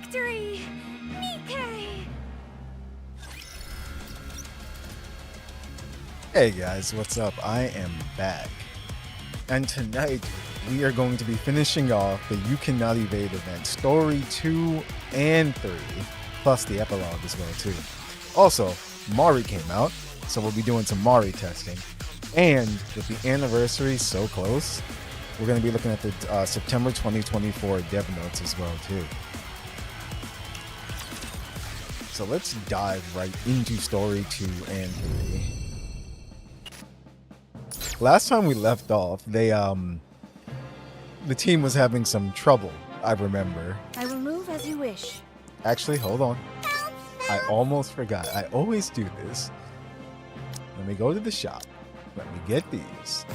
victory! NIKKE! Hey guys, what's up? I am back. And tonight, we are going to be finishing off the You Cannot Evade event, Story 2 and 3, plus the epilogue as well too. Also, Mari came out, so we'll be doing some Mari testing. And with the anniversary so close, we're going to be looking at the September 2024 dev notes as well too. So let's dive right into Story 2 and 3. Last time we left off, the team was having some trouble, I remember. I will move as you wish. Actually, hold on. I almost forgot. I always do this. Let me go to the shop. Let me get these.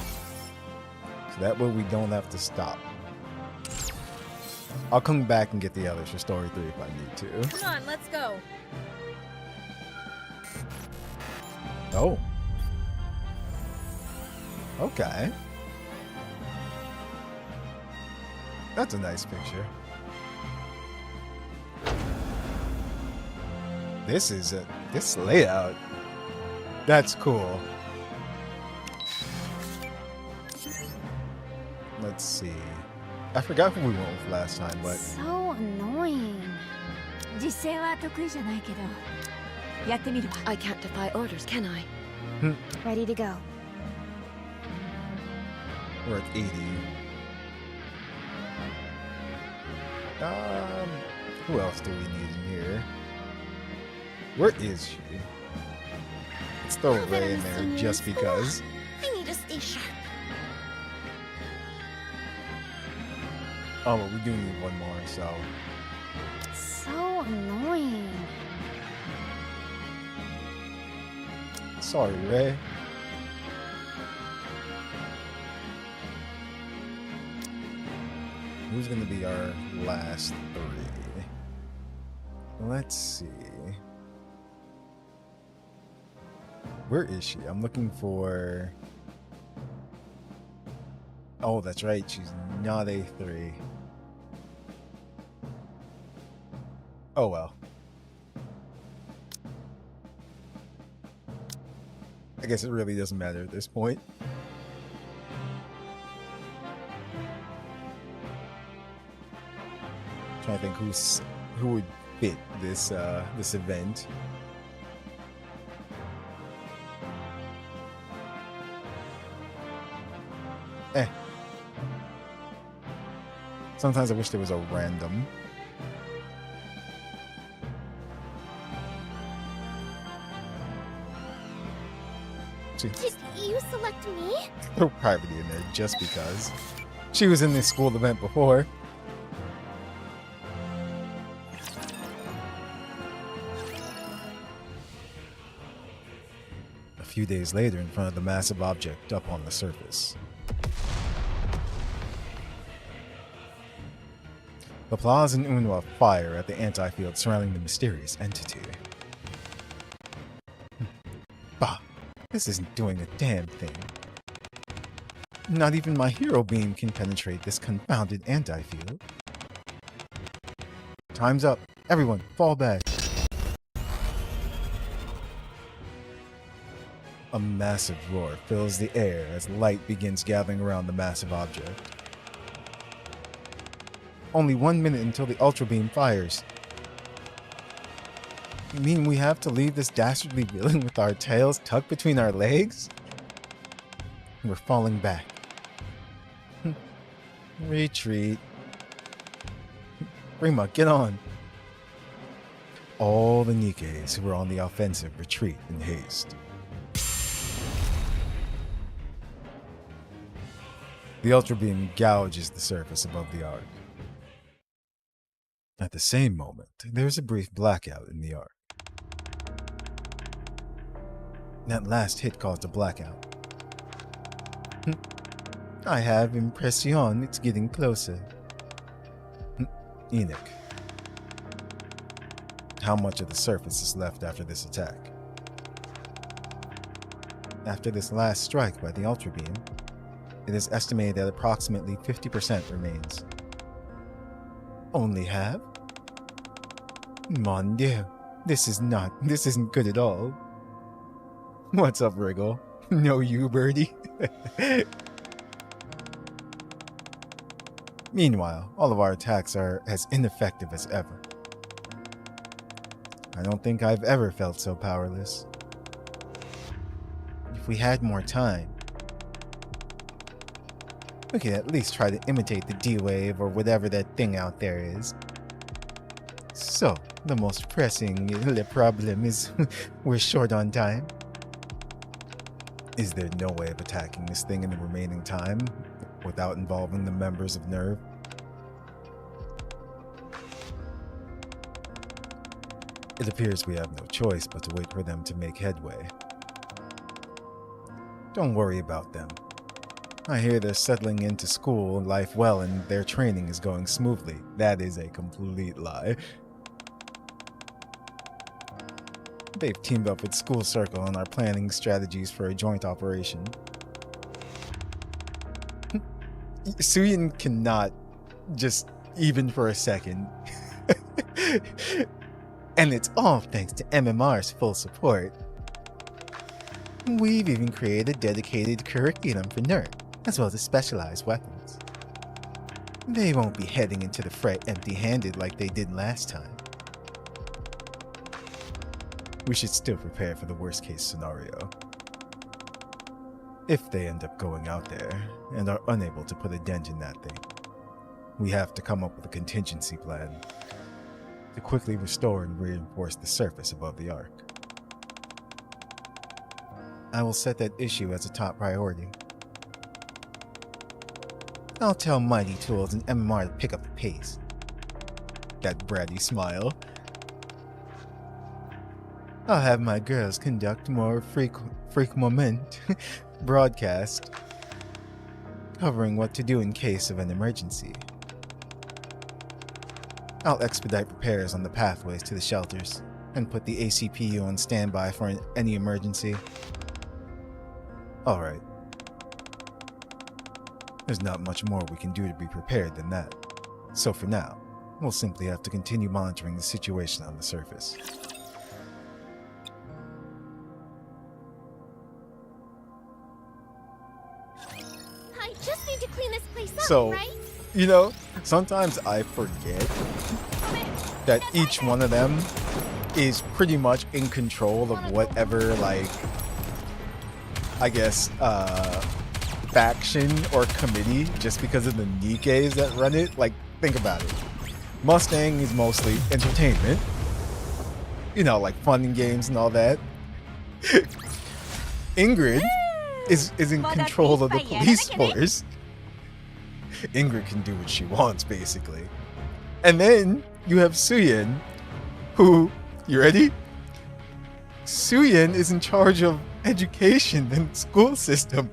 So that way we don't have to stop. I'll come back and get the others for Story 3 if I need to. Come on, let's go. Oh. Okay. That's a nice picture. This layout. That's cool. Let's see. I forgot who we went with last time, but So annoying. 実践は得意じゃないけど、やってみるわ。 I can't defy orders, can I? Ready to go. we're at 80. Who else do we need in here? Where is she? Let's throw Ray in there just because. I need to stay sharp. Oh, but we do need one more, so. So annoying. Sorry, Ray. Who's gonna be our last three? Let's see. Where is she? I'm looking for... Oh, that's right. She's not A3. Oh, well. I guess it really doesn't matter at this point. Trying to think who would fit this this event. Sometimes I wish there was a random. Just you select me? Throw Private in there just because. She was in this school event before. A few days later, in front of the massive object up on the surface. The Plaza and Unwa fire at the anti-field surrounding the mysterious entity. Bah, this isn't doing a damn thing. Not even my hero beam can penetrate this confounded anti-field. Time's up. Everyone, fall back. A massive roar fills the air as light begins gathering around the massive object. Only 1 minute until the Ultra Beam fires. You mean we have to leave this dastardly villain with our tails tucked between our legs? We're falling back. Retreat. Rima, get on. All the Nikkes who were on the offensive retreat in haste. The Ultra Beam gouges the surface above the arc. At the same moment, there's a brief blackout in the arc. That last hit caused a blackout. I have impression it's getting closer. Enoch. How much of the surface is left after this attack? After this last strike by the Ultra Beam, it is estimated that approximately 50% remains. Only half? Mon Dieu, this isn't good at all. What's up, Wriggle? No you, birdie? Meanwhile, all of our attacks are as ineffective as ever. I don't think I've ever felt so powerless. If we had more time, we could at least try to imitate the D-Wave or whatever that thing out there is. So, the most pressing problem is we're short on time. Is there no way of attacking this thing in the remaining time without involving the members of Nerve? It appears we have no choice but to wait for them to make headway. Don't worry about them. I hear they're settling into school life well and their training is going smoothly. That is a complete lie. They've teamed up with School Circle and are planning strategies for a joint operation. Suyin cannot just even for a second. And it's all thanks to MMR's full support. We've even created a dedicated curriculum for Nerd, as well as specialized weapons. They won't be heading into the fray empty-handed like they did last time. We should still prepare for the worst-case scenario. If they end up going out there and are unable to put a dent in that thing, we have to come up with a contingency plan to quickly restore and reinforce the surface above the Ark. I will set that issue as a top priority. I'll tell Mighty Tools and MMR to pick up the pace. That bratty smile. I'll have my girls conduct more freak moment broadcast, covering what to do in case of an emergency. I'll expedite repairs on the pathways to the shelters and put the ACPU on standby for any emergency. Alright. There's not much more we can do to be prepared than that. So for now, we'll simply have to continue monitoring the situation on the surface. I just need to clean this place up, So, right? you know, sometimes I forget that each one of them is pretty much in control of whatever, like, I guess, faction or committee, just because of the NIKKEs that run it. Like, think about it. Mustang is mostly entertainment, you know, like fun and games and all that. Ingrid is in control of the police force. Ingrid can do what she wants, basically. And then you have Suyin, who, you ready? Suyin is in charge of education and school system.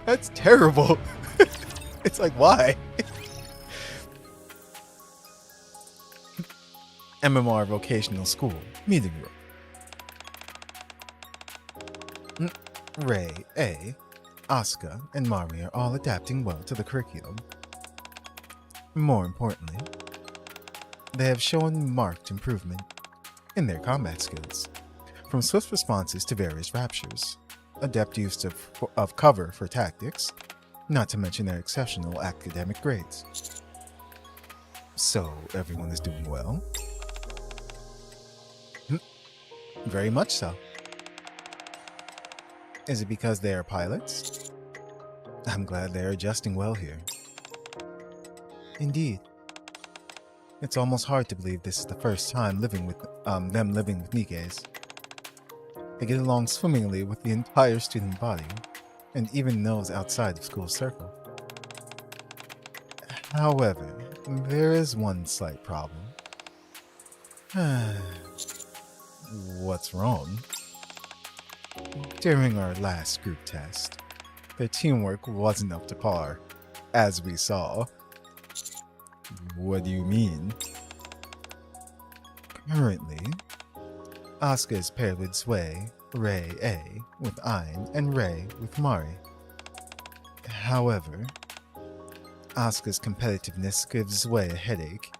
That's terrible. It's like, why? MMR Vocational School Meeting Room. Ray, A, Asuka, and Mari are all adapting well to the curriculum. More importantly, they have shown marked improvement in their combat skills, from swift responses to various raptures, adept use of cover for tactics, not to mention their exceptional academic grades. So, everyone is doing well? Very much so. Is it because they are pilots? I'm glad they are adjusting well here. Indeed. It's almost hard to believe this is the first time them living with NIKKEs. They get along swimmingly with the entire student body, and even those outside of school circle. However, there is one slight problem. What's wrong? During our last group test, their teamwork wasn't up to par, as we saw. What do you mean? Currently, Asuka is paired with Sway, Ray A with Ayn, and Ray with Mari. However, Asuka's competitiveness gives Sway a headache.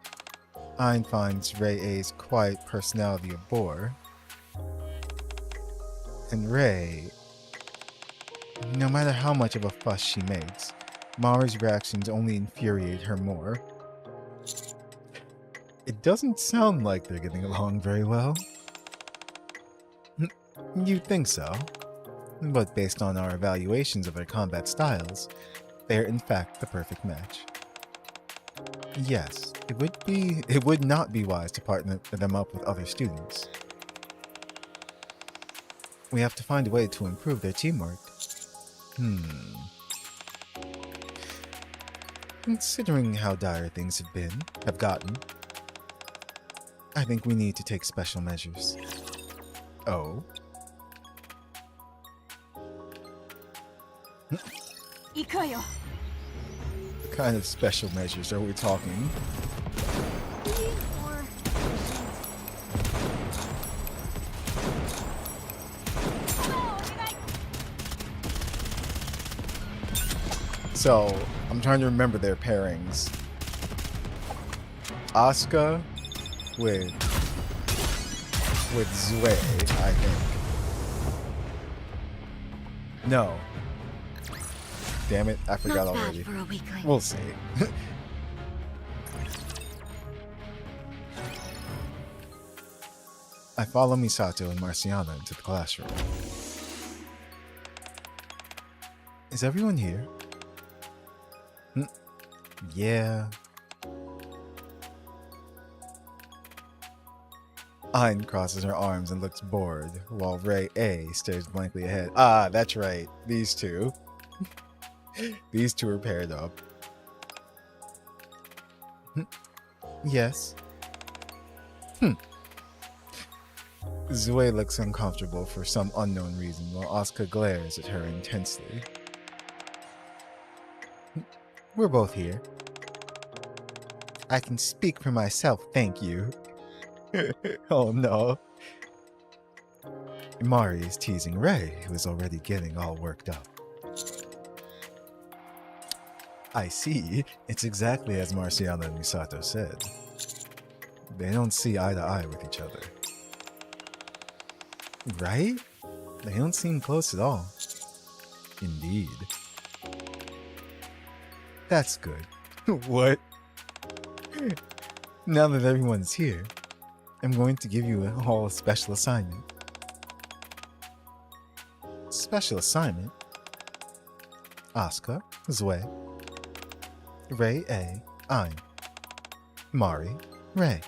Ein finds Ray A's quiet personality a bore. And Ray, no matter how much of a fuss she makes, Mari's reactions only infuriate her more. It doesn't sound like they're getting along very well. You'd think so, but based on our evaluations of their combat styles, they're in fact the perfect match. Yes, it would not be wise to partner them up with other students. We have to find a way to improve their teamwork. Considering how dire things have gotten, I think we need to take special measures. Oh? Ikayo. What kind of special measures are we talking? So, I'm trying to remember their pairings. Asuka with Zue, I think. No. Damn it, I forgot Not already. bad for a weakling. We'll see. I follow Misato and Marciana into the classroom. Is everyone here? Yeah. Ein crosses her arms and looks bored, while Ray A stares blankly ahead. Ah, that's right. These two. These two are paired up. Yes. Zue looks uncomfortable for some unknown reason, while Asuka glares at her intensely. We're both here. I can speak for myself, thank you. Oh no. Mari is teasing Ray, who is already getting all worked up. I see. It's exactly as Marciana and Misato said. They don't see eye to eye with each other. Right? They don't seem close at all. Indeed. That's good. What? Now that everyone's here, I'm going to give you all a special assignment. Special assignment? Asuka, Zue, Ray A, Ein, Mari, Ray.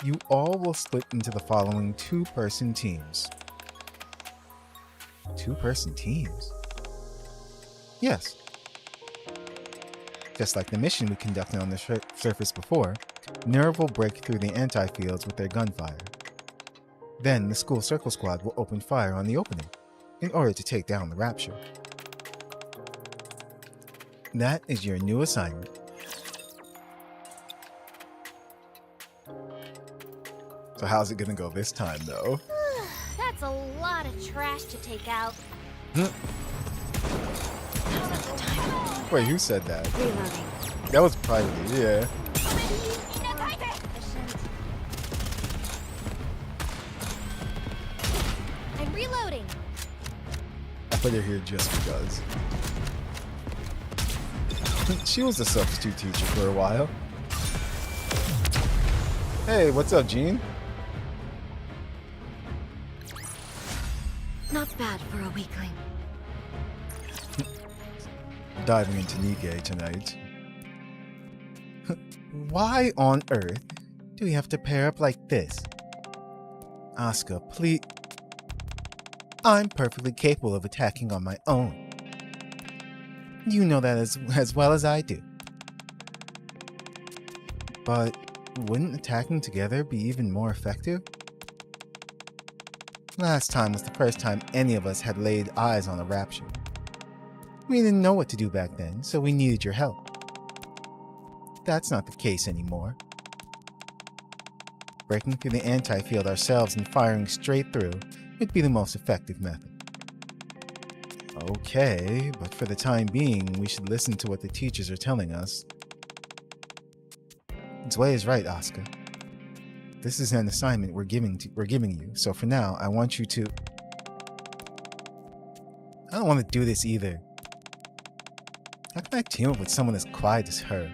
You all will split into the following two-person teams. Two-person teams? Yes. Just like the mission we conducted on the surface before, Nerve will break through the anti-fields with their gunfire. Then the school circle squad will open fire on the opening, in order to take down the Rapture. That is your new assignment. So how's it gonna go this time, though? That's a lot of trash to take out. Wait, who said that? Reloading. That was probably, yeah. I'm reloading. I put her here just because. She was a substitute teacher for a while. Hey, what's up, Jean? Not bad for a weakling. Diving into NIKKE tonight. Why on earth do we have to pair up like this? Asuka, please. I'm perfectly capable of attacking on my own. You know that as well as I do. But wouldn't attacking together be even more effective? Last time was the first time any of us had laid eyes on a Rapture. We didn't know what to do back then, so we needed your help. That's not the case anymore. Breaking through the anti-field ourselves and firing straight through would be the most effective method. Okay, but for the time being, we should listen to what the teachers are telling us. Zwei is right, Asuka. This is an assignment we're giving you. So for now, I want you to... I don't want to do this either. How can I team up with someone as quiet as her?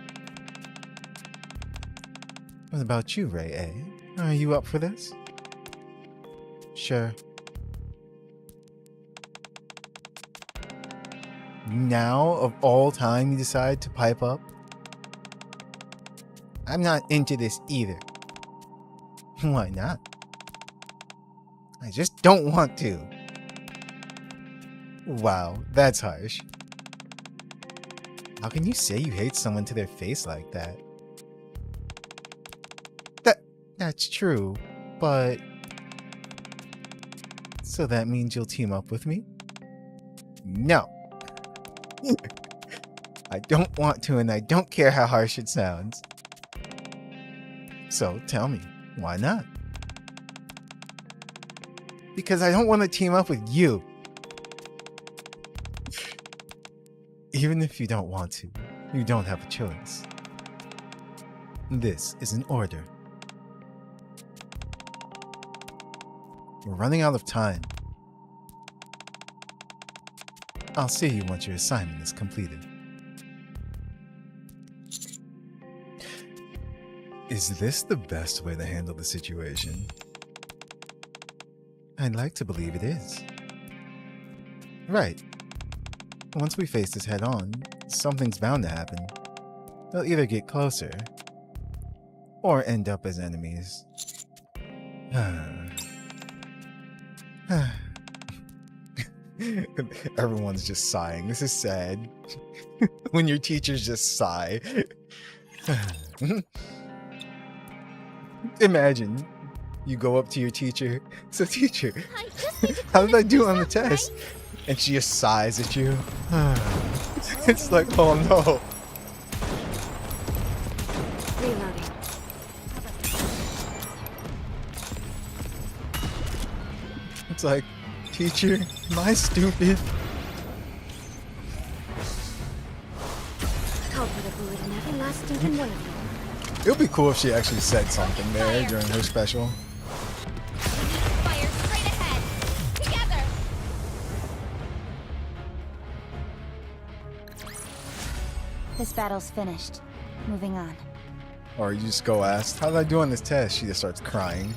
What about you, Ray A? Are you up for this? Sure. Now, of all time, you decide to pipe up? I'm not into this either. Why not? I just don't want to. Wow, that's harsh. How can you say you hate someone to their face like that? That's true, but... So that means you'll team up with me? No. I don't want to, and I don't care how harsh it sounds. So tell me, why not? Because I don't want to team up with you. Even if you don't want to, you don't have a choice. This is an order. We're running out of time. I'll see you once your assignment is completed. Is this the best way to handle the situation? I'd like to believe it is. Right. Once we face this head on, something's bound to happen. They'll either get closer, or end up as enemies. Everyone's just sighing. This is sad. When your teachers just sigh. Imagine you go up to your teacher. So teacher, how did I do on the test? And she just sighs at you. It's like, oh no. Reloading. It's like, teacher, am I stupid? I'll put a bullet in every last stinking one of you. It would be cool if she actually said something there during her special. Fire straight ahead. Together. This battle's finished. Moving on. Or you just go ask, how did I do on this test? She just starts crying.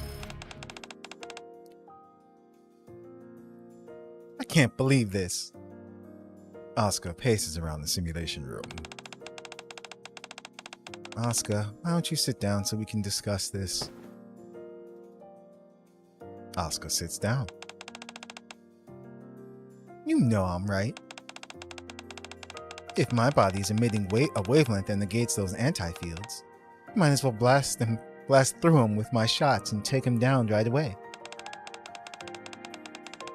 I can't believe this. Asuka paces around the simulation room. Asuka, why don't you sit down so we can discuss this? Asuka sits down. You know I'm right. If my body's emitting a wavelength that negates those anti-fields, might as well blast through them with my shots and take them down right away.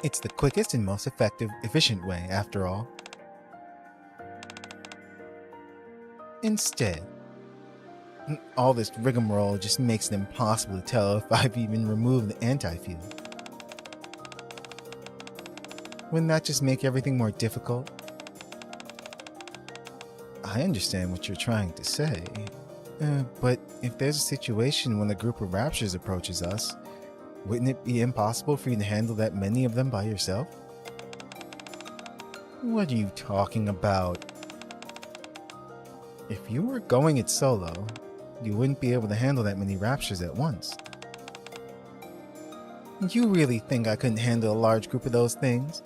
It's the quickest and most efficient way, after all. Instead, all this rigmarole just makes it impossible to tell if I've even removed the anti-field. Wouldn't that just make everything more difficult? I understand what you're trying to say, but if there's a situation when a group of raptures approaches us, wouldn't it be impossible for you to handle that many of them by yourself? What are you talking about? If you were going it solo, you wouldn't be able to handle that many raptures at once. You really think I couldn't handle a large group of those things?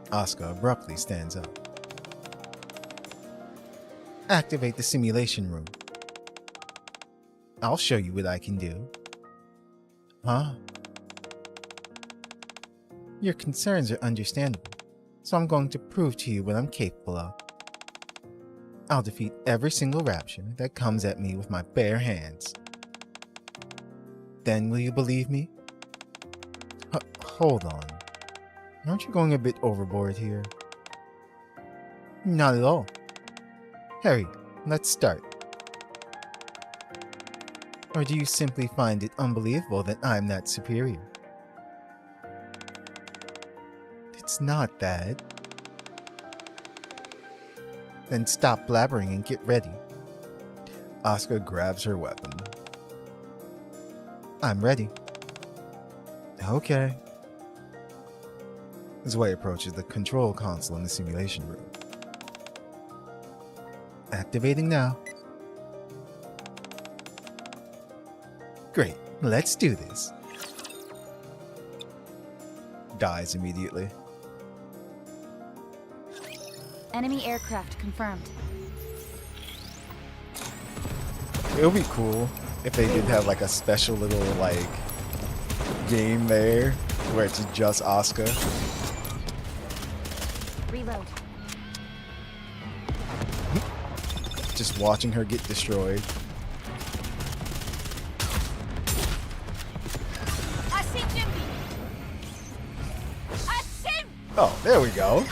Asuka abruptly stands up. Activate the simulation room. I'll show you what I can do. Huh? Your concerns are understandable, so I'm going to prove to you what I'm capable of. I'll defeat every single rapture that comes at me with my bare hands. Then will you believe me? Hold on. Aren't you going a bit overboard here? Not at all. Harry, let's start. Or do you simply find it unbelievable that I'm that superior? It's not that. Then stop blabbering and get ready. Asuka grabs her weapon. I'm ready. Okay. Zwei approaches the control console in the simulation room. Activating now. Great, let's do this. Dies immediately. Enemy aircraft confirmed. It would be cool if they did have like a special little like game there where it's just Asuka. Reload. Just watching her get destroyed. Oh, there we go.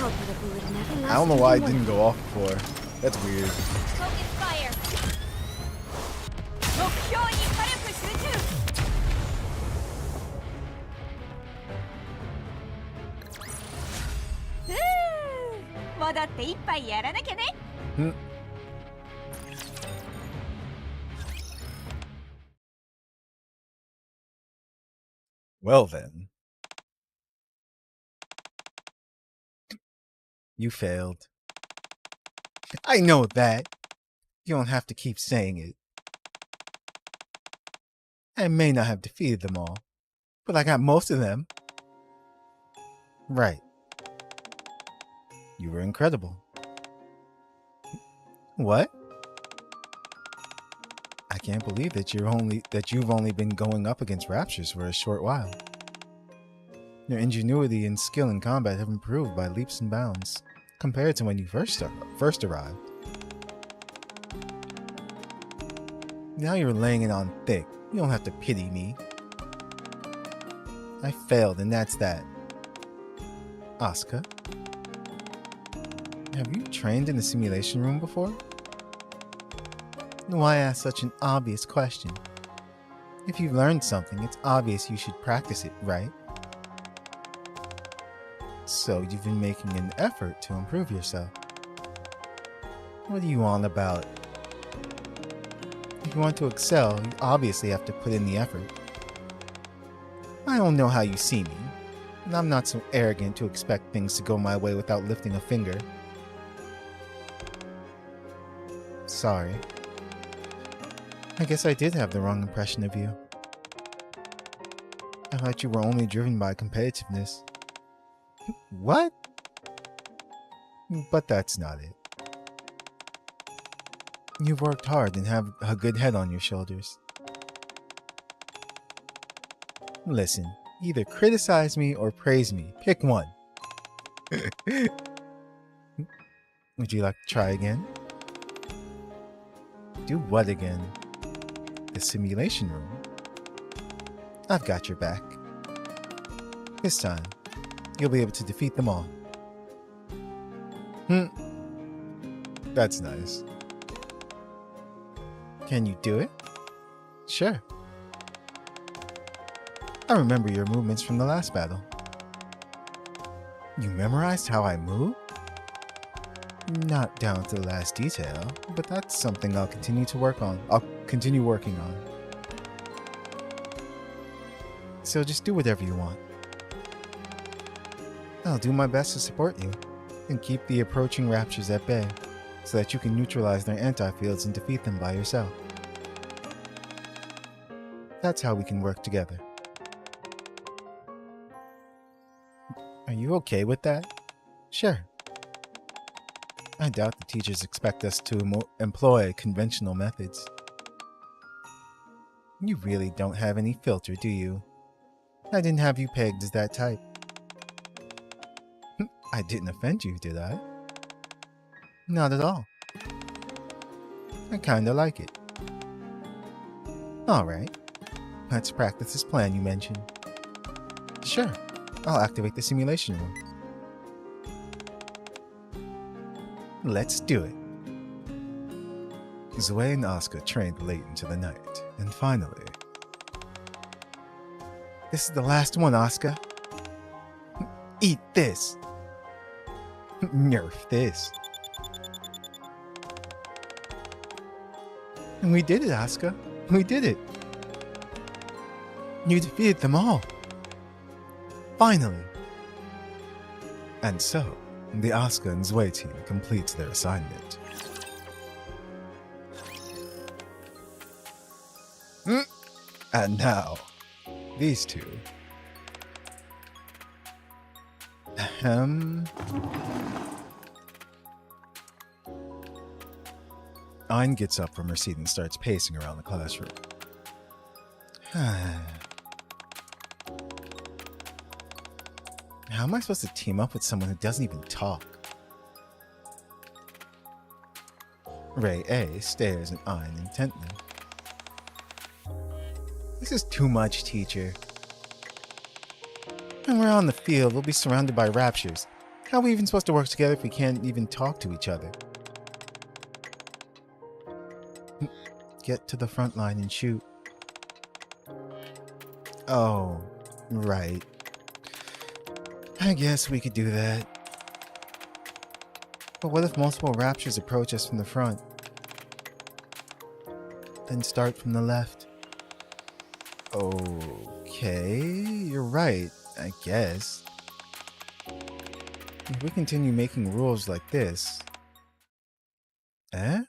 I don't know why it didn't go off before. That's weird. Focus fire. Hmm. Well then. You failed. I know that. You don't have to keep saying it. I may not have defeated them all, but I got most of them. Right. You were incredible. What? I can't believe that you've only been going up against Raptures for a short while. Your ingenuity and skill in combat have improved by leaps and bounds compared to when you first arrived. Now you're laying it on thick. You don't have to pity me. I failed, and that's that. Asuka, have you trained in the simulation room before? Why ask such an obvious question? If you've learned something, it's obvious you should practice it, right? So you've been making an effort to improve yourself. What are you on about? If you want to excel, you obviously have to put in the effort. I don't know how you see me, and I'm not so arrogant to expect things to go my way without lifting a finger. Sorry. I guess I did have the wrong impression of you. I thought you were only driven by competitiveness. What? But that's not it. You've worked hard and have a good head on your shoulders. Listen, either criticize me or praise me. Pick one. Would you like to try again? Do what again? The simulation room. I've got your back. This time, you'll be able to defeat them all. That's nice. Can you do it? Sure. I remember your movements from the last battle. You memorized how I move? Not down to the last detail, but that's something I'll continue to work on. I'll continue working on. So just do whatever you want. I'll do my best to support you, and keep the approaching raptures at bay, so that you can neutralize their anti-fields and defeat them by yourself. That's how we can work together. Are you okay with that? Sure. I doubt the teachers expect us to employ conventional methods. You really don't have any filter, do you? I didn't have you pegged as that type. I didn't offend you, did I? Not at all. I kinda like it. Alright. Let's practice this plan you mentioned. Sure. I'll activate the simulation room. Let's do it. Zwei and Asuka trained late into the night, and finally... This is the last one, Asuka. Eat this. Nerf this. And we did it, Asuka. We did it. You defeated them all. Finally. And so, the Asuka and Zwei team completes their assignment. And now, these two. Ein gets up from her seat and starts pacing around the classroom. How am I supposed to team up with someone who doesn't even talk? Ray A stares at Ein intently. This is too much, teacher. When we're on the field, we'll be surrounded by raptures. How are we even supposed to work together if we can't even talk to each other? Get to the front line and shoot. Oh, right. I guess we could do that. But what if multiple raptures approach us from the front? Then start from the left. Okay, you're right, I guess. If we continue making rules like this... Eh?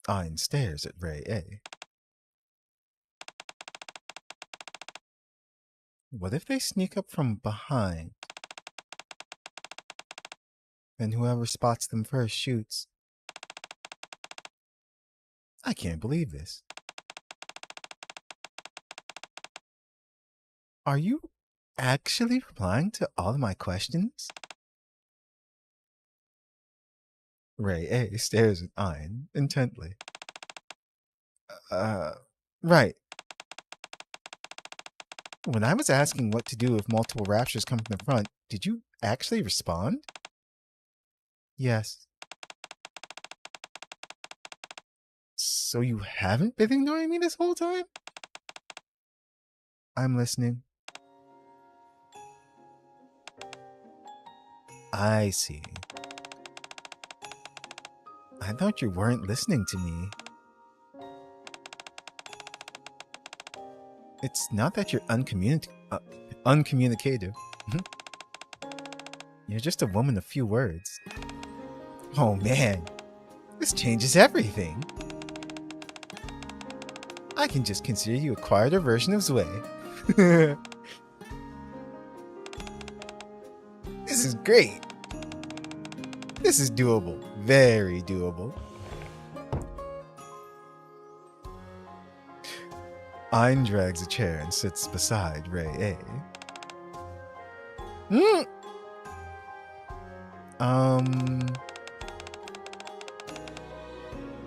Ein stares at Ray A. What if they sneak up from behind? Then whoever spots them first shoots. I can't believe this. Are you actually replying to all of my questions? Ray A stares at Ein intently. Right. When I was asking what to do if multiple raptures come from the front, did you actually respond? Yes. So you haven't been ignoring me this whole time? I'm listening. I see. I thought you weren't listening to me. It's not that you're uncommunicative. You're just a woman of few words. Oh man, this changes everything. I can just consider you a quieter version of Zwei. This is great. This is doable. Very doable. Ein drags a chair and sits beside Ray A.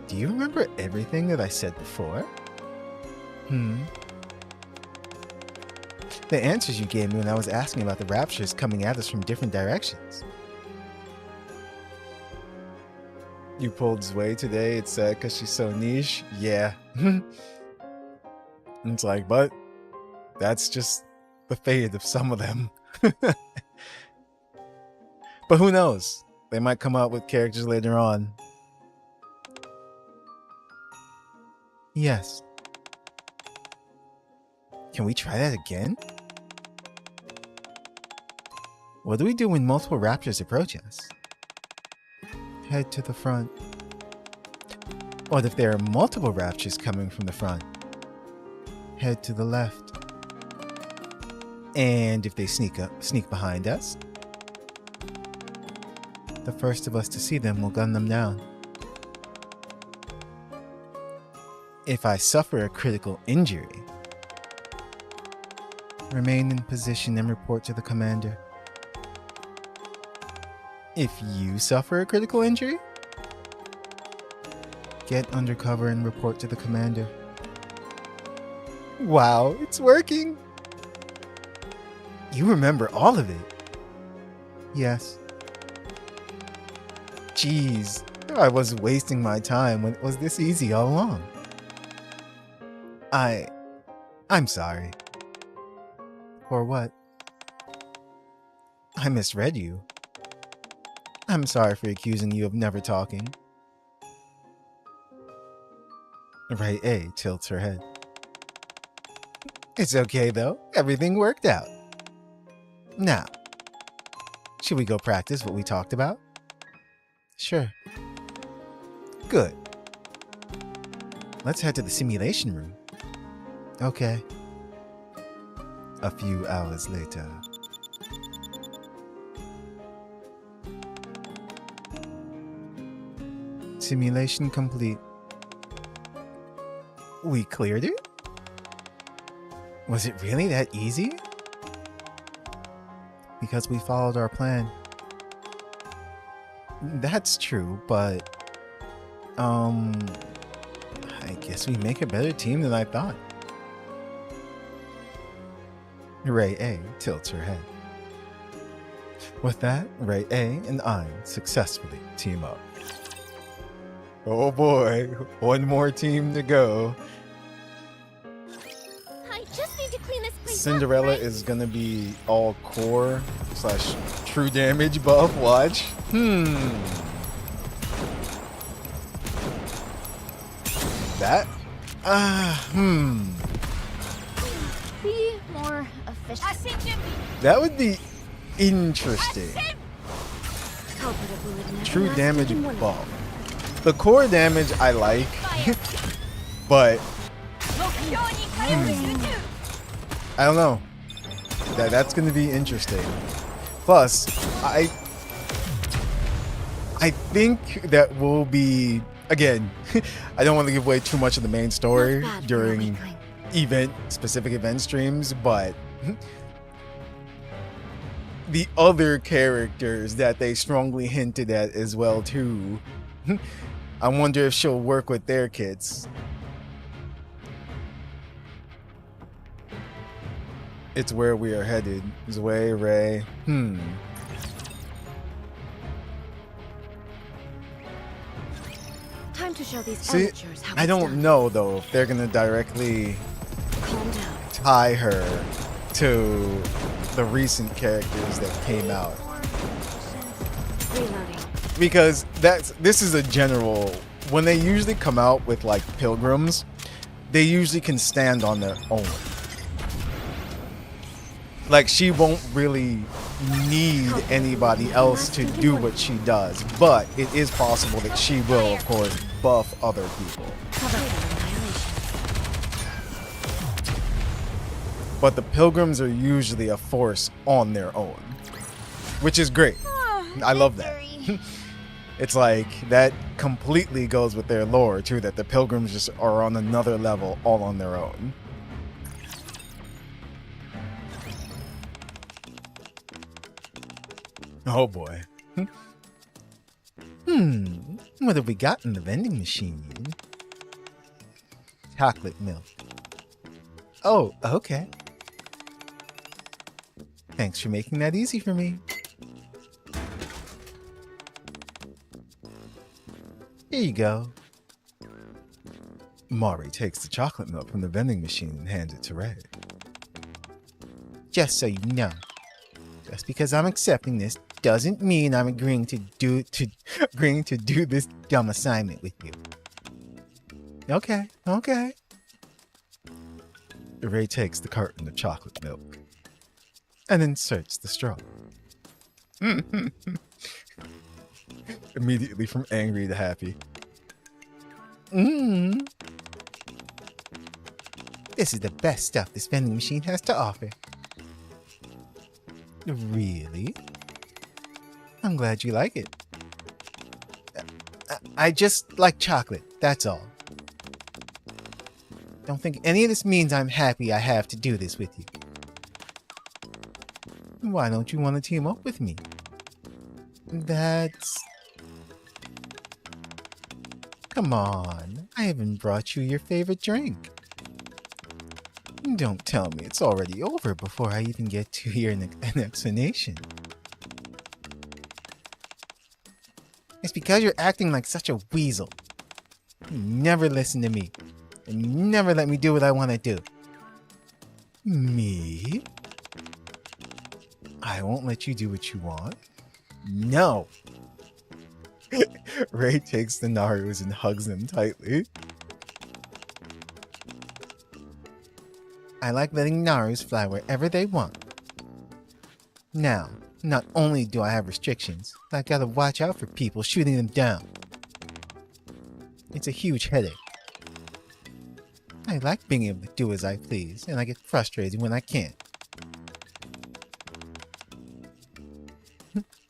Do you remember everything that I said before? The answers you gave me when I was asking about the raptures coming at us from different directions. You pulled Zwei today, it's sad because she's so niche. Yeah. It's like, but that's just the fate of some of them. But who knows? They might come out with characters later on. Yes. Can we try that again? What do we do when multiple raptors approach us? Head to the front. What if there are multiple raptors coming from the front? Head to the left. And if they sneak behind us, the first of us to see them will gun them down. If I suffer a critical injury, remain in position and report to the commander. If you suffer a critical injury, get under cover and report to the commander. Wow, it's working! You remember all of it? Yes. Jeez, I was wasting my time when it was this easy all along. I'm sorry. For what? I misread you. I'm sorry for accusing you of never talking. Ray A tilts her head. It's okay though. Everything worked out. Now, should we go practice what we talked about? Sure. Good. Let's head to the simulation room. Okay. A few hours later. Simulation complete. We cleared it? Was it really that easy? Because we followed our plan. That's true, but I guess we make a better team than I thought. Ray A tilts her head. With that, Ray A and I successfully team up. Oh boy, one more team to go. I just need to clean this place Cinderella up, right? is gonna be all core / true damage buff. Watch. That? Be more efficient. That would be interesting. Culprit will have never True lasted damage in one of buff. The core damage I like, but I don't know. That's gonna be interesting. Plus, I think that will be, again, I don't want to give away too much of the main story Not bad for a during weakling. specific event streams, but the other characters that they strongly hinted at as well too. I wonder if she'll work with their kids. It's where we are headed. Zwei, Ray. Time to show these See, amateurs how I it's don't done. know though if they're gonna directly Calm down. tie her to the recent characters that came out. Reloading. Because this is a general, when they usually come out with like pilgrims, they usually can stand on their own. Like she won't really need anybody else to do what she does, but it is possible that she will, of course, buff other people. Cover for annihilation. But the pilgrims are usually a force on their own, which is great. I love that. It's like that completely goes with their lore too, that the pilgrims just are on another level all on their own. Oh boy. What have we got in the vending machine? Chocolate milk. Oh, okay. Thanks for making that easy for me. Here you go. Mari takes the chocolate milk from the vending machine and hands it to Ray. Just so you know, just because I'm accepting this doesn't mean I'm agreeing to do this dumb assignment with you. Okay. Ray takes the carton of chocolate milk and inserts the straw. Immediately from angry to happy. This is the best stuff this vending machine has to offer. Really? I'm glad you like it. I just like chocolate, that's all. Don't think any of this means I'm happy I have to do this with you. Why don't you want to team up with me? Come on, I haven't brought you your favorite drink. Don't tell me it's already over before I even get to hear an explanation. It's because you're acting like such a weasel. You never listen to me, and you never let me do what I want to do. Me? I won't let you do what you want. No. Ray takes the Narus and hugs them tightly. I like letting Narus fly wherever they want. Now, not only do I have restrictions, but I gotta watch out for people shooting them down. It's a huge headache. I like being able to do as I please, and I get frustrated when I can't.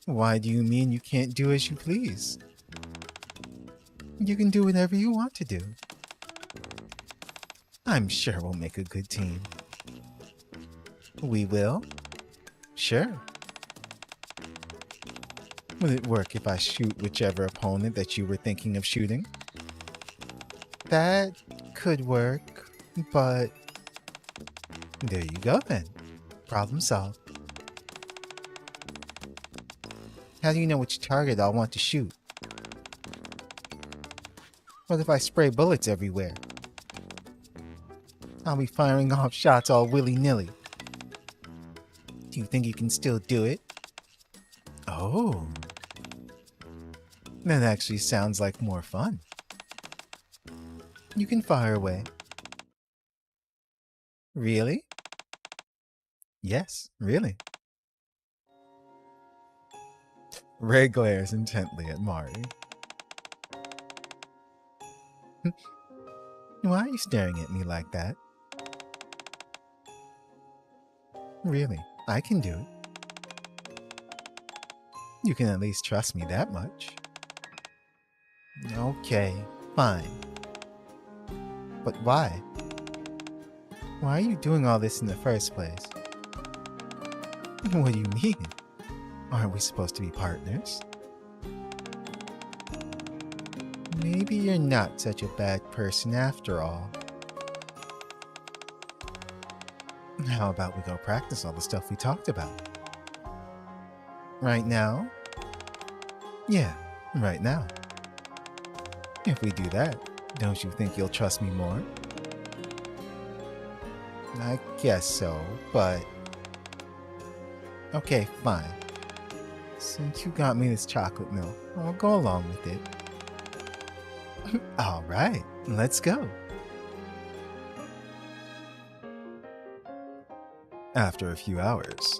Why do you mean you can't do as you please? You can do whatever you want to do. I'm sure we'll make a good team. We will? Sure. Would it work if I shoot whichever opponent that you were thinking of shooting? That could work, but there you go then. Problem solved. How do you know which target I'll want to shoot? What if I spray bullets everywhere? I'll be firing off shots all willy-nilly. Do you think you can still do it? Oh. That actually sounds like more fun. You can fire away. Really? Yes, really. Ray glares intently at Mari. Why are you staring at me like that? Really, I can do it. You can at least trust me that much. Okay, fine. But why? Why are you doing all this in the first place? What do you mean? Aren't we supposed to be partners? Maybe you're not such a bad person after all. How about we go practice all the stuff we talked about? Right now? Yeah, right now. If we do that, don't you think you'll trust me more? I guess so, but... Okay, fine. Since you got me this chocolate milk, I'll go along with it. Alright, let's go. After a few hours.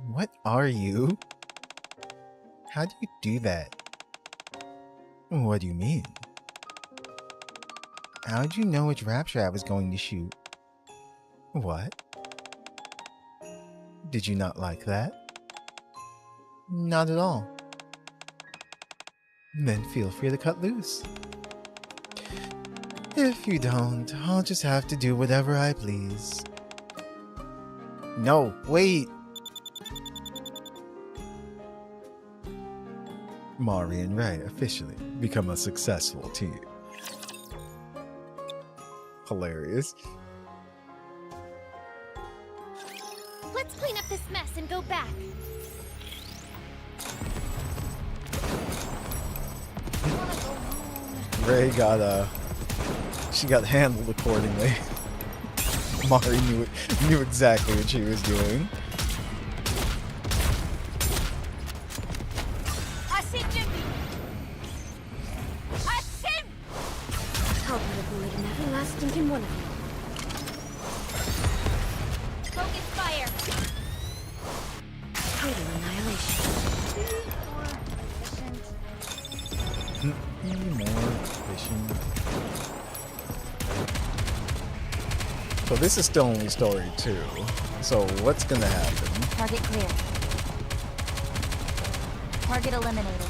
What are you? How do you do that? What do you mean? How'd you know which rapture I was going to shoot? What? Did you not like that? Not at all. Then feel free to cut loose. If you don't, I'll just have to do whatever I please. No, wait! Mari and Ray officially become a successful team. Hilarious. Let's clean up this mess and go back. Ray got she got handled accordingly. Mari knew exactly what she was doing. I'll put a bullet in every last stinking one of you. Focus fire. Total annihilation. More efficient. So this is still only story 2. So what's gonna happen? Target clear. Target eliminated.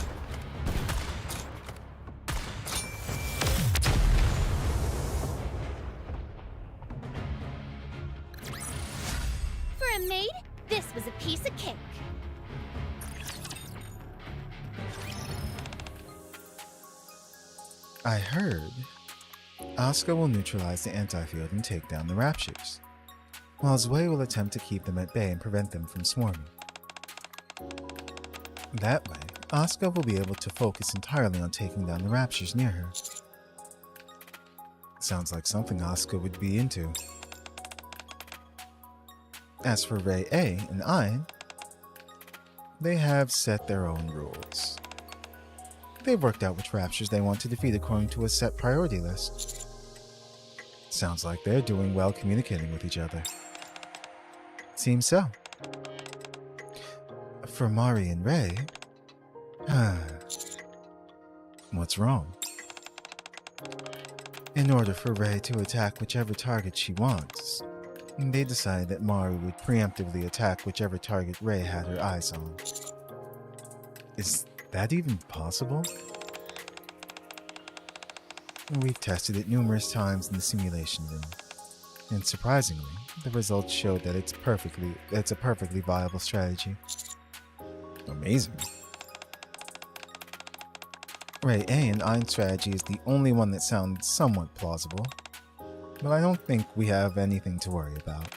For a maid, this was a piece of cake. I heard Asuka will neutralize the anti-field and take down the Raptures, while Zwei will attempt to keep them at bay and prevent them from swarming. That way, Asuka will be able to focus entirely on taking down the Raptures near her. Sounds like something Asuka would be into. As for Ray A and Ein, they have set their own rules. They've worked out which Raptures they want to defeat according to a set priority list. Sounds like they're doing well communicating with each other. Seems so. For Mari and Ray... What's wrong? In order for Ray to attack whichever target she wants, they decided that Mari would preemptively attack whichever target Ray had her eyes on. Is that even possible? We've tested it numerous times in the simulation room, and surprisingly, the results showed that it's a perfectly viable strategy. Amazing. Ray A and Ein's strategy is the only one that sounds somewhat plausible, but I don't think we have anything to worry about.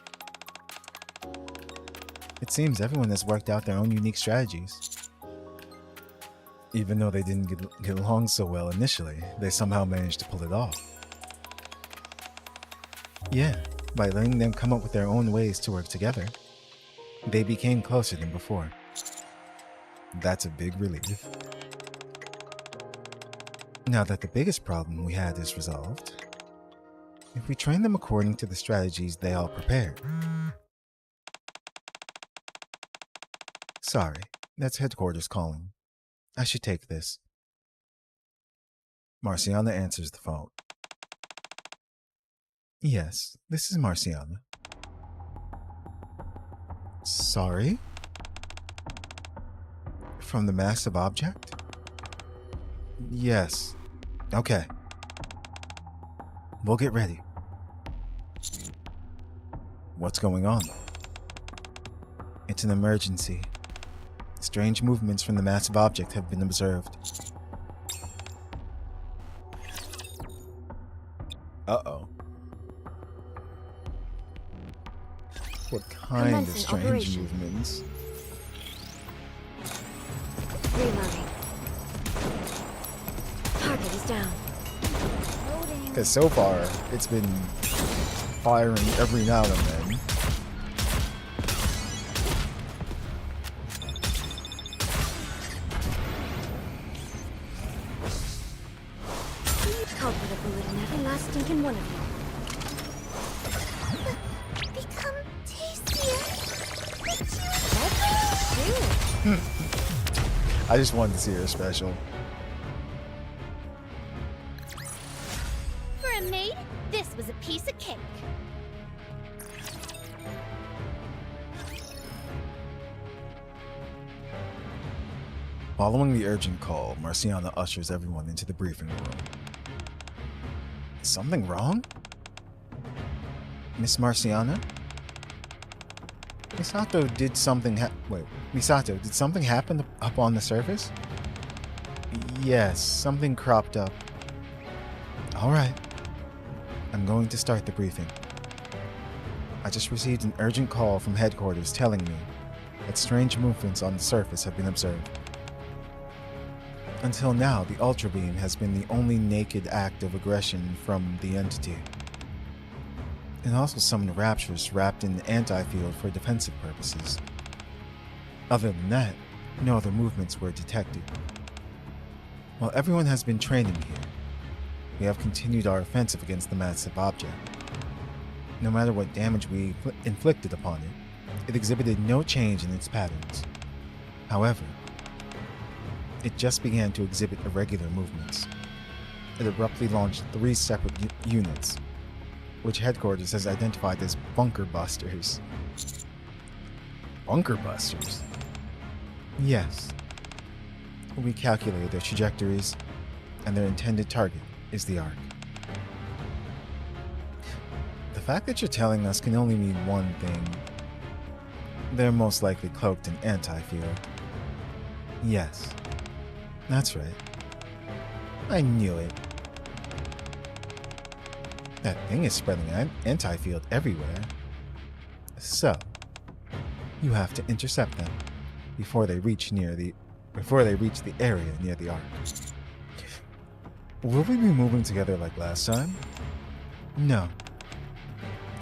It seems everyone has worked out their own unique strategies. Even though they didn't get along so well initially, they somehow managed to pull it off. Yeah, by letting them come up with their own ways to work together, they became closer than before. That's a big relief. Now that the biggest problem we had is resolved, if we train them according to the strategies they all prepared... Sorry, that's headquarters calling. I should take this. Marciana answers the phone. Yes, this is Marciana. Sorry? From the massive object? Yes. Okay. We'll get ready. What's going on? It's an emergency. Strange movements from the massive object have been observed. Uh-oh. What kind of strange operation. movements? Reloading. Target is down. Loading. Because so far, it's been firing every now and then. Culprit a bullet in every last stinking one of you. Become tastier. I just wanted to see her special. For a maid, this was a piece of cake. Following the urgent call, Marciana ushers everyone into the briefing room. Is something wrong? Miss Marciana? Misato, did something Misato, did something happen up on the surface? Yes, something cropped up. Alright. I'm going to start the briefing. I just received an urgent call from headquarters telling me that strange movements on the surface have been observed. Until now, the Ultra Beam has been the only naked act of aggression from the entity. It also summoned raptures wrapped in anti-field for defensive purposes. Other than that, no other movements were detected. While everyone has been training here, we have continued our offensive against the massive object. No matter what damage we inflicted upon it, it exhibited no change in its patterns. However, it just began to exhibit irregular movements. It abruptly launched 3 separate units, which headquarters has identified as bunker busters. Bunker busters? Yes. We calculated their trajectories, and their intended target is the Ark. The fact that you're telling us can only mean one thing. They're most likely cloaked in anti-field. Yes. That's right. I knew it. That thing is spreading anti-field everywhere. So, you have to intercept them before they reach the area near the Ark. Will we be moving together like last time? No.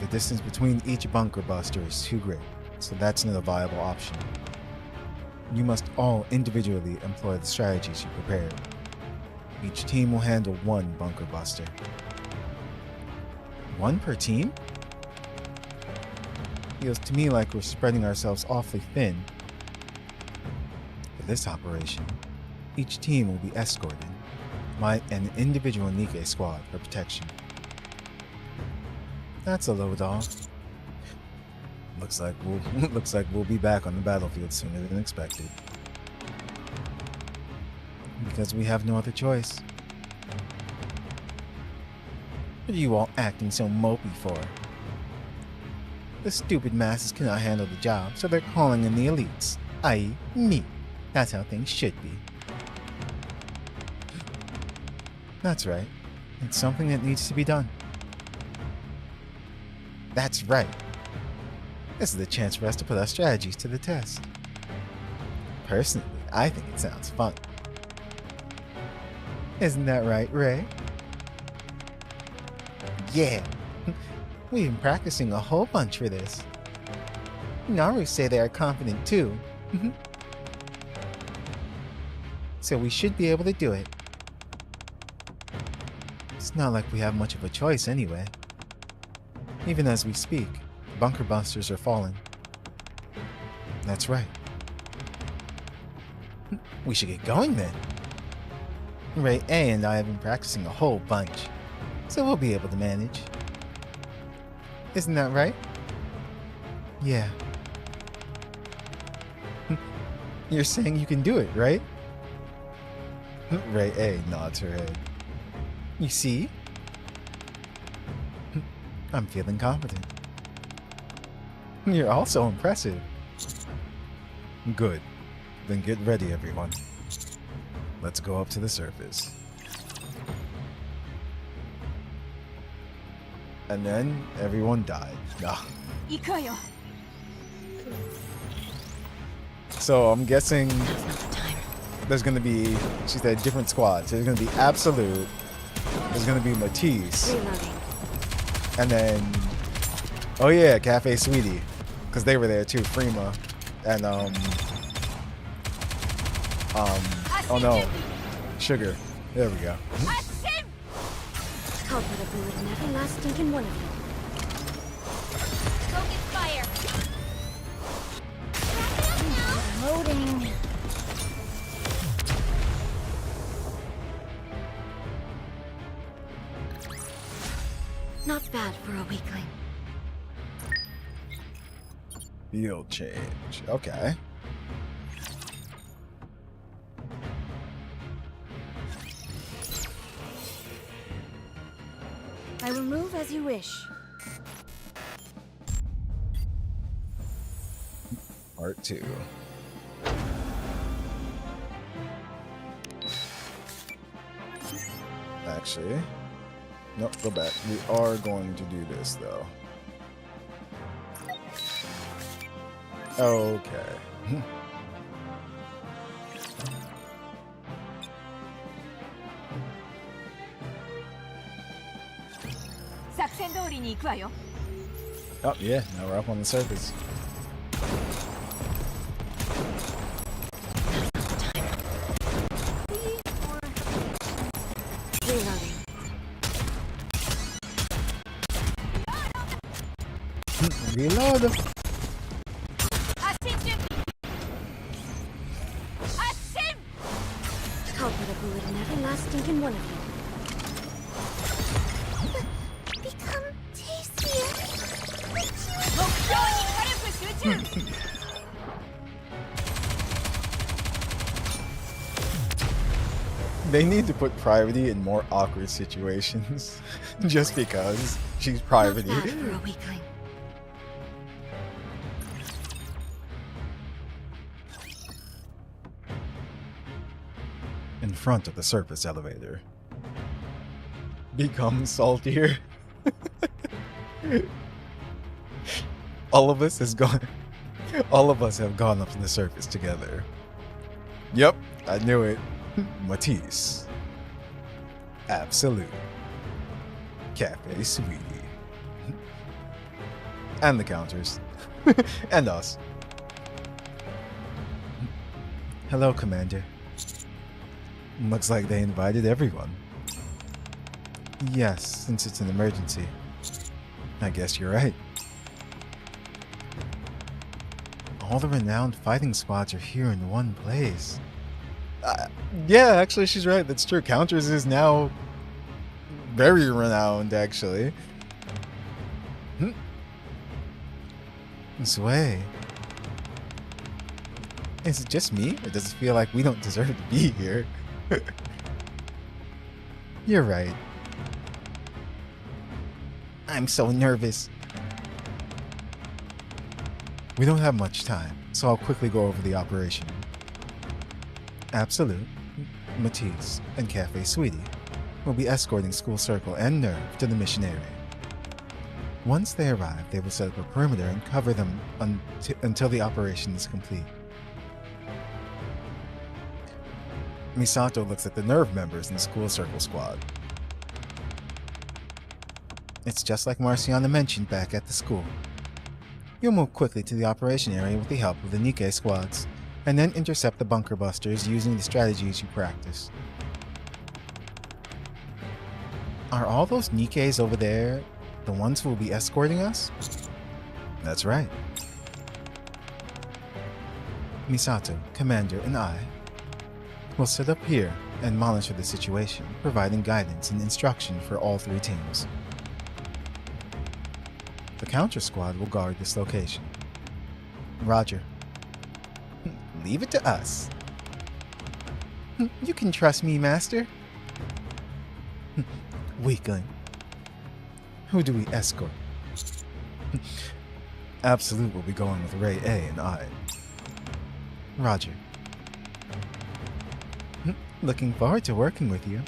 The distance between each bunker buster is too great, so that's not a viable option. You must all individually employ the strategies you prepared. Each team will handle 1 bunker buster. One per team? Feels to me like we're spreading ourselves awfully thin. For this operation, each team will be escorted by an individual NIKKE squad for protection. That's a load off. Looks like we'll be back on the battlefield sooner than expected. Because we have no other choice. What are you all acting so mopey for? The stupid masses cannot handle the job, so they're calling in the elites, i.e. me. That's how things should be. That's right. It's something that needs to be done. That's right. This is a chance for us to put our strategies to the test. Personally, I think it sounds fun. Isn't that right, Ray? Yeah. We've been practicing a whole bunch for this. Naru say they are confident too. So we should be able to do it. It's not like we have much of a choice anyway. Even as we speak, bunker busters are falling. That's right. We should get going then. Ray A and I have been practicing a whole bunch, so we'll be able to manage. Isn't that right? Yeah. You're saying you can do it, right? Ray A nods her head. You see? I'm feeling confident. You're also impressive. Good. Then get ready, everyone. Let's go up to the surface. And then everyone died. Ah. 行くわよ。 So I'm guessing there's gonna be, she said, different squads. There's gonna be Absolute, there's gonna be Matisse, Reloading. and then, oh yeah, Cafe Sweetie, because they were there too, Freema, and oh no, Sugar. There we go. I'll put a bullet in every last stinking one of you. Focus fire. Loading. Not bad for a weakling. Field change. Okay. I will move as you wish. Part 2. Actually, nope, go back. We are going to do this though. Okay. Oh yeah, now we're up on the surface. Reloading. Reload. I'll put a bullet in every last stinking one of you. Become tastier. They need to put Priority in more awkward situations. Just because she's Priority. Not bad for a weakling. In front of the surface elevator. Become saltier. All of us have gone up to the surface together. Yep, I knew it. Matisse. Absolute. Cafe Sweetie. And the counters. And us. Hello, Commander. Looks like they invited everyone. Yes, since it's an emergency. I guess you're right. All the renowned fighting squads are here in one place. Yeah, actually, she's right. That's true. Counters is now very renowned, actually. Sway. Is it just me, or does it feel like we don't deserve to be here? You're right. I'm so nervous. We don't have much time, so I'll quickly go over the operation. Absolute, Matisse, and Cafe Sweetie will be escorting School Circle and Nerve to the mission area. Once they arrive, they will set up a perimeter and cover them until the operation is complete. Misato looks at the Nerve members in the School Circle squad. It's just like Marciana mentioned back at the school. You'll move quickly to the operation area with the help of the NIKKE squads, and then intercept the bunker busters using the strategies you practice. Are all those NIKKEs over there the ones who will be escorting us? That's right. Misato, Commander, and I will sit up here and monitor the situation, providing guidance and instruction for all three teams. The counter squad will guard this location. Roger. Leave it to us. You can trust me, Master. Weakling. Who do we escort? Absolute will be going with Ray A and I. Roger. Looking forward to working with you.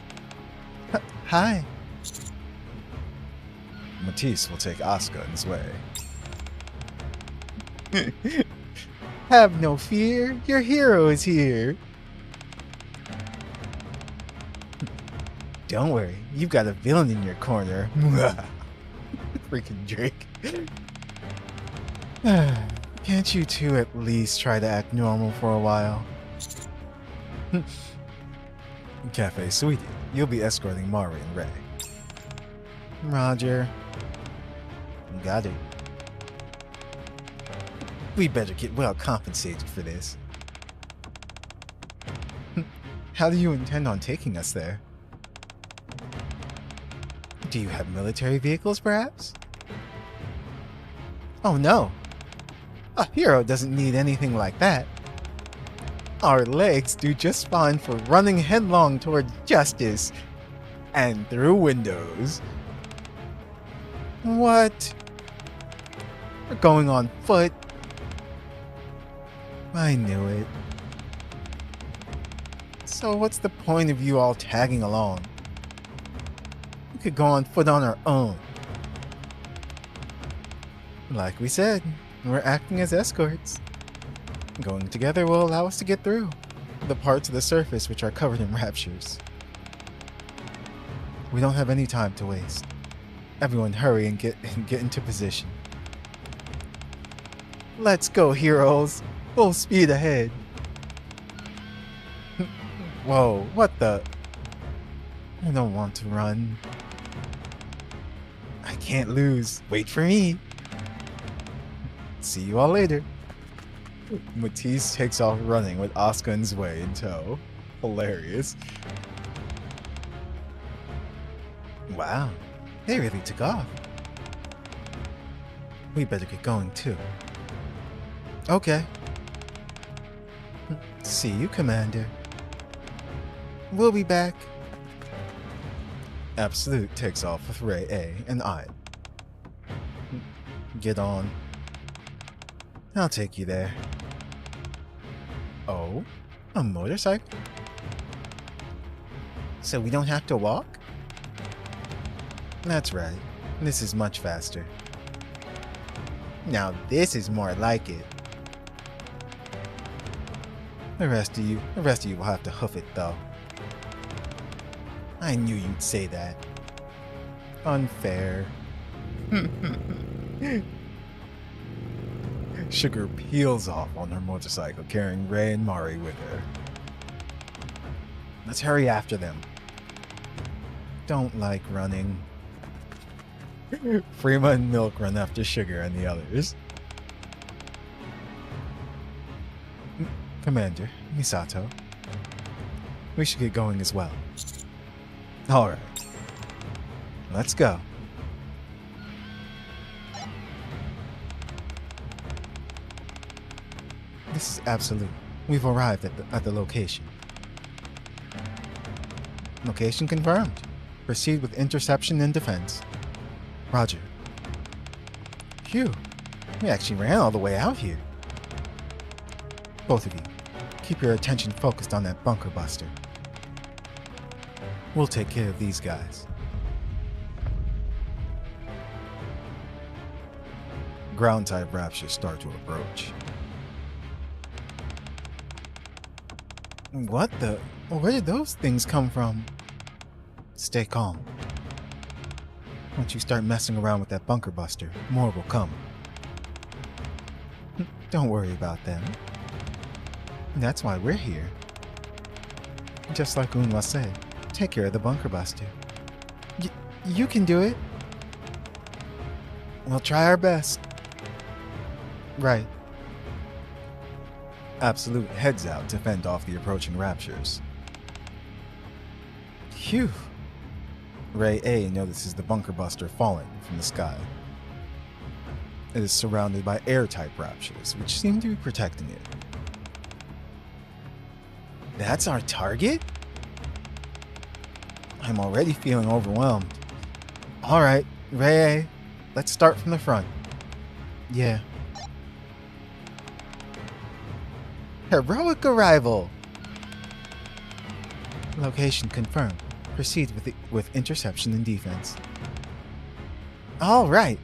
Hi. Matisse will take Asuka in his way. Have no fear, your hero is here. Don't worry, you've got a villain in your corner. Freaking Drake. Can't you two at least try to act normal for a while? Cafe Sweetie, you'll be escorting Mari and Ray. Roger. Got it. We better get well compensated for this. How do you intend on taking us there? Do you have military vehicles, perhaps? Oh no! A hero doesn't need anything like that. Our legs do just fine for running headlong toward justice and through windows. What? We're going on foot. I knew it. So what's the point of you all tagging along? We could go on foot on our own. Like we said, we're acting as escorts. Going together will allow us to get through the parts of the surface which are covered in raptures. We don't have any time to waste. Everyone hurry and get into position. Let's go, heroes! Full speed ahead! Whoa, what the? I don't want to run. I can't lose. Wait for me. See you all later. Matisse takes off running with Asuka in his way in tow. Hilarious. Wow, they really took off. We better get going too. Okay. See you, Commander. We'll be back. Absolute takes off with Ray A and I. Get on. I'll take you there. Oh? A motorcycle? So we don't have to walk? That's right. This is much faster. Now this is more like it. The rest of you will have to hoof it though. I knew you'd say that. Unfair. Sugar peels off on her motorcycle, carrying Ray and Mari with her. Let's hurry after them. Don't like running. Frima and Milk run after Sugar and the others. Commander, Misato. We should get going as well. Alright. Let's go. This is absolute. We've arrived at the location. Location confirmed. Proceed with interception and defense. Roger. Phew. We actually ran all the way out here. Both of you, keep your attention focused on that bunker buster. We'll take care of these guys. Ground-type raptors start to approach. What the? Where did those things come from? Stay calm. Once you start messing around with that bunker buster, more will come. Don't worry about them. That's why we're here. Just like Unwa said, take care of the bunker buster. You can do it. We'll try our best. Right. Absolute heads out to fend off the approaching raptures. Phew. Ray A notices the bunker buster falling from the sky. It is surrounded by air-type raptures, which seem to be protecting it. That's our target? I'm already feeling overwhelmed. Alright, Ray A, let's start from the front. Yeah. Heroic arrival! Location confirmed. Proceed with interception and defense. Alright.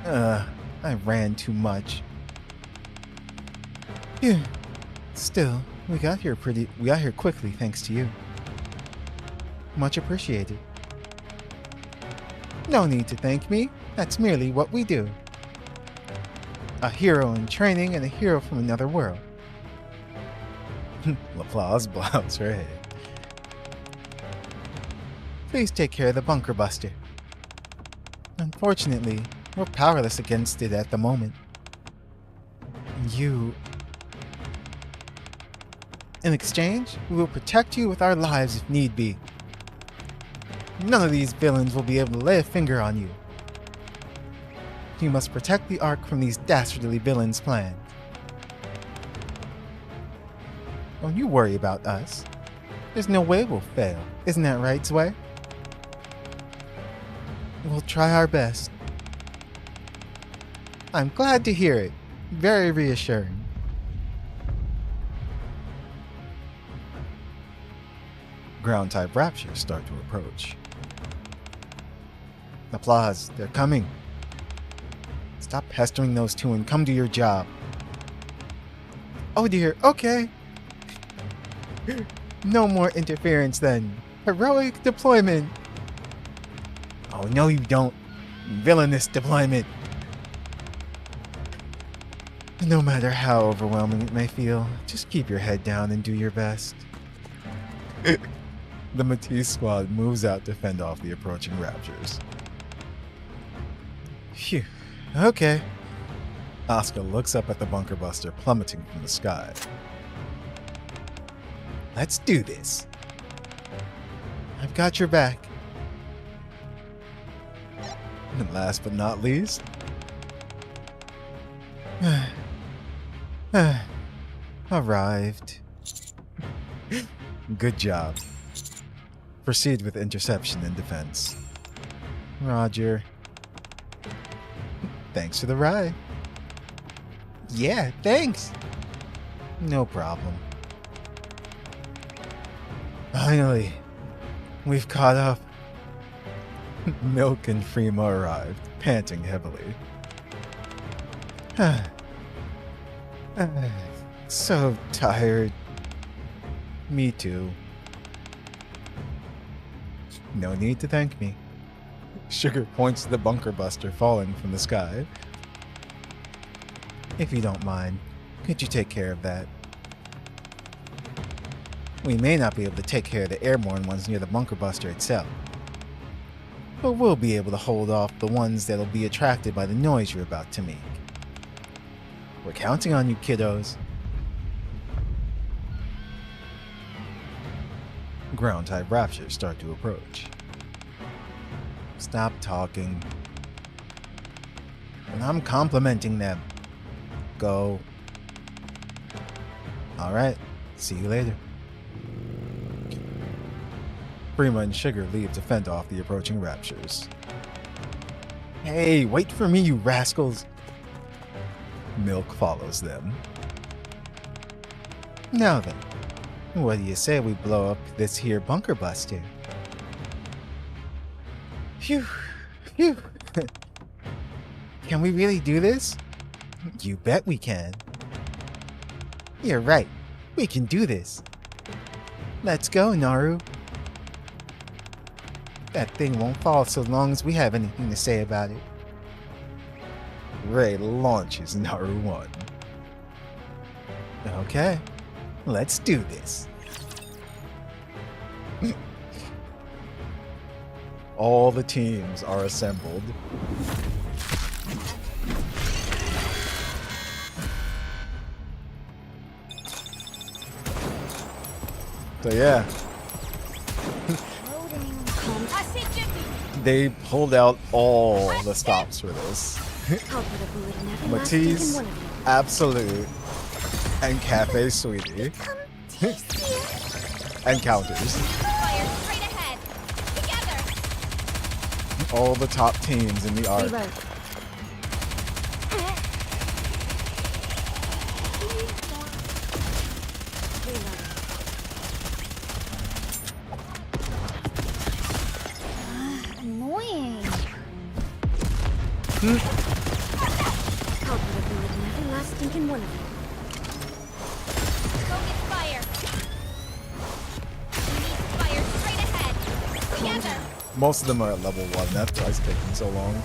I ran too much. Phew. Still, we got here quickly thanks to you. Much appreciated. No need to thank me. That's merely what we do. A hero in training and a hero from another world. Applause blows her head. Please take care of the bunker buster. Unfortunately, we're powerless against it at the moment. In exchange, we will protect you with our lives if need be. None of these villains will be able to lay a finger on you. You must protect the Ark from these dastardly villains' plans. Don't you worry about us. There's no way we'll fail. Isn't that right, Zwei? We'll try our best. I'm glad to hear it. Very reassuring. Ground-type raptures start to approach. Applause, they're coming. Stop pestering those two and come do your job. Oh dear, okay. No more interference then. Heroic deployment. Oh no you don't. Villainous deployment. No matter how overwhelming it may feel, just keep your head down and do your best. The Matisse squad moves out to fend off the approaching raptors. Phew. Okay. Asuka looks up at the bunker buster plummeting from the sky. Let's do this. I've got your back. And last but not least... arrived. Good job. Proceed with interception and defense. Roger. Thanks for the ride. Yeah, thanks. No problem. Finally, we've caught up. Milk and Frima arrived, panting heavily. So tired. Me too. No need to thank me. Sugar points to the bunker buster falling from the sky. If you don't mind, could you take care of that? We may not be able to take care of the airborne ones near the bunker buster itself. but we'll be able to hold off the ones that'll be attracted by the noise you're about to make. We're counting on you, kiddos. Ground-type raptors start to approach. Stop talking. And I'm complimenting them. Go. Alright, see you later. Prima and Sugar leave to fend off the approaching raptures. Hey, wait for me, you rascals! Milk follows them. Now then, what do you say we blow up this here bunker buster? Phew, phew. Can we really do this? You bet we can. You're right, we can do this. Let's go, Naru. That thing won't fall so long as we have anything to say about it. Ray launches Naru 1. Okay, let's do this. All the teams are assembled. So yeah. They pulled out all the stops for this. I'll put a bullet in every last Matisse, stinking one of you. Absolute, and Cafe Sweetie, and Counters. Fire straight ahead. Together. All the top teams in the arc. Reload. Annoying. I'll put a bullet in every last stinking one of you. Focus fire. We need fire straight ahead. Together. Most of them are at level 1, that's why it's taking so long.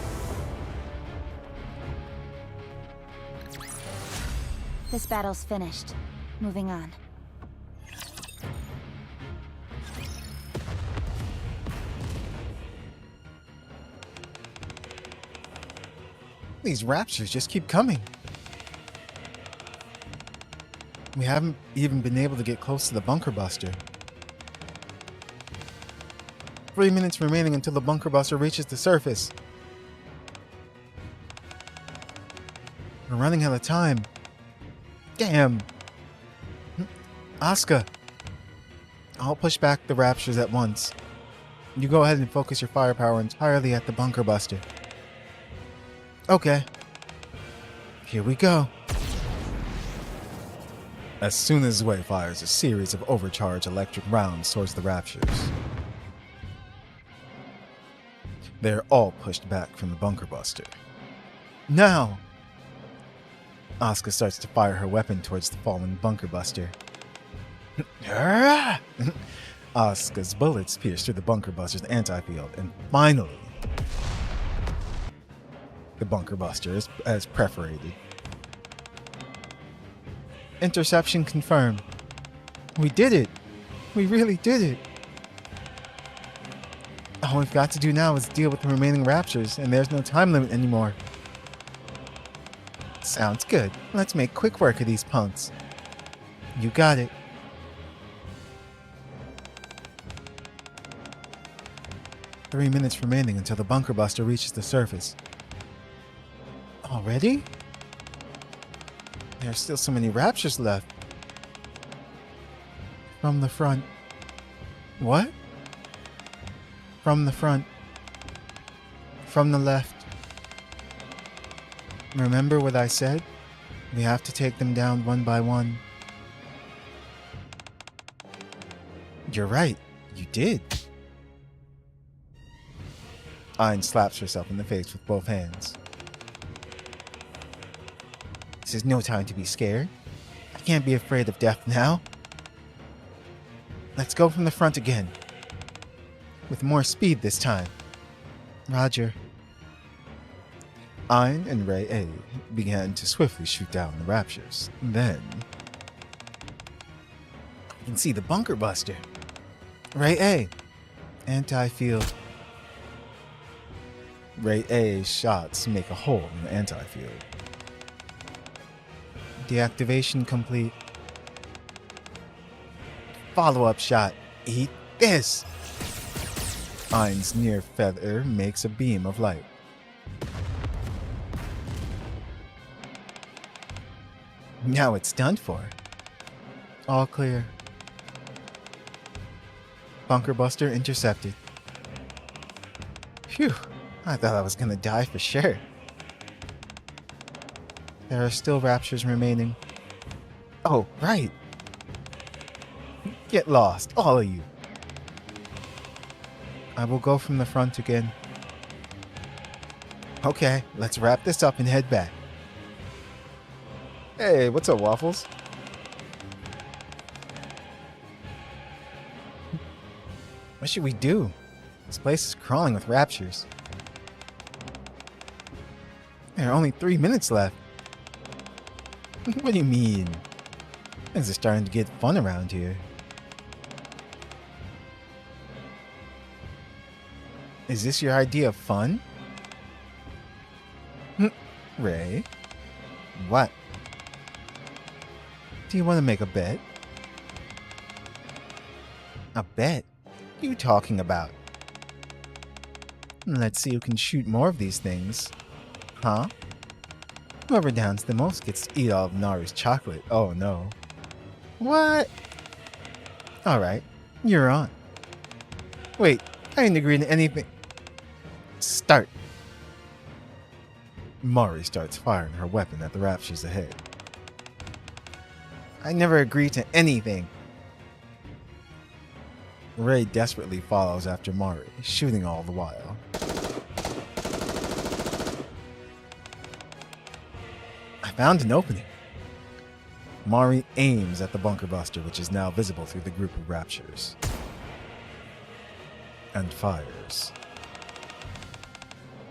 This battle's finished. Moving on. These raptors just keep coming. We haven't even been able to get close to the bunker buster. 3 minutes remaining until the bunker buster reaches the surface. We're running out of time. Damn. Asuka. I'll push back the raptors at once. You go ahead and focus your firepower entirely at the bunker buster. Okay. Here we go. As soon as Zwei fires a series of overcharged electric rounds towards the raptors, they're all pushed back from the bunker buster. Now! Asuka starts to fire her weapon towards the fallen bunker buster. Asuka's bullets pierce through the bunker buster's anti-field, and finally, the bunker buster is perforated. Interception confirmed. We did it! We really did it! All we've got to do now is deal with the remaining raptors, and there's no time limit anymore. Sounds good. Let's make quick work of these punks. You got it. Three minutes remaining until the bunker buster reaches the surface. Already? There are still so many raptors left. From the front. What? From the front. From the left. Remember what I said? We have to take them down one by one. You're right. You did. Ayn slaps herself in the face with both hands. This is no time to be scared. I can't be afraid of death now. Let's go from the front again. With more speed this time. Roger. Ayn and Ray A began to swiftly shoot down the raptors. Then, I can see the bunker buster. Ray A, anti-field. Ray A's shots make a hole in the anti-field. Deactivation complete. Follow-up shot. Eat this! Ein's near feather makes a beam of light. Now it's done for. All clear. Bunker buster intercepted. Phew, I thought I was gonna die for sure. There are still raptures remaining. Oh, right. Get lost, all of you. I will go from the front again. Okay, let's wrap this up and head back. Hey, what's up, Waffles? What should we do? This place is crawling with raptures. There are only 3 minutes left. What do you mean? Things are starting to get fun around here. Is this your idea of fun? Ray? What? Do you want to make a bet? A bet? What are you talking about? Let's see who can shoot more of these things. Huh? Whoever downs the most gets to eat all of Naru's chocolate. Oh no. What? Alright, you're on. Wait, I didn't agree to anything. Start. Mari starts firing her weapon at the raptures ahead. I never agreed to anything. Ray desperately follows after Mari, shooting all the while. I found an opening. Mari aims at the bunker buster, which is now visible through the group of raptures, and fires.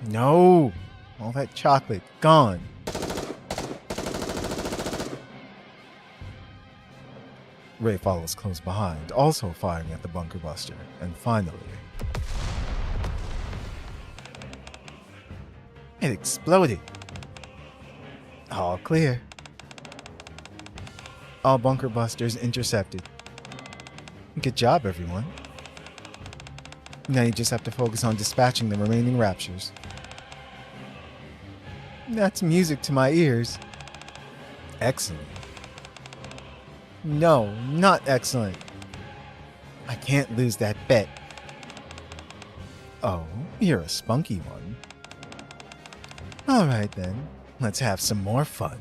No! All that chocolate gone. Ray follows close behind, also firing at the bunker buster, and finally... it exploded! All clear. All bunker busters intercepted. Good job, everyone. Now you just have to focus on dispatching the remaining raptures. That's music to my ears. Excellent. No, not excellent. I can't lose that bet. Oh, you're a spunky one. Alright then, let's have some more fun.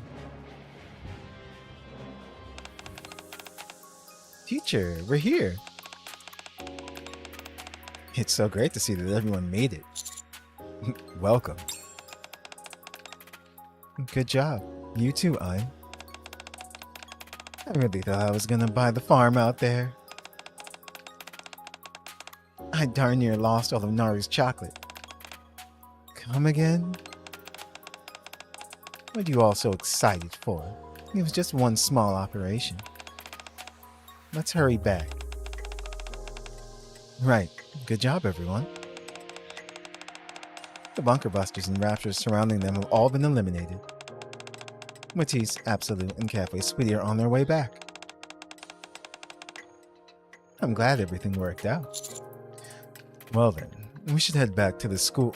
Teacher, we're here. It's so great to see that everyone made it. Welcome. Good job. You too, Ein. I really thought I was gonna buy the farm out there. I darn near lost all of Naru's chocolate. Come again? What are you all so excited for? It was just one small operation. Let's hurry back. Right. Good job, everyone. The bunker busters and raptors surrounding them have all been eliminated. Matisse, Absolute, and Cafe Sweetie are on their way back. I'm glad everything worked out. Well then, we should head back to the school.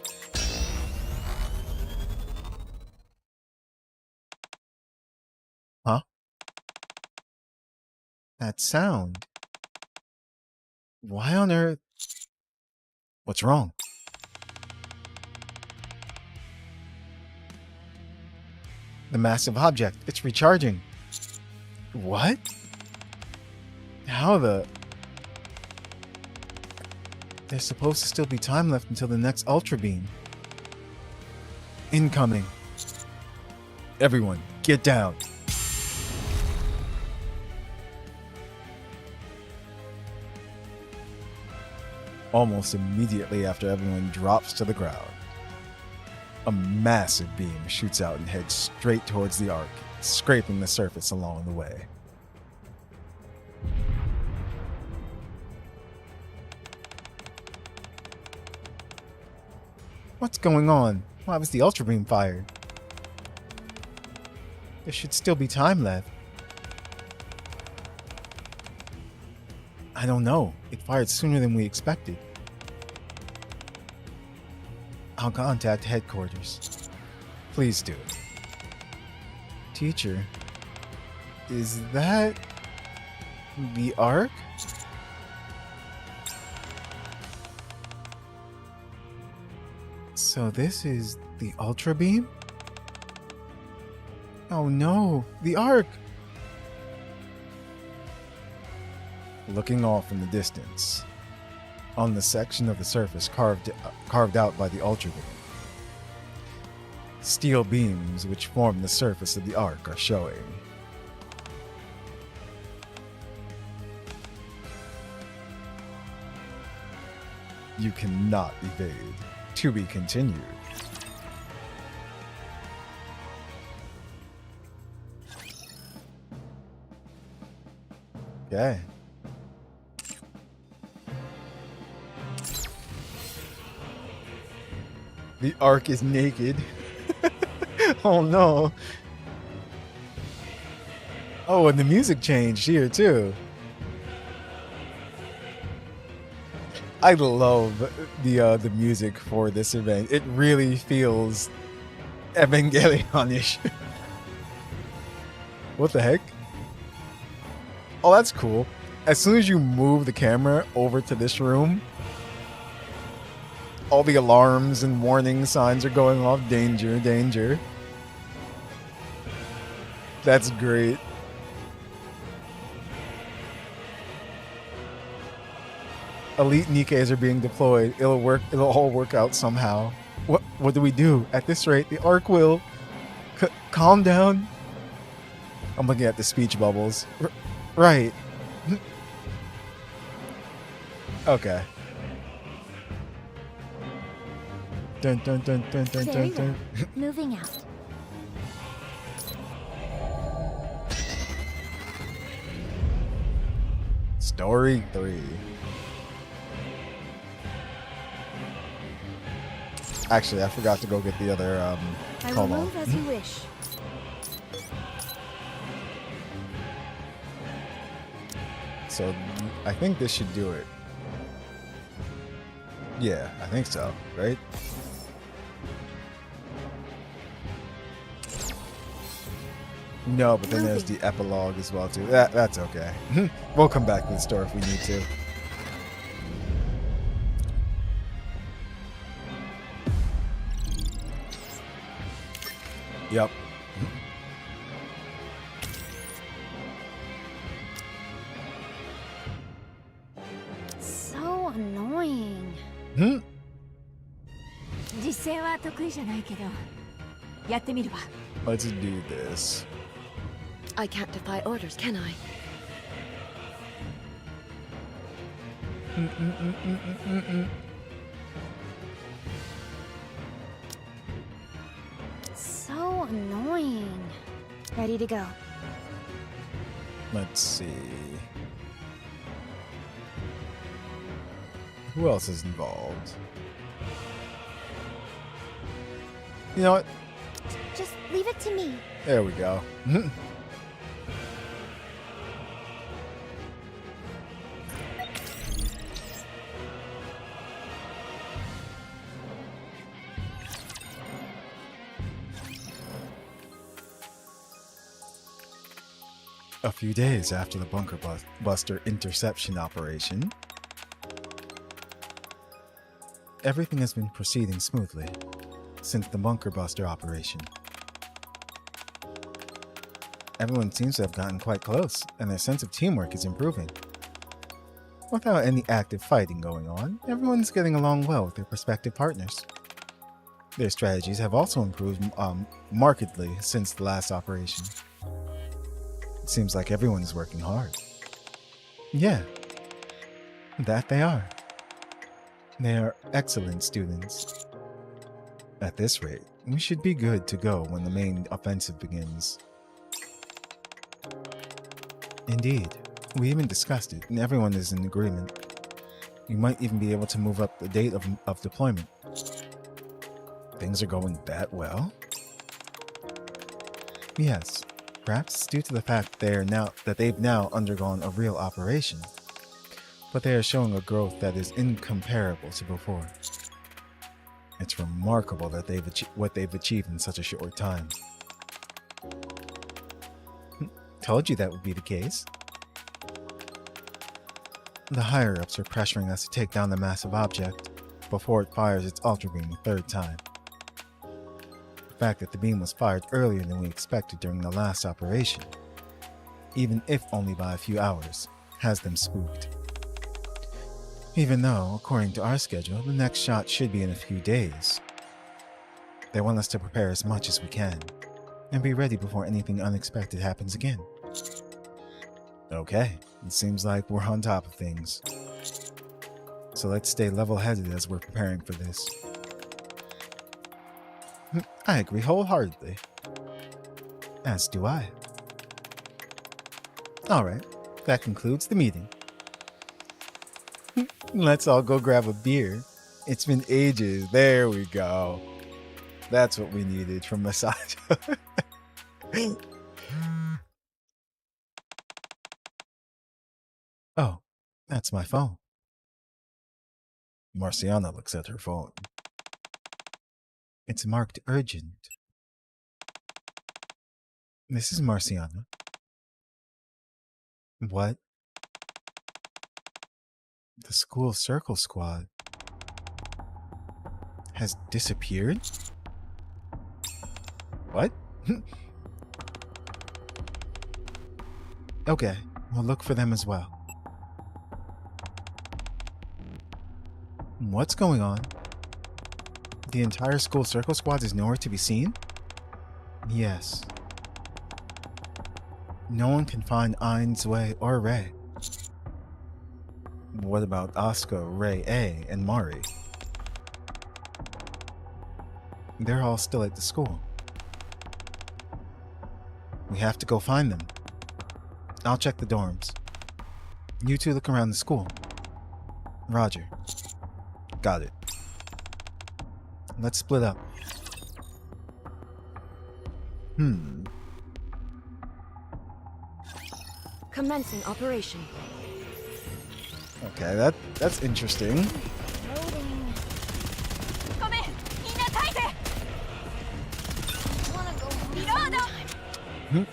Huh? That sound. Why on earth? What's wrong? The massive object. It's recharging. What? How the... There's supposed to still be time left until the next Ultra Beam. Incoming. Everyone, get down. Almost immediately after everyone drops to the ground, a massive beam shoots out and heads straight towards the Ark, scraping the surface along the way. What's going on? Why was the Ultra Beam fired? There should still be time left. I don't know. It fired sooner than we expected. I'll contact headquarters. Please do. Teacher, is that the Ark? So this is the Ultra Beam? Oh no, the Ark! Looking off in the distance, on the section of the surface carved out by the Ultra Beam, steel beams which form the surface of the Ark are showing. You cannot evade. To be continued. Okay. The Ark is naked. Oh no. Oh, and the music changed here too. I love the music for this event. It really feels Evangelion-ish. What the heck? Oh, that's cool. As soon as you move the camera over to this room, all the alarms and warning signs are going off. Danger, danger. That's great. Elite NIKKEs are being deployed. It'll work. It'll all work out somehow. What do we do? At this rate, the Ark will... calm down. I'm looking at the speech bubbles. Right. Okay. Dun dun dun dun dun dun dun. Moving out. Story 3. Actually, I forgot to go get the other I will call move as you wish. So I think this should do it. Yeah, I think so, right? No, but then there's the epilogue as well too. That's okay. We'll come back to the store if we need to. Yep. So annoying. 実戦は得意じゃないけど、やってみるわ。 Let's do this. I can't defy orders, can I? So annoying. Ready to go. Let's see. Who else is involved? You know what? Just leave it to me. There we go. A few days after the Bunker Buster interception operation, everything has been proceeding smoothly since the Bunker Buster operation. Everyone seems to have gotten quite close, and their sense of teamwork is improving. Without any active fighting going on, everyone's getting along well with their prospective partners. Their strategies have also improved markedly since the last operation. It seems like everyone is working hard. Yeah, that they are. They are excellent students. At this rate, we should be good to go when the main offensive begins. Indeed, we even discussed it, and everyone is in agreement. We might even be able to move up the date of deployment. Things are going that well? Yes, perhaps it's due to the fact that they've now undergone a real operation, but they are showing a growth that is incomparable to before. It's remarkable that what they've achieved in such a short time. Told you that would be the case. The higher-ups are pressuring us to take down the massive object before it fires its ultra beam a third time. The fact that the beam was fired earlier than we expected during the last operation, even if only by a few hours, has them spooked. Even though, according to our schedule, the next shot should be in a few days. They want us to prepare as much as we can, and be ready before anything unexpected happens again. Okay, it seems like we're on top of things. So let's stay level-headed as we're preparing for this. I agree wholeheartedly. As do I. Alright, that concludes the meeting. Let's all go grab a beer. It's been ages. There we go. That's what we needed from Massage. Oh, that's my phone. Marciana looks at her phone. It's marked urgent. This is Marciana. What? The school circle squad has disappeared? What? Okay, we'll look for them as well. What's going on? The entire school circle squad is nowhere to be seen? Yes. No one can find Ain, Zwei, or Rei. What about Asuka, Rei A, and Mari? They're all still at the school. We have to go find them. I'll check the dorms. You two look around the school. Roger. Got it. Let's split up. Commencing operation. Okay, that's interesting. Loading. Come in. Minna taise. Wanna go reload?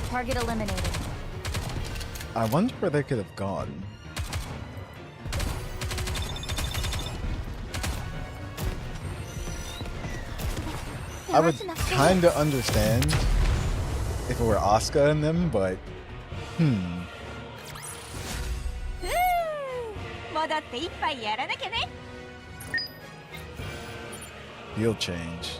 Target eliminated. I wonder where they could have gone. I would kinda understand if it were Asuka and them, but You'll change.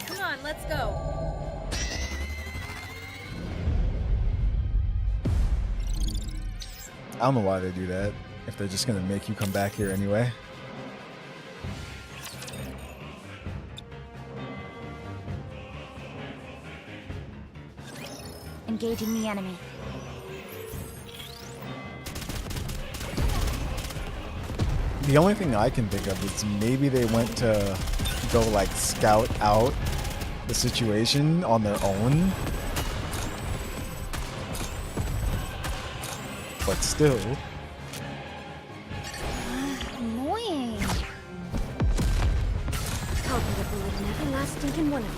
Come on, let's go. I don't know why they do that, if they're just gonna make you come back here anyway. Engaging the enemy. The only thing I can think of is maybe they went to go like scout out the situation on their own. But still. Annoying. I'll put a bullet in every last stinking one of you.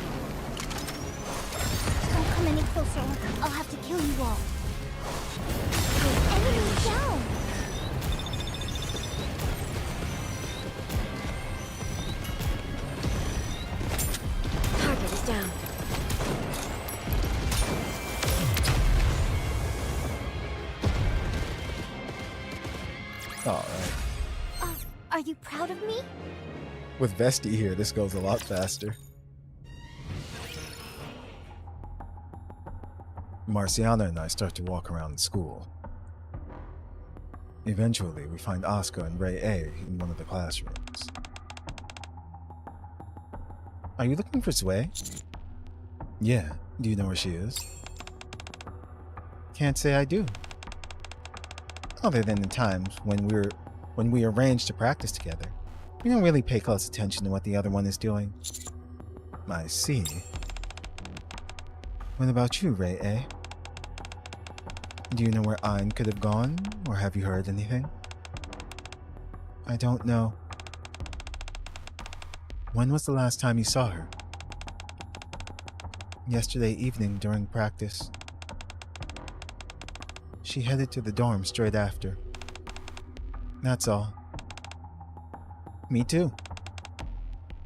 Don't come any closer. I'll have to kill you all. Enemy down. Target is down. Alright. Are you proud of me? With Vesti here, this goes a lot faster. Marciana and I start to walk around the school. Eventually, we find Asuka and Rei A in one of the classrooms. Are you looking for Zwei? Yeah. Do you know where she is? Can't say I do. Other than the times when we arrange to practice together, we don't really pay close attention to what the other one is doing. I see. What about you, Ray, eh? Do you know where Ein could have gone, or have you heard anything? I don't know. When was the last time you saw her? Yesterday evening during practice. She headed to the dorm straight after. That's all. Me too.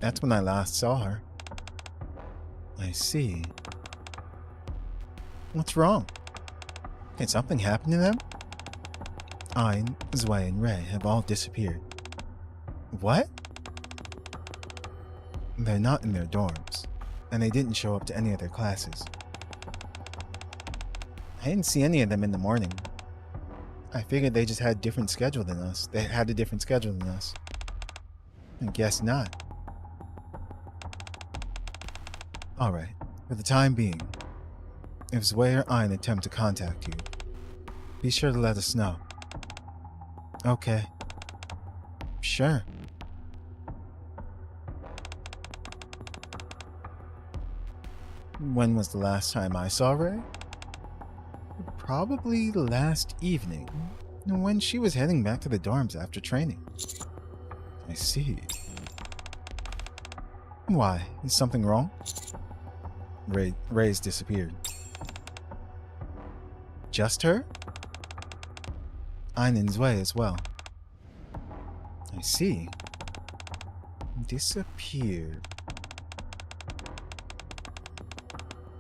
That's when I last saw her. I see. What's wrong? Did something happen to them? Ein, Zwei, and Ray have all disappeared. What? They're not in their dorms, and they didn't show up to any of their classes. I didn't see any of them in the morning. I figured they just had a different schedule than us. They had a different schedule than us. I guess not. Alright, for the time being, if Zwei or Ein attempt to contact you, be sure to let us know. Okay. Sure. When was the last time I saw Ray? Probably last evening, when she was heading back to the dorms after training. I see. Why? Is something wrong? Ray's disappeared. Just her? Ein and Zwei as well. I see. Disappeared.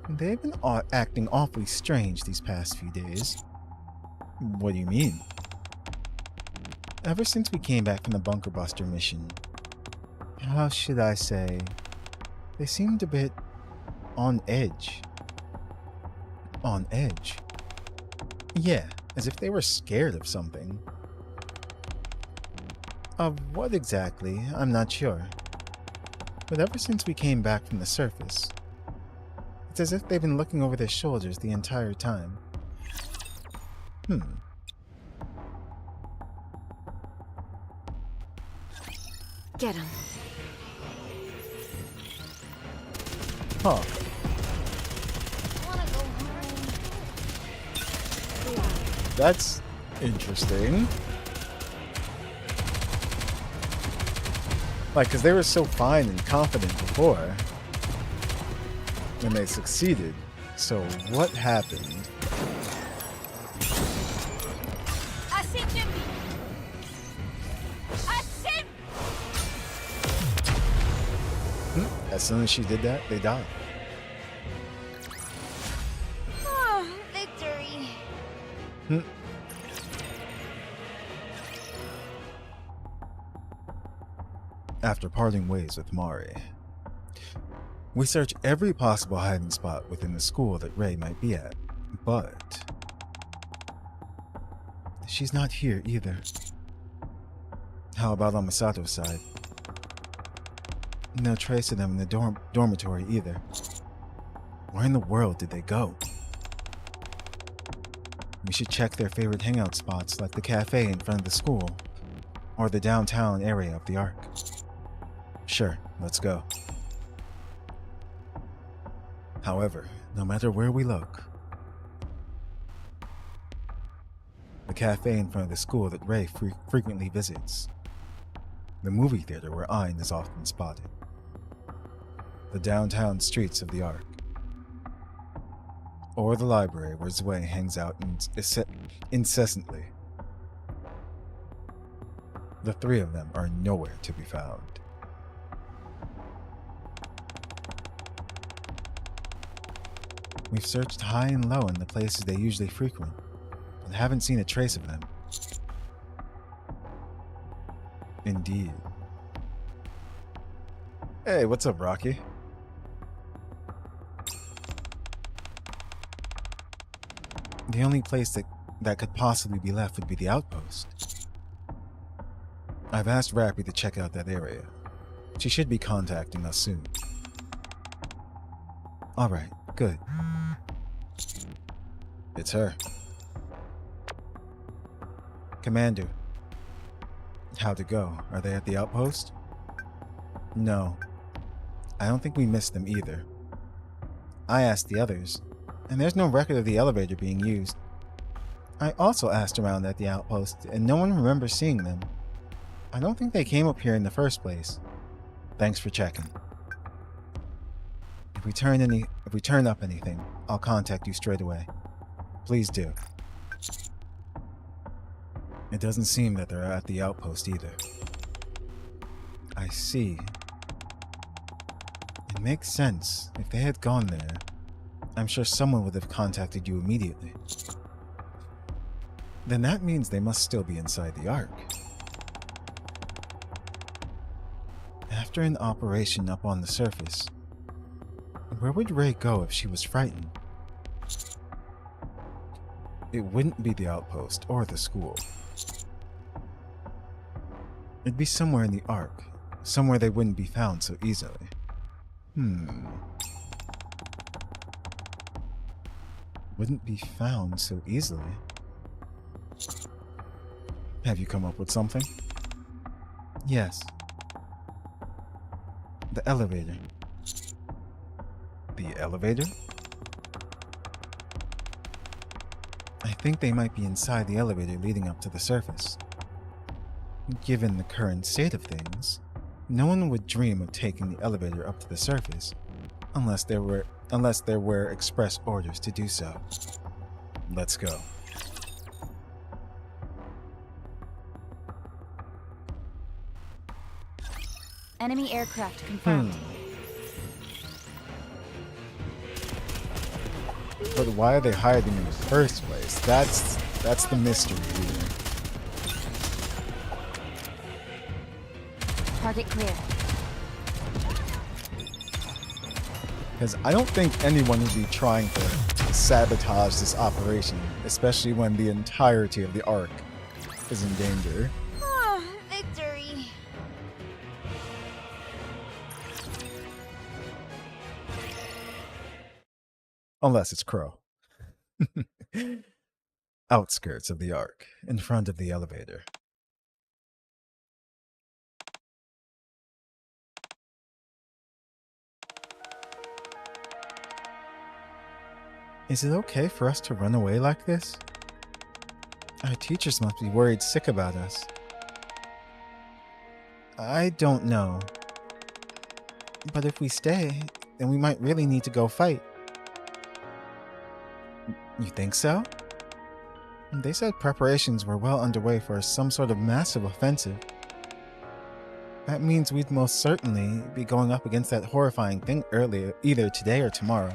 They've been acting awfully strange these past few days. What do you mean? Ever since we came back from the Bunker Buster mission, how should I say, they seemed a bit on edge. On edge? Yeah, as if they were scared of something. Of what exactly, I'm not sure. But ever since we came back from the surface, it's as if they've been looking over their shoulders the entire time. Get him. Huh. Wanna go home? That's interesting. Like, because they were so fine and confident before. When they succeeded. So, what happened? As soon as she did that, they died. Oh, victory. After parting ways with Mari, we search every possible hiding spot within the school that Ray might be at, but she's not here either. How about on Misato's side? No trace of them in the dormitory either. Where in the world did they go? We should check their favorite hangout spots like the cafe in front of the school, or the downtown area of the Ark. Sure, let's go. However, no matter where we look, the cafe in front of the school that Ray frequently visits, the movie theater where Ein is often spotted, the downtown streets of the Ark, or the library where Zwei hangs out incessantly. The three of them are nowhere to be found. We've searched high and low in the places they usually frequent, but haven't seen a trace of them. Indeed. Hey, what's up, Rocky? The only place that could possibly be left would be the outpost. I've asked Rappy to check out that area. She should be contacting us soon. Alright, good. It's her. Commander. How'd it go? Are they at the outpost? No. I don't think we missed them either. I asked the others, and there's no record of the elevator being used. I also asked around at the outpost, and no one remembers seeing them. I don't think they came up here in the first place. Thanks for checking. If we turn up anything, I'll contact you straight away. Please do. It doesn't seem that they're at the outpost either. I see. It makes sense. If they had gone there, I'm sure someone would have contacted you immediately. Then that means they must still be inside the Ark. After an operation up on the surface, where would Rei go if she was frightened? It wouldn't be the outpost or the school. It'd be somewhere in the Ark, somewhere they wouldn't be found so easily. Wouldn't be found so easily. Have you come up with something? Yes. The elevator. The elevator? I think they might be inside the elevator leading up to the surface. Given the current state of things, no one would dream of taking the elevator up to the surface unless there were express orders to do so. Let's go. Enemy aircraft confirmed. But why are they hiding in the first place? That's the mystery here. Target clear. Because I don't think anyone would be trying to sabotage this operation, especially when the entirety of the Ark is in danger. Victory. Unless it's Crow. Outskirts of the Ark, in front of the elevator. Is it okay for us to run away like this? Our teachers must be worried sick about us. I don't know. But if we stay, then we might really need to go fight. You think so? They said preparations were well underway for some sort of massive offensive. That means we'd most certainly be going up against that horrifying thing earlier, either today or tomorrow.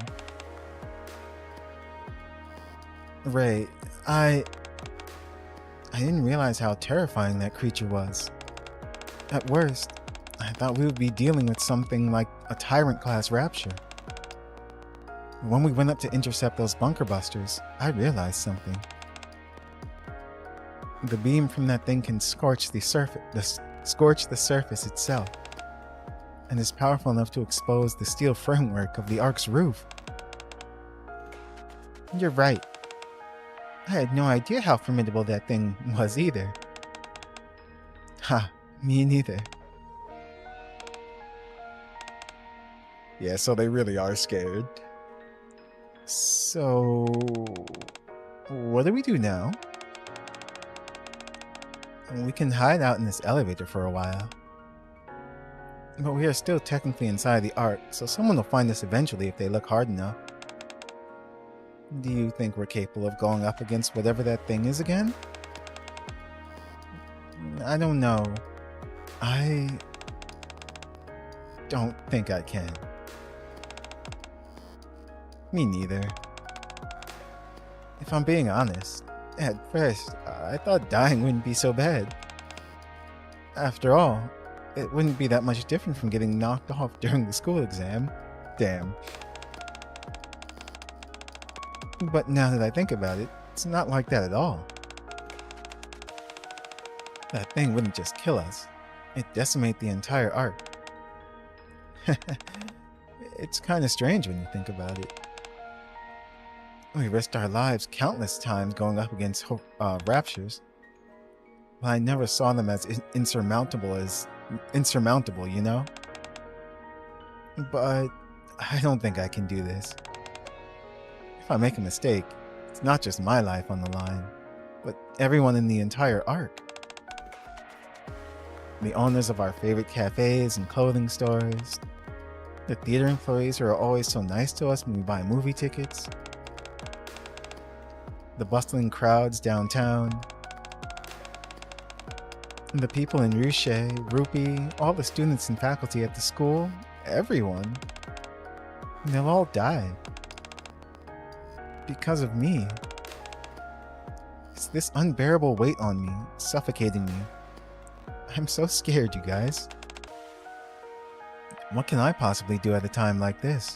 Rei, I didn't realize how terrifying that creature was. At worst, I thought we would be dealing with something like a Tyrant-class rapture. When we went up to intercept those bunker busters, I realized something. The beam from that thing can scorch the surface itself, and is powerful enough to expose the steel framework of the Ark's roof. You're right. I had no idea how formidable that thing was either. Ha, me neither. Yeah, so they really are scared. So, what do we do now? We can hide out in this elevator for a while. But we are still technically inside the Ark, so someone will find us eventually if they look hard enough. Do you think we're capable of going up against whatever that thing is again? I don't know. I don't think I can. Me neither. If I'm being honest, at first, I thought dying wouldn't be so bad. After all, it wouldn't be that much different from getting knocked off during the school exam. Damn. But now that I think about it, it's not like that at all. That thing wouldn't just kill us. It'd decimate the entire Ark. It's kind of strange when you think about it. We risked our lives countless times going up against raptures. but I never saw them as insurmountable, you know? But I don't think I can do this. If I make a mistake, it's not just my life on the line, but everyone in the entire arc. The owners of our favorite cafes and clothing stores, the theater employees who are always so nice to us when we buy movie tickets, the bustling crowds downtown, and the people in Rushe, Rupee, all the students and faculty at the school, everyone. And they'll all die. Because of me. It's this unbearable weight on me, suffocating me. I'm so scared, you guys. What can I possibly do at a time like this?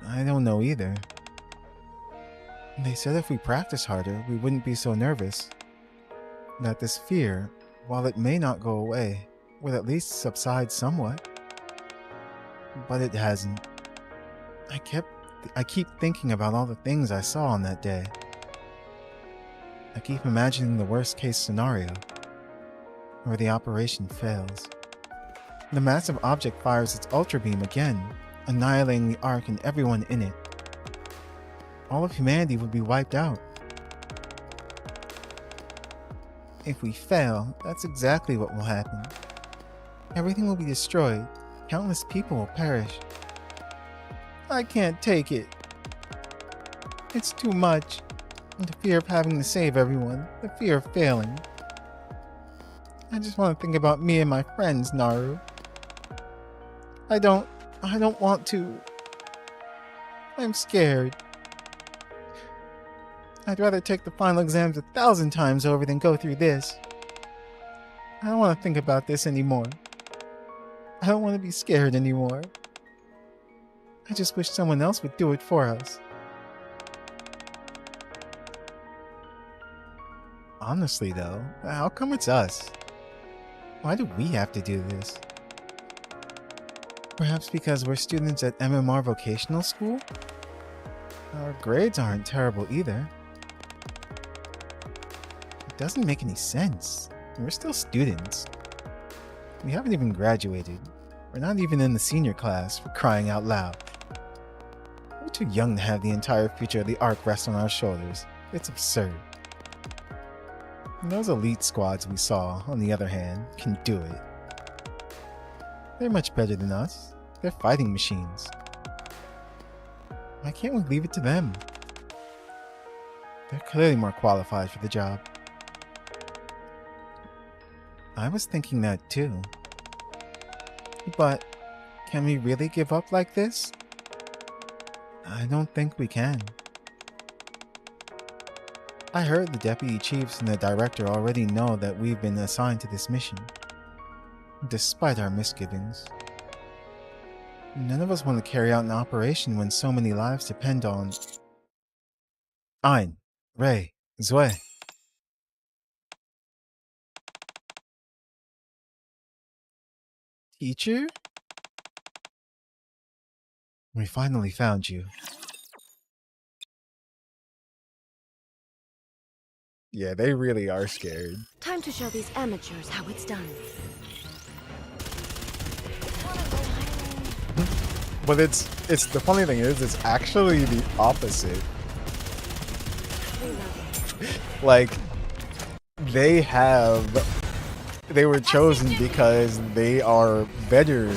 I don't know either. They said if we practice harder, we wouldn't be so nervous. That this fear, while it may not go away, would at least subside somewhat. But it hasn't. I keep thinking about all the things I saw on that day. I keep imagining the worst case scenario, where the operation fails. The massive object fires its ultra beam again, annihilating the Ark and everyone in it. All of humanity would be wiped out. If we fail, that's exactly what will happen. Everything will be destroyed. Countless people will perish. I can't take it. It's too much. And the fear of having to save everyone. The fear of failing. I just want to think about me and my friends, Naru. I don't want to. I'm scared. I'd rather take the final exams 1,000 times over than go through this. I don't want to think about this anymore. I don't want to be scared anymore. I just wish someone else would do it for us. Honestly though, how come it's us? Why do we have to do this? Perhaps because we're students at MMR Vocational School? Our grades aren't terrible either. It doesn't make any sense. We're still students. We haven't even graduated. We're not even in the senior class, for crying out loud. We're too young to have the entire future of the Ark rest on our shoulders. It's absurd. And those elite squads we saw, on the other hand, can do it. They're much better than us. They're fighting machines. Why can't we leave it to them? They're clearly more qualified for the job. I was thinking that too. But can we really give up like this? I don't think we can. I heard the deputy chiefs and the director already know that we've been assigned to this mission. Despite our misgivings. None of us want to carry out an operation when so many lives depend on... Ein, Rei, Zue. Teacher? We finally found you. Yeah, they really are scared. Time to show these amateurs how it's done. But it's the funny thing is, it's actually the opposite. Like, they were chosen because they are better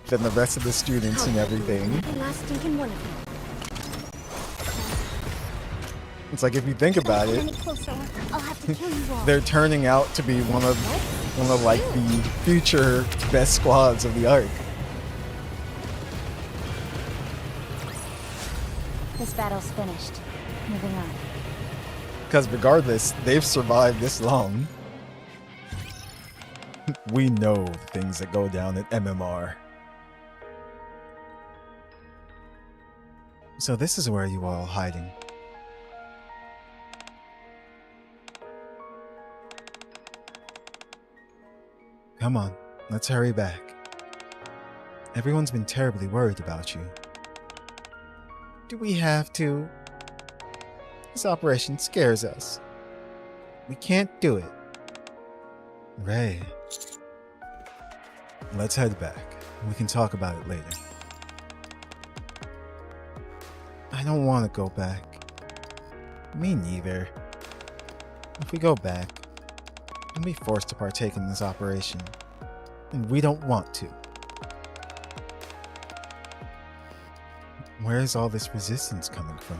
than the rest of the students and everything. The last stinking one of them. It's like, if you think about it, Any closer, I'll have to kill you all. they're turning out to be one of like the future best squads of the Ark. This battle's finished. Moving on. Because regardless, they've survived this long. We know the things that go down at MMR. So this is where you are all hiding. Come on, let's hurry back. Everyone's been terribly worried about you. Do we have to? This operation scares us. We can't do it. Ray. Let's head back. We can talk about it later. I don't want to go back. Me neither. If we go back, we'll be forced to partake in this operation. And we don't want to. Where is all this resistance coming from?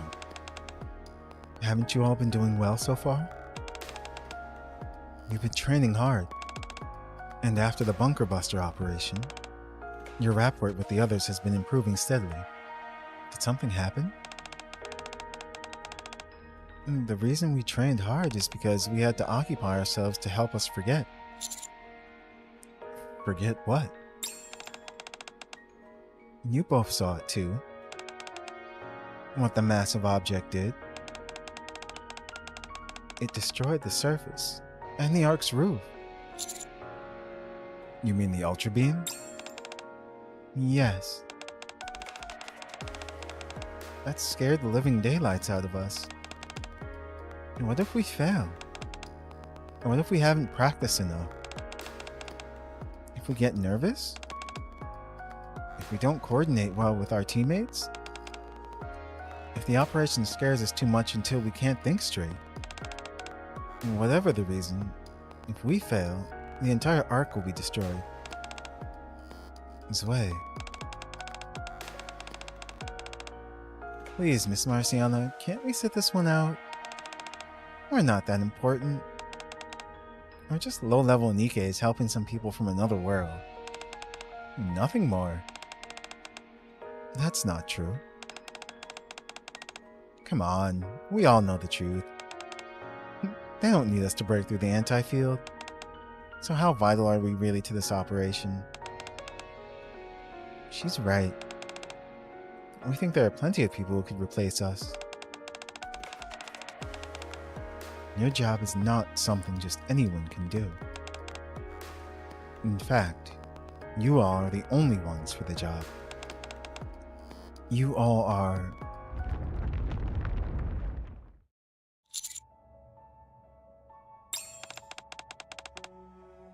Haven't you all been doing well so far? You've been training hard. And after the bunker buster operation, your rapport with the others has been improving steadily. Did something happen? The reason we trained hard is because we had to occupy ourselves to help us forget. Forget what? You both saw it too. What the massive object did. It destroyed the surface and the Ark's roof. You mean the Ultra Beam? Yes. That scared the living daylights out of us. And what if we fail? And what if we haven't practiced enough? If we get nervous? If we don't coordinate well with our teammates? If the operation scares us too much until we can't think straight? And whatever the reason, if we fail, the entire Ark will be destroyed. Zwei. Please, Miss Marciana, can't we sit this one out? We're not that important. We're just low-level NIKKEs helping some people from another world. Nothing more. That's not true. Come on, we all know the truth. They don't need us to break through the anti-field. So how vital are we really to this operation? She's right. We think there are plenty of people who could replace us. Your job is not something just anyone can do. In fact, you all are the only ones for the job. You all are...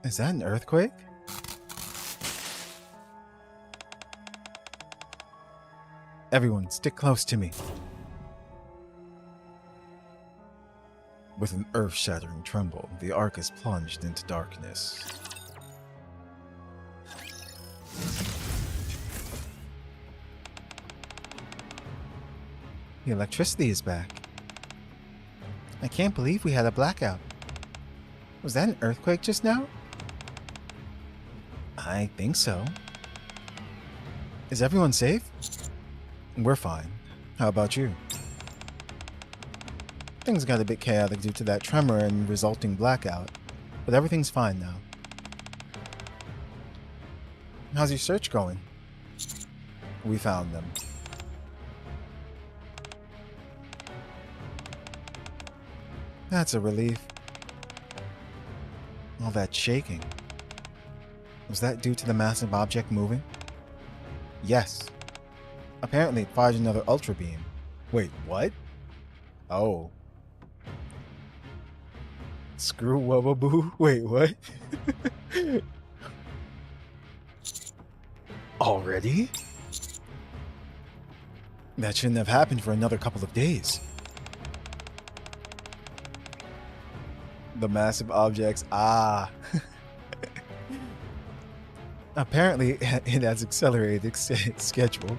Is that an earthquake? Everyone, stick close to me. With an earth-shattering tremble, the Ark is plunged into darkness. The electricity is back. I can't believe we had a blackout. Was that an earthquake just now? I think so. Is everyone safe? We're fine. How about you? Things got a bit chaotic due to that tremor and resulting blackout, but everything's fine now. How's your search going? We found them. That's a relief. All that shaking. Was that due to the massive object moving? Yes. Apparently it fired another Ultra Beam. Wait, what? Oh. Screw Wubbaboo? Wait, what? Already? That shouldn't have happened for another couple of days. The massive objects, Apparently, it has accelerated its schedule.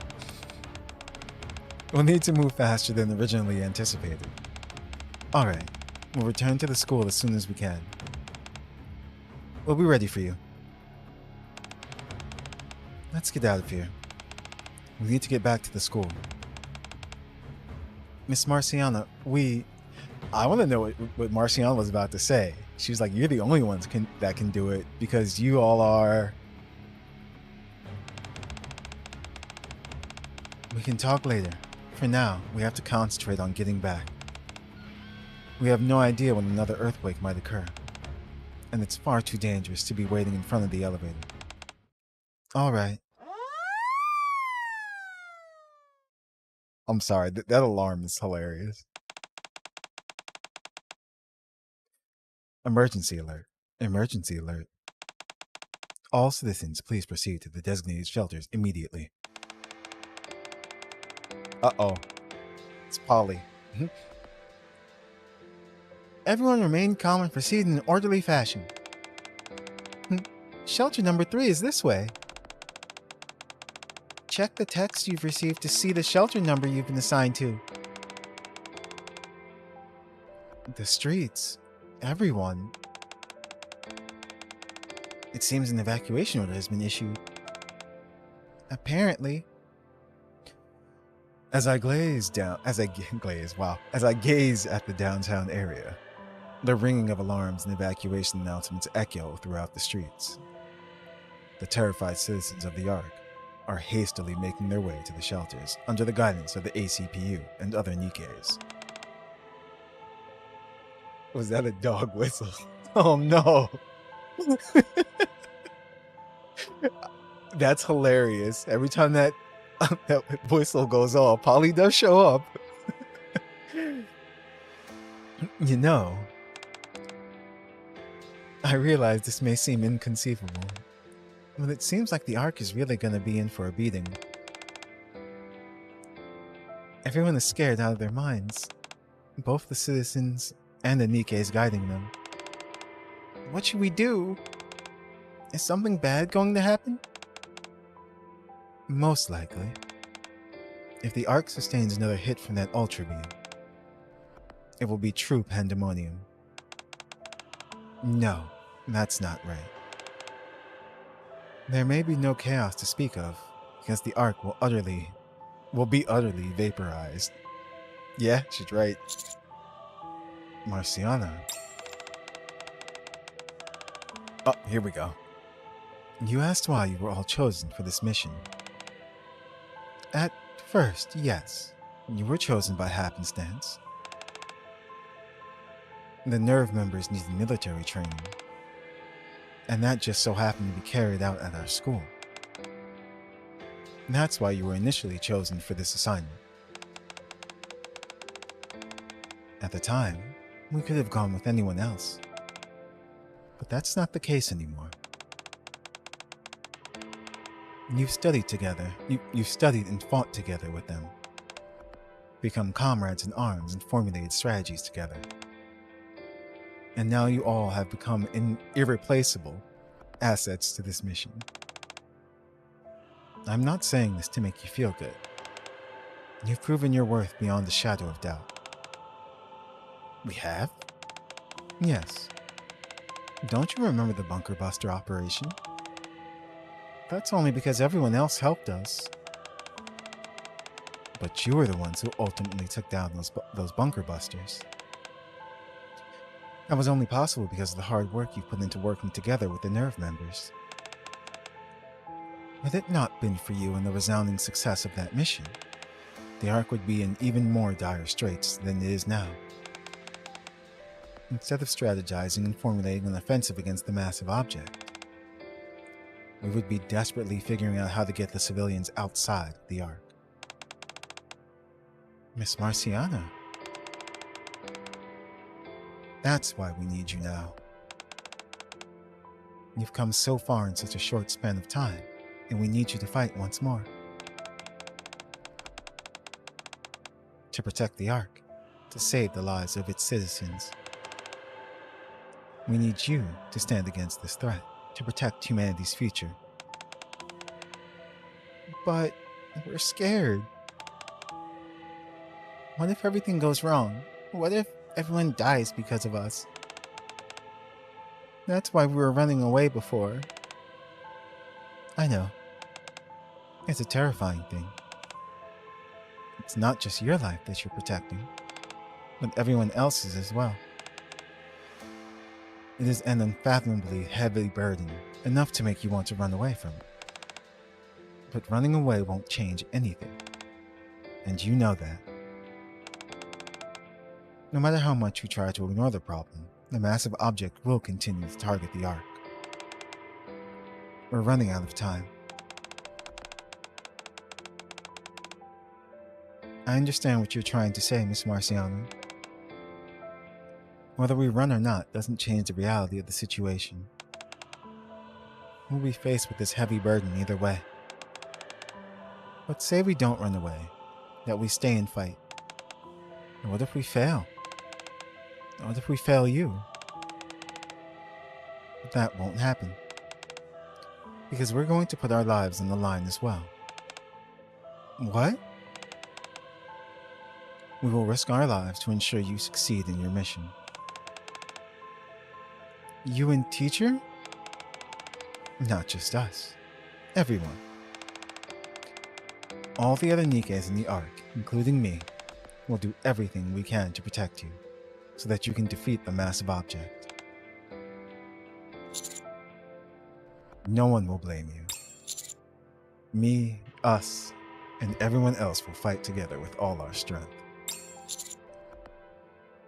We'll need to move faster than originally anticipated. Alright, we'll return to the school as soon as we can. We'll be ready for you. Let's get out of here. We need to get back to the school. Miss Marciana, I want to know what Marciana was about to say. She was like, you're the only ones that can do it because you all are... We can talk later. For now, we have to concentrate on getting back. We have no idea when another earthquake might occur. And it's far too dangerous to be waiting in front of the elevator. Alright. I'm sorry, that alarm is hilarious. Emergency alert. Emergency alert. All citizens, please proceed to the designated shelters immediately. Uh-oh. It's Polly. Everyone remain calm and proceed in an orderly fashion. Shelter number 3 is this way. Check the text you've received to see the shelter number you've been assigned to. The streets. Everyone. It seems an evacuation order has been issued. Apparently. As I gaze at the downtown area, the ringing of alarms and evacuation announcements echo throughout the streets. The terrified citizens of the Ark are hastily making their way to the shelters under the guidance of the ACPU and other NIKKEs. Was that a dog whistle? Oh no! That's hilarious. Every time that whistle goes off, Polly does show up. You know, I realize this may seem inconceivable, but it seems like the Ark is really going to be in for a beating. Everyone is scared out of their minds, both the citizens and the NIKKEs guiding them. What should we do? Is something bad going to happen? Most likely. If the Ark sustains another hit from that Ultra Beam, it will be true pandemonium. No, that's not right. There may be no chaos to speak of, because the Ark will be utterly vaporized. Yeah, she's right. Marciana. Oh, here we go. You asked why you were all chosen for this mission. At first, yes, you were chosen by happenstance. The nerve members needed military training, and that just so happened to be carried out at our school. That's why you were initially chosen for this assignment. At the time, we could have gone with anyone else, but that's not the case anymore. You've studied together. You've studied and fought together with them, become comrades in arms and formulated strategies together. And now you all have become irreplaceable assets to this mission. I'm not saying this to make you feel good. You've proven your worth beyond a shadow of doubt. We have? Yes. Don't you remember the bunker buster operation? That's only because everyone else helped us. But you were the ones who ultimately took down those bunker busters. That was only possible because of the hard work you put into working together with the nerve members. Had it not been for you and the resounding success of that mission, the Ark would be in even more dire straits than it is now. Instead of strategizing and formulating an offensive against the massive object, we would be desperately figuring out how to get the civilians outside the Ark. Miss Marciana. That's why we need you now. You've come so far in such a short span of time, and we need you to fight once more. To protect the Ark, to save the lives of its citizens. We need you to stand against this threat, to protect humanity's future. But we're scared. What if everything goes wrong? What if everyone dies because of us? That's why we were running away before. I know. It's a terrifying thing. It's not just your life that you're protecting, but everyone else's as well. It is an unfathomably heavy burden, enough to make you want to run away from it. But running away won't change anything, and you know that. No matter how much you try to ignore the problem, the massive object will continue to target the Ark. We're running out of time. I understand what you're trying to say, Miss Marciano. Whether we run or not doesn't change the reality of the situation. We'll be faced with this heavy burden either way. But say we don't run away, that we stay and fight. And what if we fail? What if we fail you? That won't happen. Because we're going to put our lives on the line as well. What? We will risk our lives to ensure you succeed in your mission. You and teacher? Not just us. Everyone. All the other NIKKEs in the Ark, including me, will do everything we can to protect you, so that you can defeat the massive object. No one will blame you. Me, us, and everyone else will fight together with all our strength.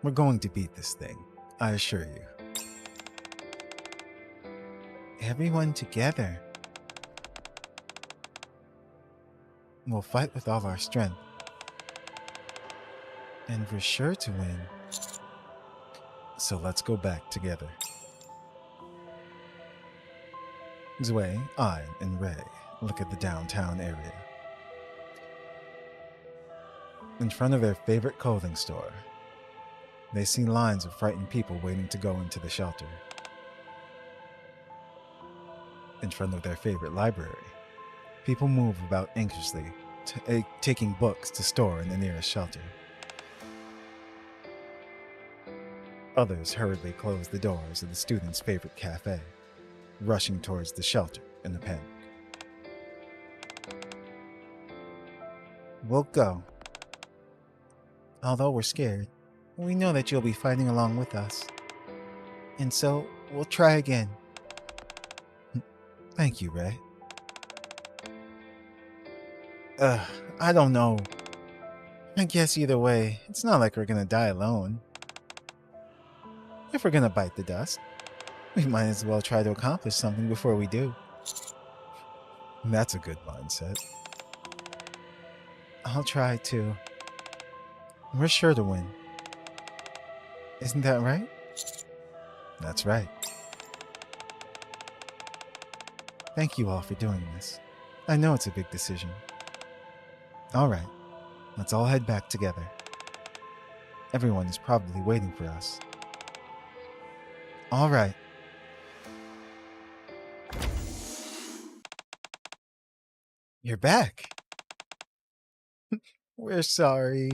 We're going to beat this thing, I assure you. Everyone together. We'll fight with all our strength. And we're sure to win. So let's go back together. Zwei, I, and Ray look at the downtown area. In front of their favorite clothing store, they see lines of frightened people waiting to go into the shelter. In front of their favorite library, people move about anxiously, taking books to store in the nearest shelter. Others hurriedly close the doors of the students' favorite cafe, rushing towards the shelter in a panic. We'll go. Although we're scared, we know that you'll be fighting along with us. And so, we'll try again. Thank you, Ray. I don't know. I guess either way, it's not like we're gonna die alone. If we're gonna bite the dust, we might as well try to accomplish something before we do. That's a good mindset. I'll try too. We're sure to win. Isn't that right? That's right. Thank you all for doing this. I know it's a big decision. Alright, let's all head back together. Everyone is probably waiting for us. Alright. You're back. We're sorry.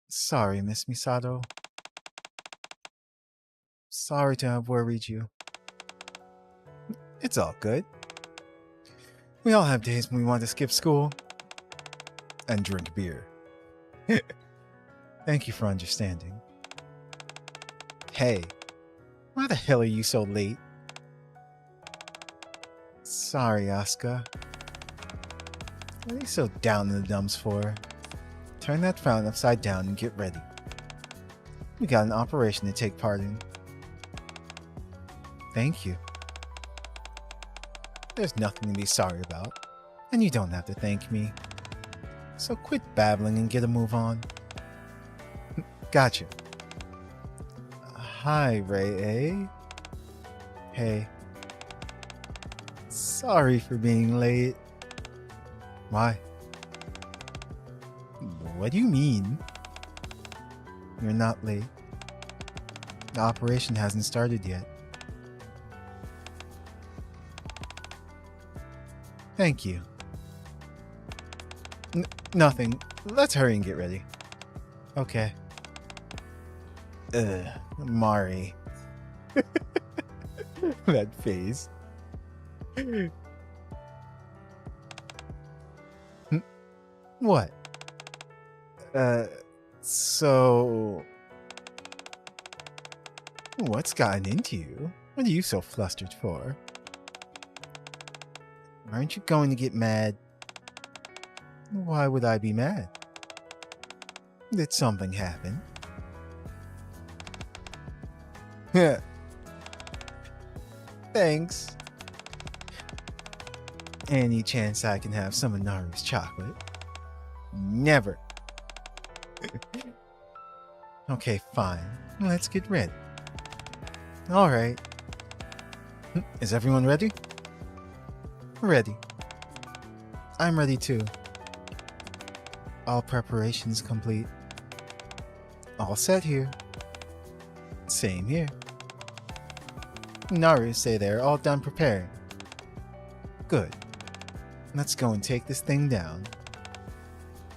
Sorry, Miss Misato. Sorry to have worried you. It's all good. We all have days when we want to skip school and drink beer. Thank you for understanding. Hey, why the hell are you so late? Sorry, Asuka. What are you so down in the dumps for? Turn that fountain upside down and get ready. We got an operation to take part in. Thank you. There's nothing to be sorry about, and you don't have to thank me. So quit babbling and get a move on. Gotcha. Hi, Ray, eh? Hey. Sorry for being late. Why? What do you mean? You're not late. The operation hasn't started yet. Thank you. Nothing. Let's hurry and get ready. Okay. Mari. That face. What? So... What's gotten into you? What are you so flustered for? Aren't you going to get mad? Why would I be mad? Did something happen? Thanks. Any chance I can have some of Naru's chocolate? Never. Okay, fine. Let's get ready. Alright. Is everyone ready? Ready. I'm ready too. All preparations complete. All set here. Same here. Naru, say they're all done preparing. Good. Let's go and take this thing down.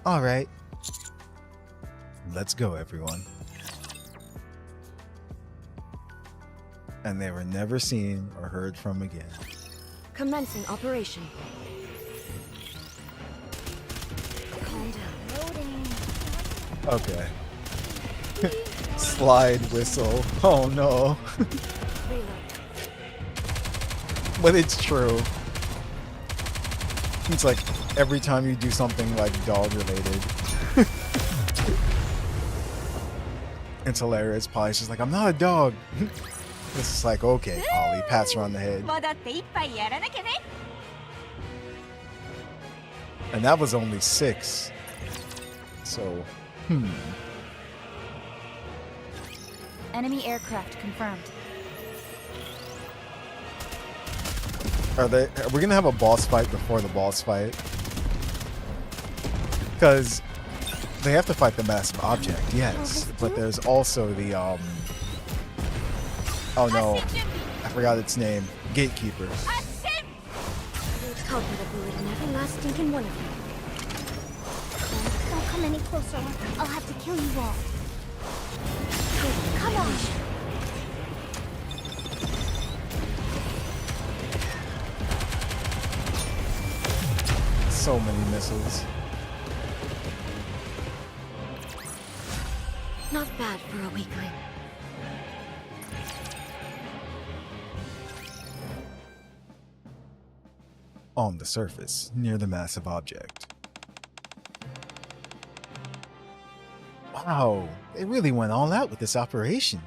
Alright. Let's go, everyone. And they were never seen or heard from again. Commencing operation. Calm down. Loading. Okay. Slide whistle. Oh no. Reload. But it's true. It's like every time you do something like dog related. It's hilarious. Polly's just like, I'm not a dog. This is like, okay, Polly, pats her on the head. 戻って一杯やらなきゃね。 And that was only 6. So, Enemy aircraft confirmed. Are we gonna have a boss fight before the boss fight? Because they have to fight the massive object, yes. But there's also the oh no, I forgot its name. Gatekeeper. Calculate a bullet in every last stinking one of you. Don't come any closer. I'll have to kill you all. Come on. So many missiles. Not bad for a weakling. On the surface, near the massive object. Wow, they really went all out with this operation.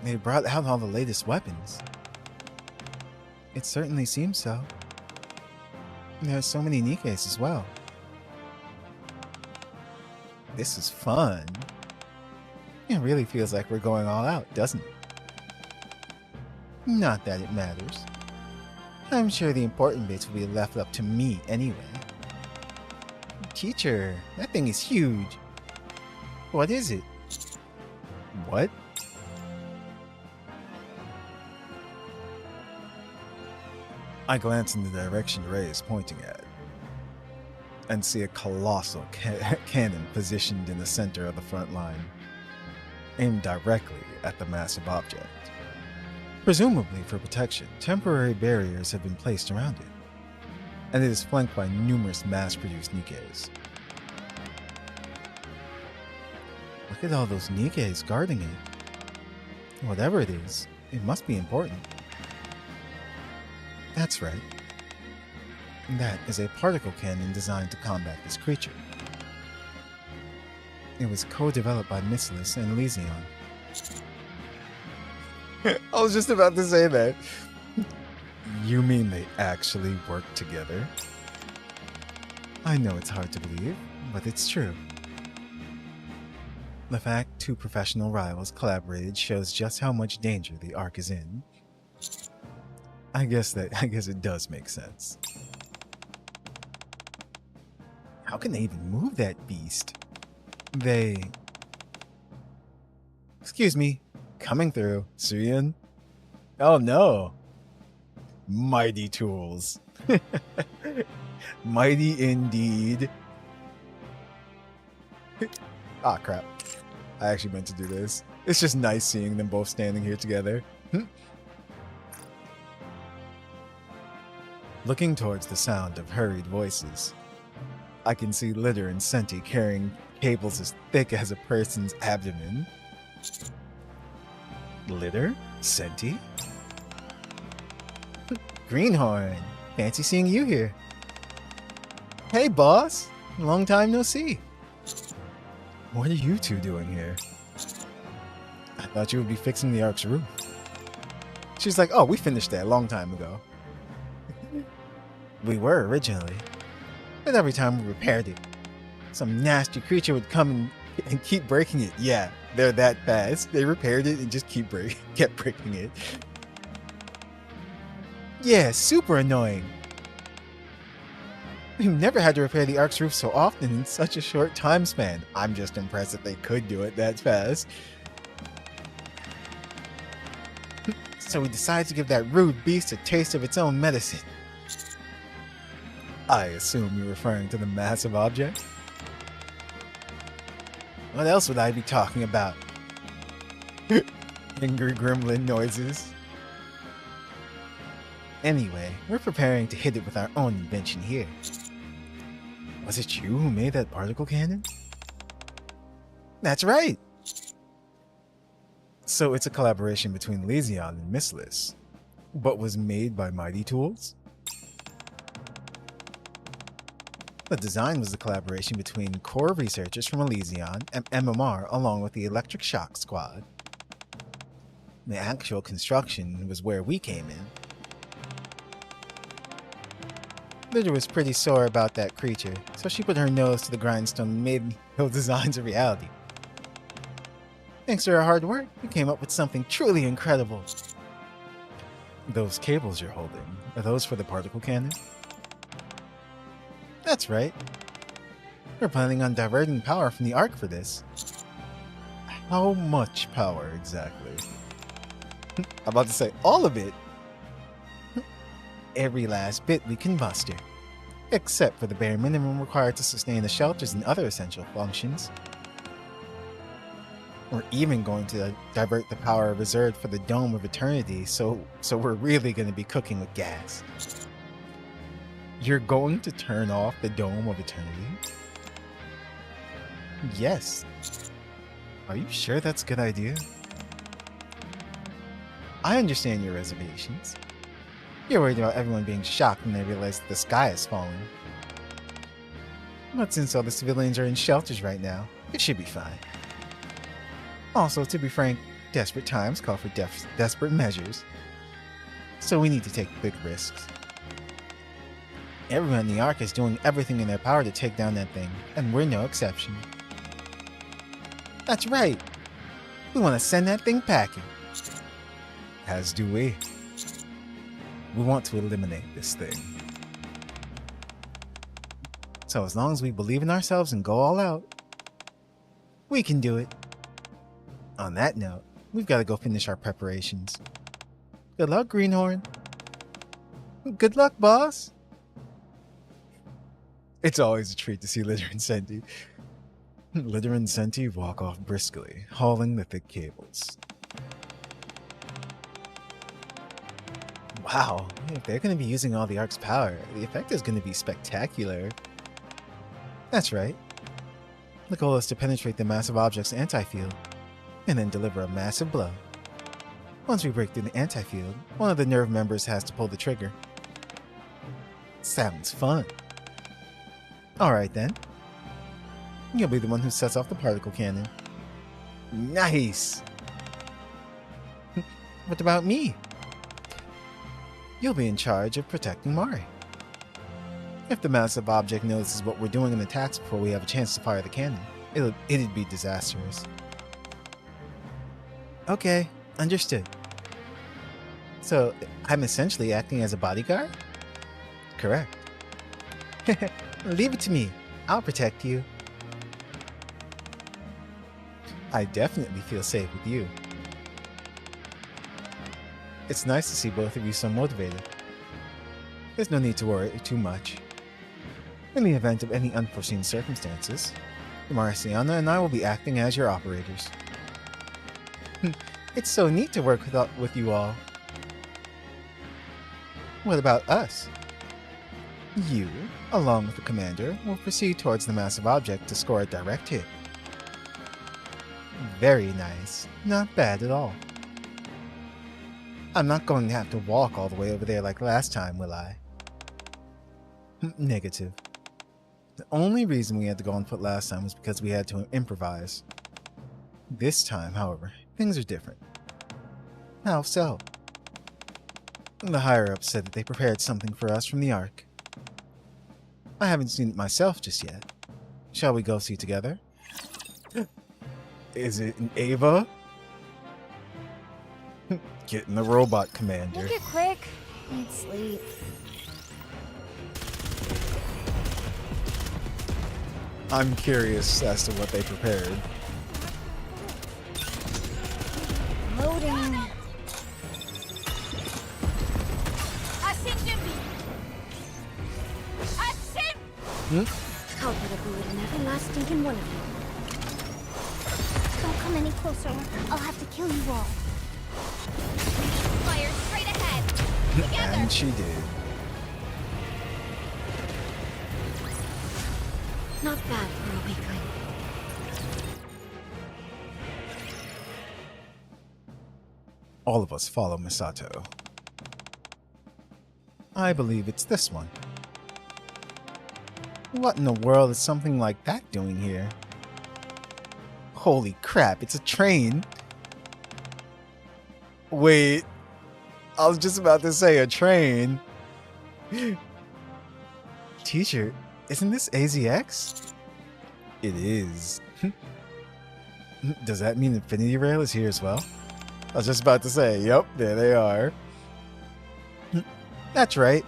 They brought out all the latest weapons. It certainly seems so. There's so many NIKKEs as well. This is fun. It really feels like we're going all out, doesn't it? Not that it matters. I'm sure the important bits will be left up to me anyway. Teacher, that thing is huge. What is it? What? I glance in the direction Ray is pointing at and see a colossal cannon positioned in the center of the front line, aimed directly at the massive object. Presumably for protection, temporary barriers have been placed around it, and it is flanked by numerous mass-produced NIKKEs. Look at all those NIKKEs guarding it. Whatever it is, it must be important. That's right. That is a particle cannon designed to combat this creature. It was co-developed by Missilis and Elysion. I was just about to say that. You mean they actually worked together? I know it's hard to believe, but it's true. The fact two professional rivals collaborated shows just how much danger the Ark is in. I guess it does make sense. How can they even move that beast? Excuse me. Coming through. Suyin? Oh no. Mighty tools. Mighty indeed. Ah, crap. I actually meant to do this. It's just nice seeing them both standing here together. Looking towards the sound of hurried voices, I can see Litter and Senti carrying cables as thick as a person's abdomen. Litter? Senti? Greenhorn, fancy seeing you here. Hey boss, long time no see. What are you two doing here? I thought you would be fixing the Ark's roof. She's like, oh, we finished that a long time ago. We were originally, but every time we repaired it, some nasty creature would come and and keep breaking it. Yeah, they're that fast. They repaired it and just kept breaking it. Yeah, super annoying. We've never had to repair the Ark's roof so often in such a short time span. I'm just impressed that they could do it that fast. So we decided to give that rude beast a taste of its own medicine. I assume you're referring to the massive object? What else would I be talking about? Angry gremlin noises. Anyway, we're preparing to hit it with our own invention here. Was it you who made that particle cannon? That's right! So it's a collaboration between Lesion and Missliss, but was made by Mighty Tools? The design was a collaboration between core researchers from Elysion and MMR along with the Electric Shock Squad. The actual construction was where we came in. Litter was pretty sore about that creature, so she put her nose to the grindstone and made those designs a reality. Thanks to her hard work, we came up with something truly incredible. Those cables you're holding, are those for the particle cannon? That's right. We're planning on diverting power from the Ark for this. How much power exactly? I'm about to say all of it. Every last bit we can muster, except for the bare minimum required to sustain the shelters and other essential functions. We're even going to divert the power reserved for the Dome of Eternity, so we're really going to be cooking with gas. You're going to turn off the Dome of Eternity? Yes. Are you sure that's a good idea? I understand your reservations. You're worried about everyone being shocked when they realize that the sky is falling. But since all the civilians are in shelters right now, it should be fine. Also, to be frank, desperate times call for desperate measures. So we need to take big risks. Everyone in the Ark is doing everything in their power to take down that thing, and we're no exception. That's right! We want to send that thing packing. As do we. We want to eliminate this thing. So as long as we believe in ourselves and go all out, we can do it. On that note, we've got to go finish our preparations. Good luck, Greenhorn. Good luck, boss. It's always a treat to see Litter and Senti. Litter and Senti walk off briskly, hauling the thick cables. Wow, if they're going to be using all the Ark's power, the effect is going to be spectacular. That's right. The goal is to penetrate the massive object's anti-field, and then deliver a massive blow. Once we break through the anti-field, one of the nerve members has to pull the trigger. Sounds fun. Alright then. You'll be the one who sets off the particle cannon. Nice! What about me? You'll be in charge of protecting Mari. If the massive object notices what we're doing and attacks before we have a chance to fire the cannon, it'd be disastrous. Okay, understood. So, I'm essentially acting as a bodyguard? Correct. Leave it to me. I'll protect you. I definitely feel safe with you. It's nice to see both of you so motivated. There's no need to worry too much. In the event of any unforeseen circumstances, Marciana and I will be acting as your operators. It's so neat to work with you all. What about us? You, along with the commander, will proceed towards the massive object to score a direct hit. Very nice. Not bad at all. I'm not going to have to walk all the way over there like last time, will I? Negative. The only reason we had to go on foot last time was because we had to improvise. This time, however, things are different. How so? The higher-ups said that they prepared something for us from the Ark. I haven't seen it myself just yet. Shall we go see together? Is it an Ava? Get in the robot, Commander. Make it quick. Need sleep. I'm curious as to what they prepared. Loading. I'll put a bullet in every last stinking one of you. Don't come any closer. I'll have to kill you all. Fire straight ahead. Together. And she did. Not bad for a weakling. All of us follow Misato. I believe it's this one. What in the world is something like that doing here? Holy crap, it's a train. Wait, I was just about to say a train. Teacher, isn't this AZX? It is. Does that mean Infinity Rail is here as well? I was just about to say, yep, there they are. That's right.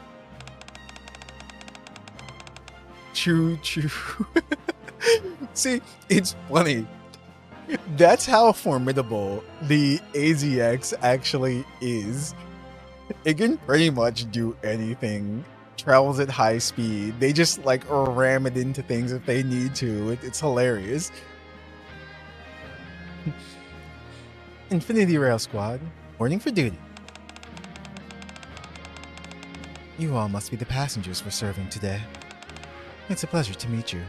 Choo choo. See, it's funny. That's how formidable the AZX actually is. It can pretty much do anything. Travels at high speed. They just like ram it into things if they need to. It's hilarious. Infinity Rail Squad, boarding for duty. You all must be the passengers we're serving today. It's a pleasure to meet you.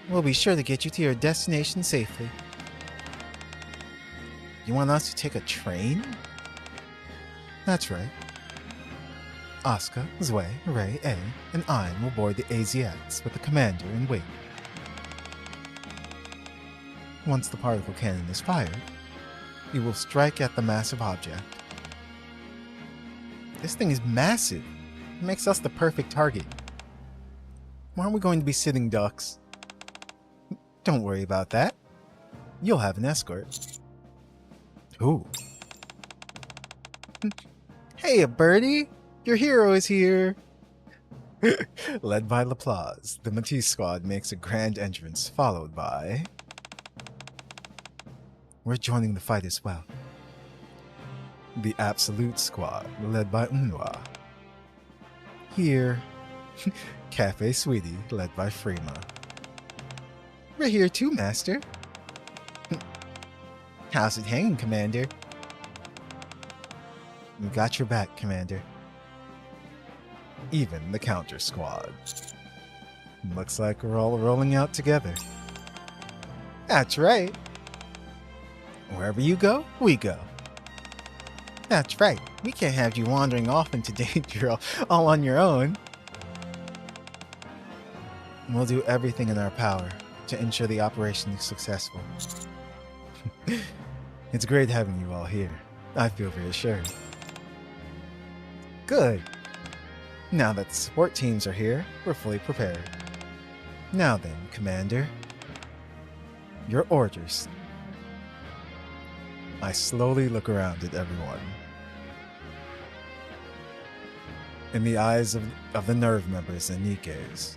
We'll be sure to get you to your destination safely. You want us to take a train? That's right. Asuka, Zwei, Rei, A, and I will board the AZX with the commander in wait. Once the particle cannon is fired, you will strike at the massive object. This thing is massive. It makes us the perfect target. Why aren't we going to be sitting ducks? Don't worry about that. You'll have an escort. Ooh. Hey, a birdie! Your hero is here! Led by Laplace, the Matisse squad makes a grand entrance, followed by... We're joining the fight as well. The Absolute Squad, led by Unwa. Here, Cafe Sweetie, led by Freema. We're here too, Master. How's it hanging, Commander? We got your back, Commander. Even the Counter Squad. Looks like we're all rolling out together. That's right. Wherever you go, we go. That's right. We can't have you wandering off into danger all on your own. We'll do everything in our power to ensure the operation is successful. It's great having you all here. I feel reassured. Good. Now that the support teams are here, we're fully prepared. Now then, Commander. Your orders. I slowly look around at everyone. In the eyes of the nerve members and NIKKEs,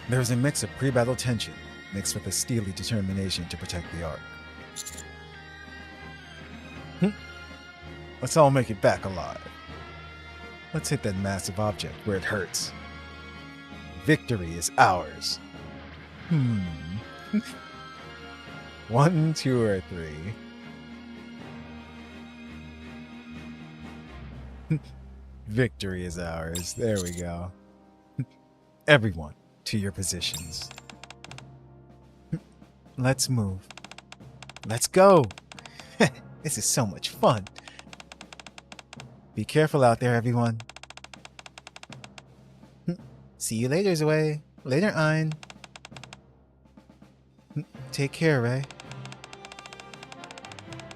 there's a mix of pre-battle tension mixed with a steely determination to protect the Ark. Let's all make it back alive. Let's hit that massive object where it hurts. Victory is ours. 1, 2, or 3. Victory is ours. There we go. Everyone, to your positions. Let's move. Let's go. This is so much fun. Be careful out there, everyone. See you later, Zwei. Later, Ein. Take care, Ray.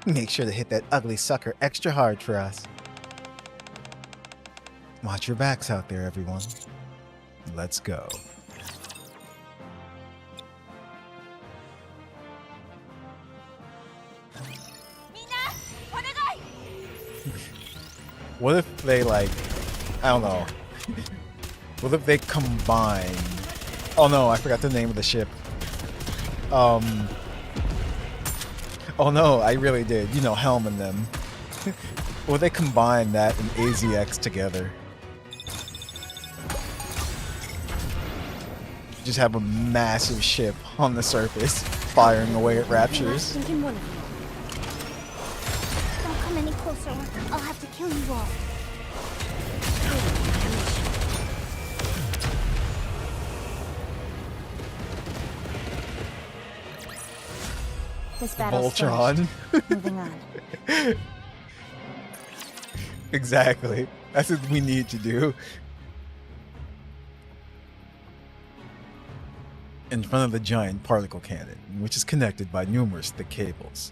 Make sure to hit that ugly sucker extra hard for us. Watch your backs out there, everyone. Let's go. What if they like, I don't know. What if they combine? Oh no, I forgot the name of the ship. Oh no, I really did. You know, Helm and them. Well, they combine that and AZX together. Just have a massive ship on the surface, firing away at raptures. Thinking one of you. Don't come any closer or I'll have to kill you all. This battle's Voltron. finished. Moving on. Exactly. That's what we need to do. In front of the giant particle cannon, which is connected by numerous thick cables.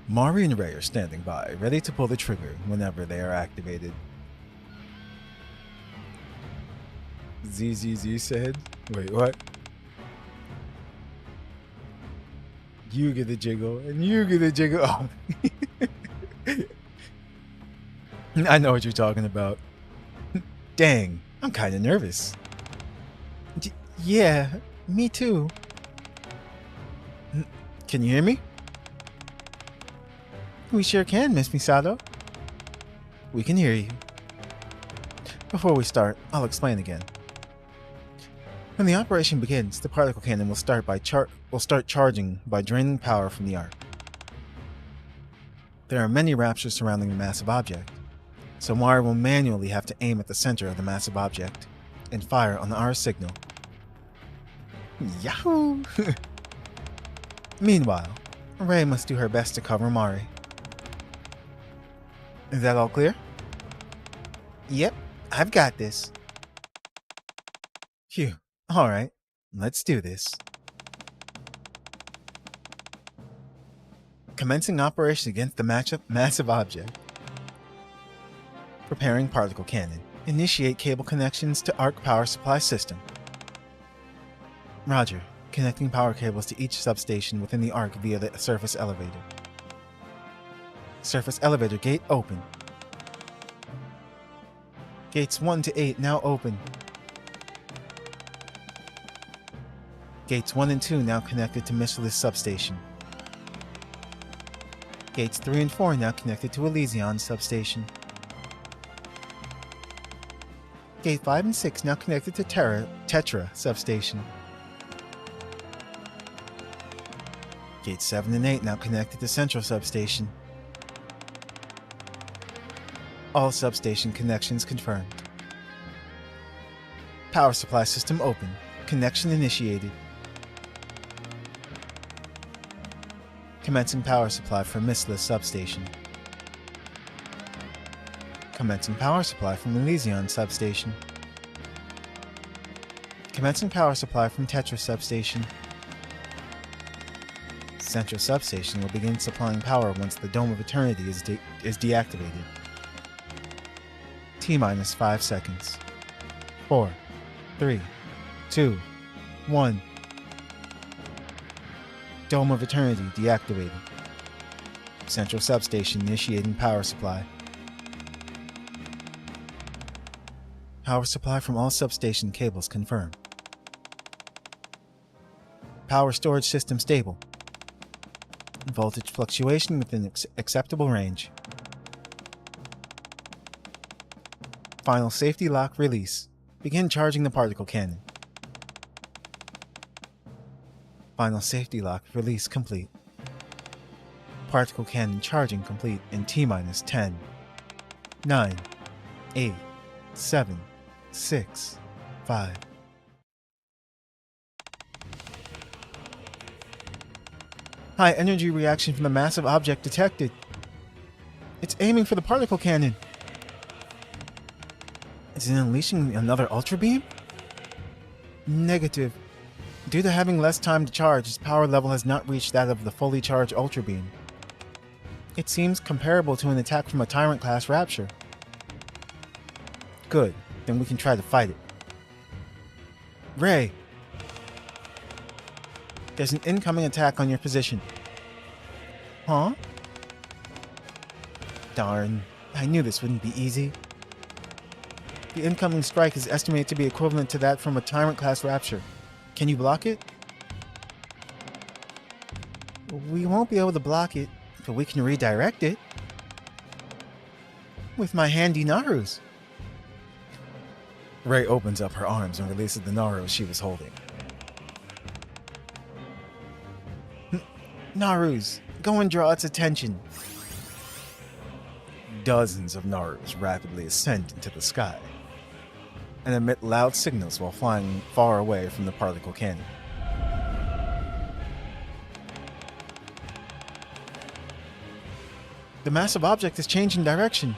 Mari and Ray are standing by, ready to pull the trigger whenever they are activated. ZZZ said, wait, what? You get the jiggle, and you get the jiggle. Oh. I know what you're talking about. Dang, I'm kind of nervous. Yeah, me too. Can you hear me? We sure can, Miss Misato. We can hear you. Before we start, I'll explain again. When the operation begins, the particle cannon will start charging by draining power from the arc. There are many raptures surrounding the massive object, so Mari will manually have to aim at the center of the massive object and fire on our signal. Yahoo! Meanwhile, Ray must do her best to cover Mari. Is that all clear? Yep, I've got this. Phew. Alright, let's do this. Commencing operation against the massive object. Preparing particle cannon. Initiate cable connections to arc power supply system. Roger. Connecting power cables to each substation within the arc via the surface elevator. Surface elevator gate open. Gates 1 to 8 now open. Gates 1 and 2 now connected to Missilus substation. Gates 3 and 4 now connected to Elysion substation. Gate 5 and 6 now connected to Tetra substation. Gate 7 and 8 now connected to Central substation. All substation connections confirmed. Power supply system open. Connection initiated. Commencing power supply from Missilus substation. Commencing power supply from Elysion substation. Commencing power supply from Tetra substation. Central substation will begin supplying power once the Dome of Eternity is deactivated. T-minus 5 seconds. 4, 3, 2, 1. Dome of Eternity deactivated. Central substation initiating power supply. Power supply from all substation cables confirmed. Power storage system stable. Voltage fluctuation within acceptable range. Final safety lock release. Begin charging the particle cannon. Final safety lock release complete. Particle cannon charging complete in T-minus 10, 9, 8, 7, 6, 5. High energy reaction from the massive object detected. It's aiming for the particle cannon. Is it unleashing another Ultra Beam? Negative. Due to having less time to charge, its power level has not reached that of the fully charged Ultra Beam. It seems comparable to an attack from a Tyrant-class Rapture. Good, then we can try to fight it. Ray! There's an incoming attack on your position. Huh? Darn. I knew this wouldn't be easy. The incoming strike is estimated to be equivalent to that from a Tyrant-class Rapture. Can you block it? We won't be able to block it, but we can redirect it. With my handy Narus. Rei opens up her arms and releases the Naru she was holding. Narus, go and draw its attention. Dozens of Narus rapidly ascend into the sky and emit loud signals while flying far away from the particle cannon. The massive object is changing direction.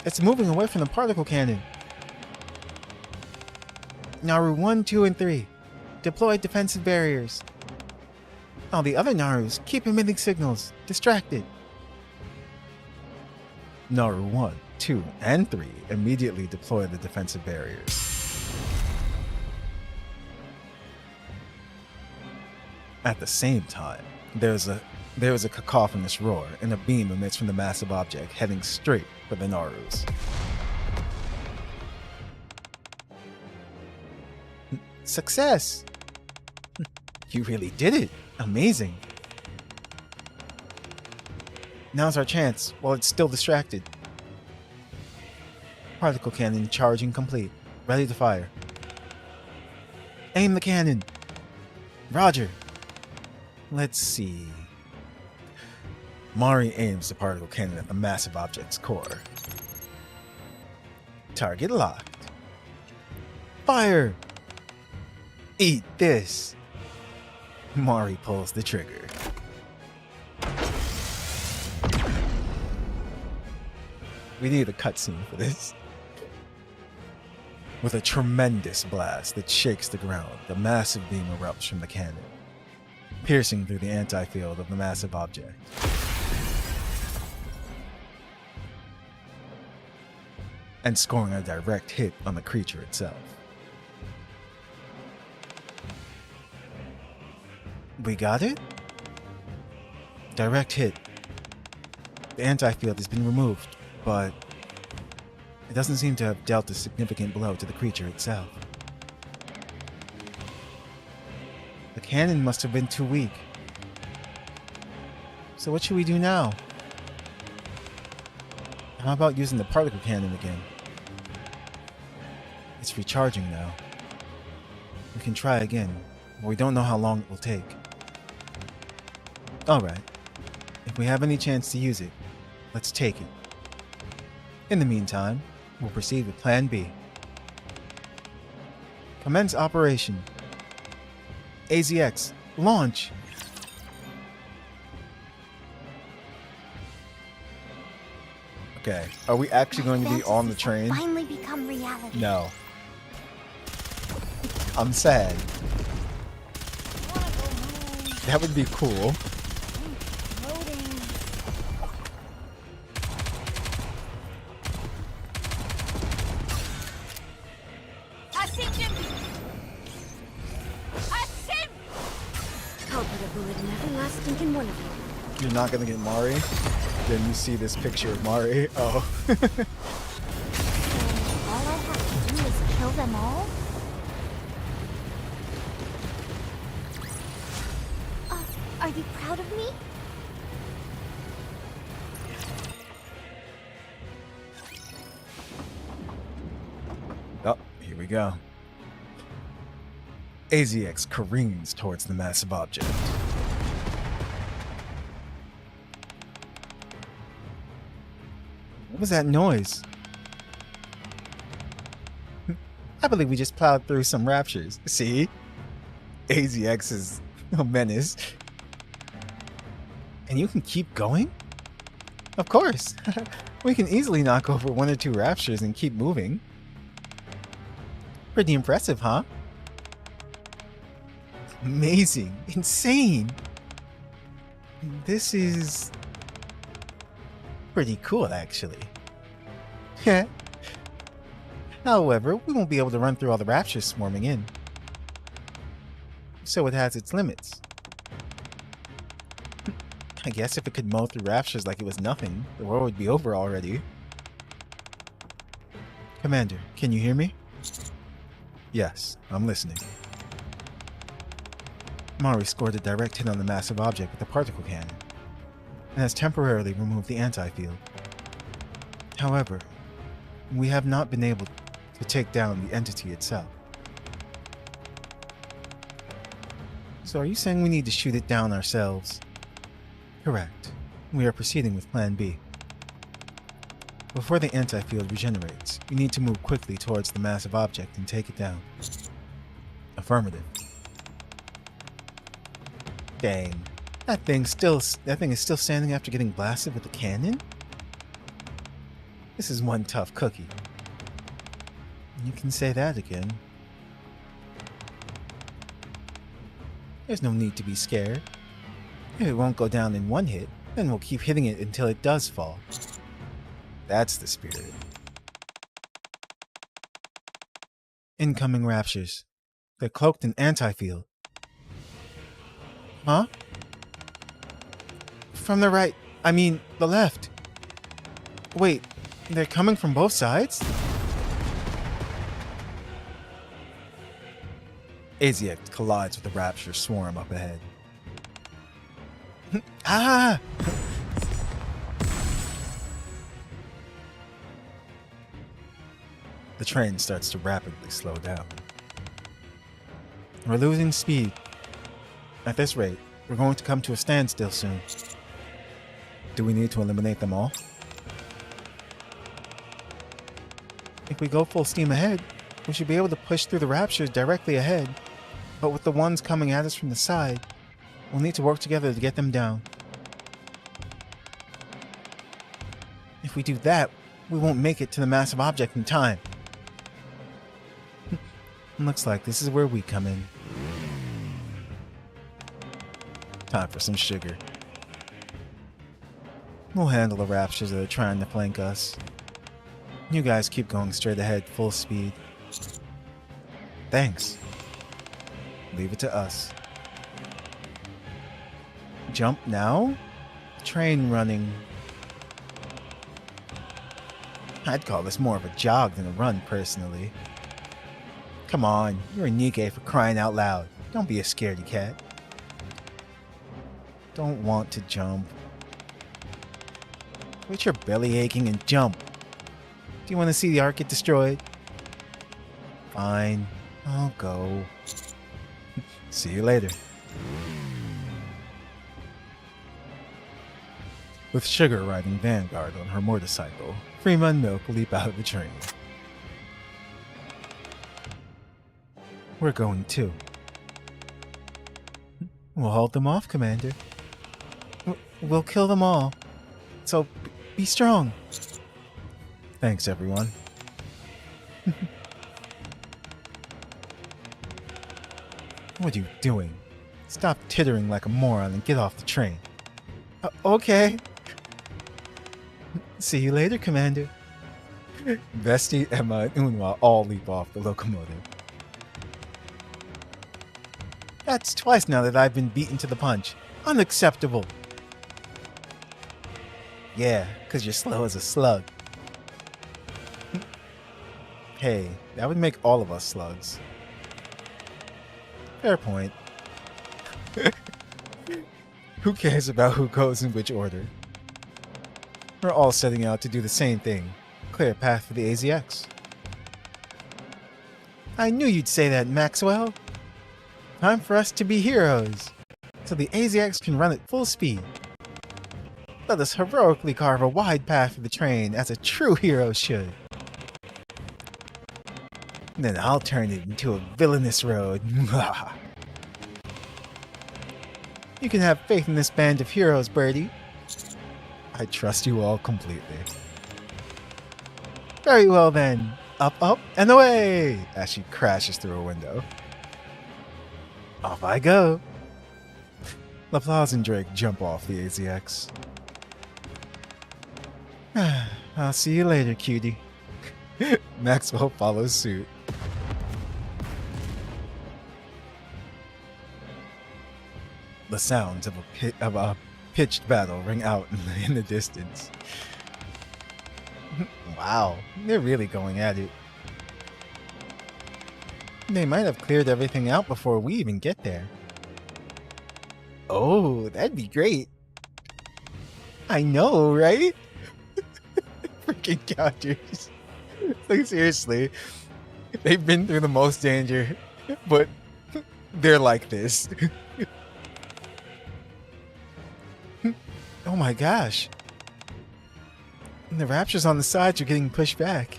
It's moving away from the particle cannon. Naru 1, 2, and 3. Deploy defensive barriers. All the other Narus keep emitting signals. Distracted. Naru 1, 2, and 3 immediately deploy the defensive barriers. At the same time, there is a cacophonous roar and a beam emits from the massive object heading straight for the Narus. Success! You really did it! Amazing! Now's our chance, while it's still distracted. Particle cannon charging complete. Ready to fire. Aim the cannon! Roger! Let's see... Mari aims the particle cannon at the massive object's core. Target locked. Fire! Eat this! Mari pulls the trigger. We need a cutscene for this. With a tremendous blast that shakes the ground, the massive beam erupts from the cannon, piercing through the anti-field of the massive object. And scoring a direct hit on the creature itself. We got it? Direct hit. The anti-field has been removed, but it doesn't seem to have dealt a significant blow to the creature itself. The cannon must have been too weak. So what should we do now? How about using the particle cannon again? It's recharging now. We can try again, but we don't know how long it will take. Alright. If we have any chance to use it, let's take it. In the meantime, we'll proceed with Plan B. Commence operation. AZX, launch! Okay, are we actually going to be on the train? Finally become reality. No. I'm sad. That would be cool. You're not gonna get Mari? Then you see this picture of Mari. Oh. All I have to do is kill them all? Are you proud of me? Oh, here we go. AZX careens towards the massive object. What was that noise? I believe we just plowed through some raptures. See? AZX is a menace. And you can keep going? Of course. We can easily knock over 1 or 2 raptures and keep moving. Pretty impressive, huh? Amazing. Insane. This is pretty cool, actually. However, we won't be able to run through all the raptures swarming in. So it has its limits. I guess if it could mow through raptures like it was nothing, the war would be over already. Commander, can you hear me? Yes, I'm listening. Mari scored a direct hit on the massive object with a particle cannon, and has temporarily removed the anti-field. However, we have not been able to take down the entity itself. So are you saying we need to shoot it down ourselves? Correct. We are proceeding with Plan B. Before the anti-field regenerates, we need to move quickly towards the massive object and take it down. Affirmative. Dang. That thing is still standing after getting blasted with a cannon? This is one tough cookie. You can say that again. There's no need to be scared. If it won't go down in one hit, then we'll keep hitting it until it does fall. That's the spirit. Incoming raptures. They're cloaked in anti-field. Huh? From the right. I mean, the left. Wait, they're coming from both sides? AZX collides with the rapture swarm up ahead. Ah! The train starts to rapidly slow down. We're losing speed. At this rate, we're going to come to a standstill soon. Do we need to eliminate them all? If we go full steam ahead, we should be able to push through the raptures directly ahead. But with the ones coming at us from the side, we'll need to work together to get them down. If we do that, we won't make it to the massive object in time. Looks like this is where we come in. Time for some sugar. We'll handle the raptures that are trying to flank us. You guys keep going straight ahead, full speed. Thanks. Leave it to us. Jump now? Train running. I'd call this more of a jog than a run, personally. Come on, you're a NIKKE for crying out loud. Don't be a scaredy cat. Don't want to jump. Quit your belly aching and jump. Do you want to see the Ark get destroyed? Fine, I'll go. See you later. With Sugar riding Vanguard on her motorcycle, Freema and Milk leap out of the train. We're going too. We'll hold them off, Commander. We'll kill them all. So, be strong. Thanks, everyone. What are you doing? Stop tittering like a moron and get off the train. Okay. See you later, Commander. Vesti, Emma, and Unwa all leap off the locomotive. That's twice now that I've been beaten to the punch. Unacceptable. Yeah, 'cause you're slow as a slug. Hey, that would make all of us slugs. Fair point. Who cares about who goes in which order? We're all setting out to do the same thing. Clear a path for the AZX. I knew you'd say that, Maxwell. Time for us to be heroes, so the AZX can run at full speed. Let us heroically carve a wide path for the train as a true hero should. Then I'll turn it into a villainous road. You can have faith in this band of heroes, Birdie. I trust you all completely. Very well then. Up, up, and away! As she crashes through a window. Off I go. LaPlaz and Drake jump off the AZX. I'll see you later, cutie. Maxwell follows suit. The sounds of a pitched battle ring out in the distance. Wow, they're really going at it. They might have cleared everything out before we even get there. Oh, that'd be great. I know, right? Freaking counters. Like, seriously. They've been through the most danger, but they're like this. Oh my gosh. The raptures on the sides are getting pushed back.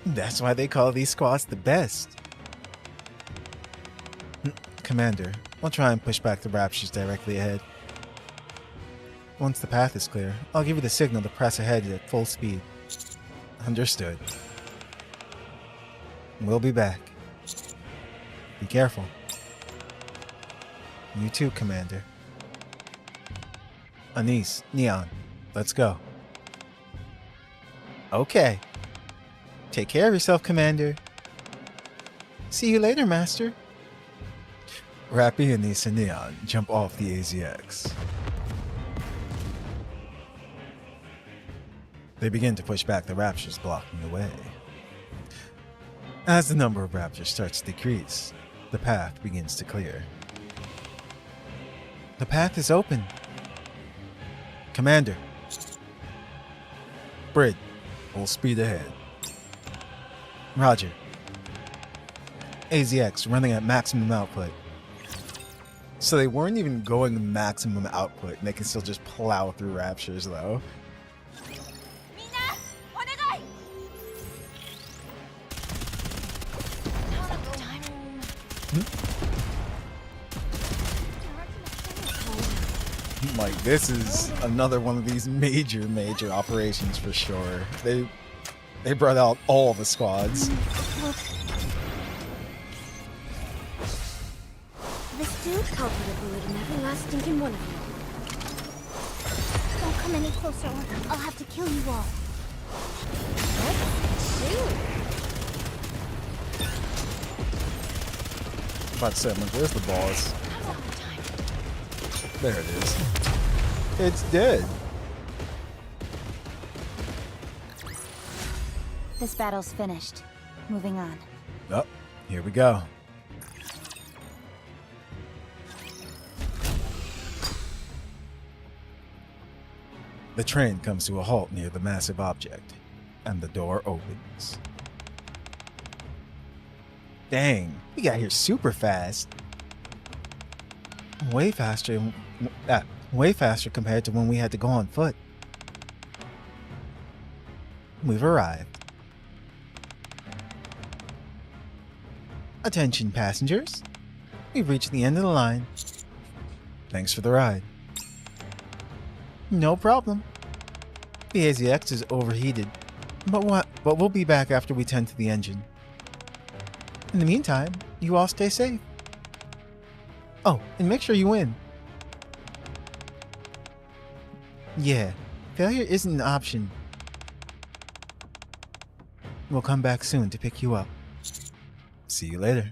That's why they call these squads the best. Commander, I'll try and push back the raptures directly ahead. Once the path is clear, I'll give you the signal to press ahead at full speed. Understood. We'll be back. Be careful. You too, Commander. Anise, Neon, let's go. Okay. Take care of yourself, Commander. See you later, Master. Rappy, Anise, and Neon jump off the AZX. They begin to push back the raptors blocking the way. As the number of raptors starts to decrease, the path begins to clear. The path is open. Commander. Brid, full speed ahead. Roger. AZX running at maximum output. So they weren't even going maximum output, and they can still just plow through raptures though. Like, this is another one of these major operations for sure. They brought out all the squads. This dude culpable in every last stinking one of you. Don't come any closer or I'll have to kill you all. I'm about to say, I'm like, where's the boss? There it is. It's dead. This battle's finished. Moving on. Oh, here we go. The train comes to a halt near the massive object, and the door opens. Dang, we got here super fast. Way faster compared to when we had to go on foot. We've arrived. Attention passengers. We've reached the end of the line. Thanks for the ride. No problem. The AZX is overheated, but we'll be back after we tend to the engine. In the meantime, you all stay safe. Oh, and make sure you win. Yeah, failure isn't an option. We'll come back soon to pick you up. See you later.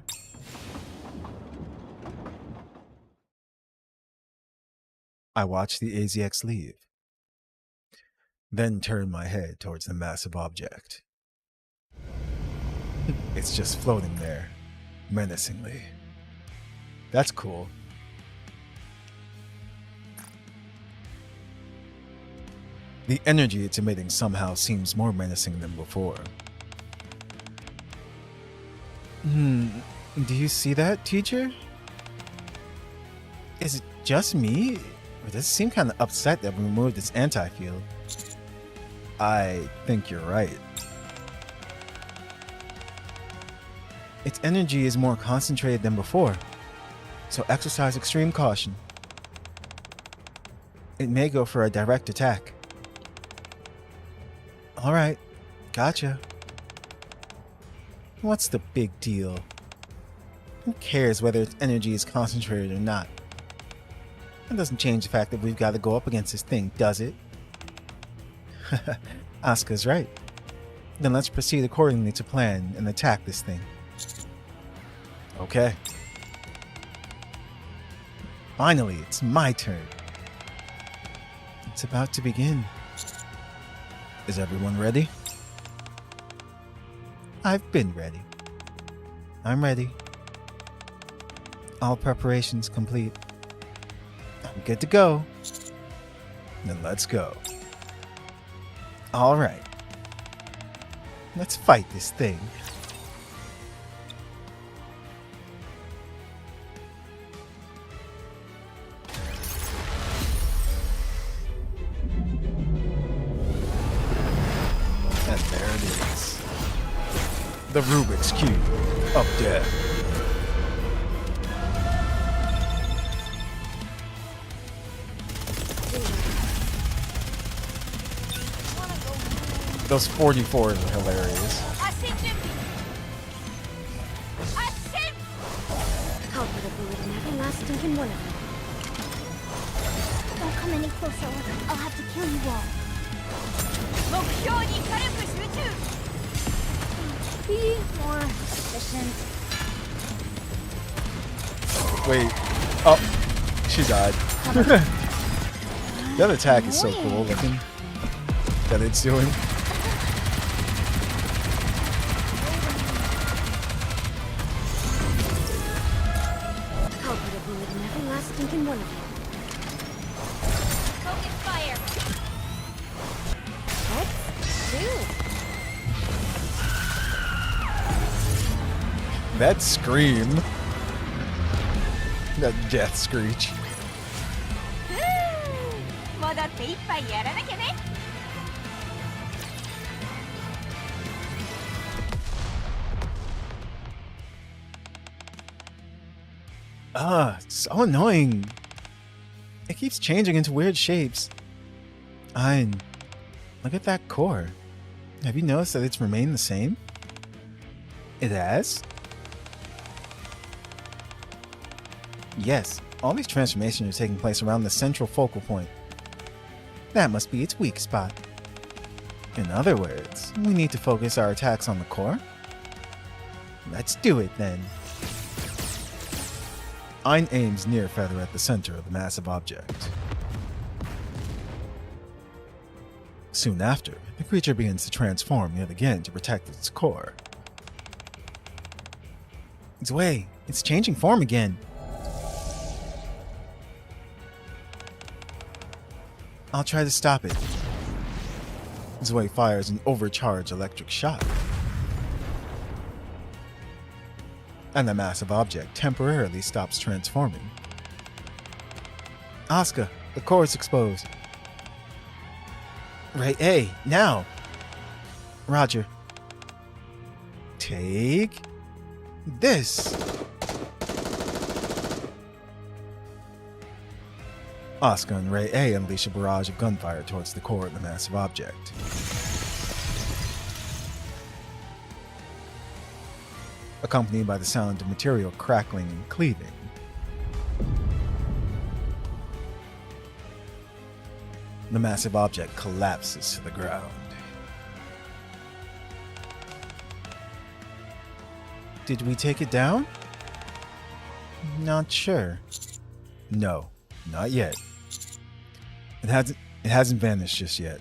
I watch the AZX leave, then turn my head towards the massive object. It's just floating there, menacingly. That's cool. The energy it's emitting somehow seems more menacing than before. Do you see that, teacher? Is it just me? Or does it seem kind of upset that we removed its anti-field? I think you're right. Its energy is more concentrated than before, so exercise extreme caution. It may go for a direct attack. Alright, gotcha. What's the big deal? Who cares whether its energy is concentrated or not? That doesn't change the fact that we've got to go up against this thing, does it? Asuka's right. Then let's proceed accordingly to plan and attack this thing. Okay. Finally, it's my turn. It's about to begin. Is everyone ready? I've been ready. I'm ready. All preparations complete. I'm good to go. Then let's go. All right. Let's fight this thing. And there it is. The Rubik's Cube of Death. Those 44s are hilarious. I'll put a bullet in every last stinking one of you. Don't come any closer or I'll have to kill you all. Be more efficient. Wait. Oh, she died. That attack is so cool looking. That it's doing. I'll put a bullet in every last stinking one of you. Focus fire. That scream. That death screech. It's so annoying. It keeps changing into weird shapes. Look at that core. Have you noticed that it's remained the same? It has? Yes, all these transformations are taking place around the central focal point. That must be its weak spot. In other words, we need to focus our attacks on the core? Let's do it then. Ein aims near feather at the center of the massive object. Soon after, the creature begins to transform yet again to protect its core. It's changing form again. I'll try to stop it. Zwei fires an overcharged electric shock. And the massive object temporarily stops transforming. Asuka, the core is exposed. Right, A, now! Roger. Take this! Asuka and Ray A unleash a barrage of gunfire towards the core of the massive object. Accompanied by the sound of material crackling and cleaving. The massive object collapses to the ground. Did we take it down? Not sure. No, not yet. It hasn't vanished just yet.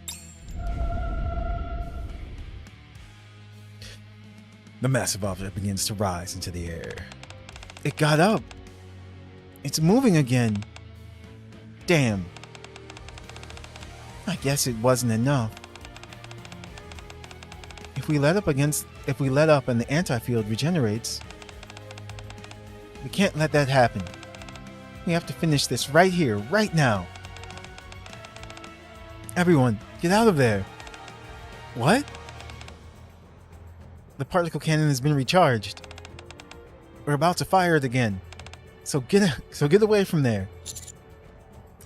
The massive object begins to rise into the air. It got up. It's moving again. Damn. I guess it wasn't enough. If we let up and the anti-field regenerates, we can't let that happen. We have to finish this right here, right now. Everyone, get out of there. What? The particle cannon has been recharged. We're about to fire it again. So get away from there.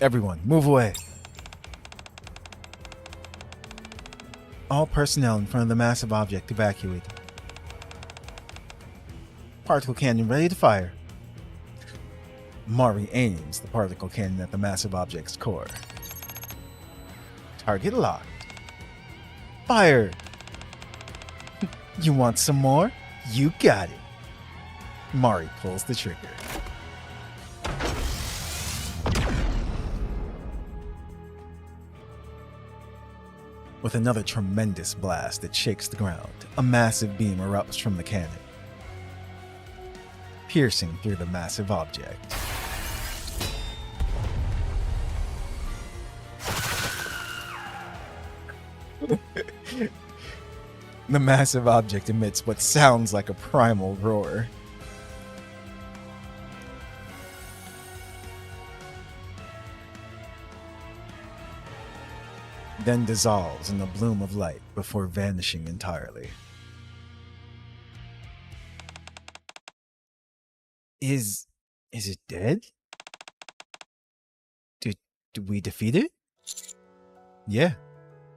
Everyone, move away. All personnel in front of the massive object evacuate. Particle cannon ready to fire. Mari aims the particle cannon at the massive object's core. Target locked. Fire! You want some more? You got it. Mari pulls the trigger. With another tremendous blast that shakes the ground, a massive beam erupts from the cannon, piercing through the massive object. The massive object emits what sounds like a primal roar. Then dissolves in the bloom of light before vanishing entirely. Is it dead? Did we defeat it? Yeah,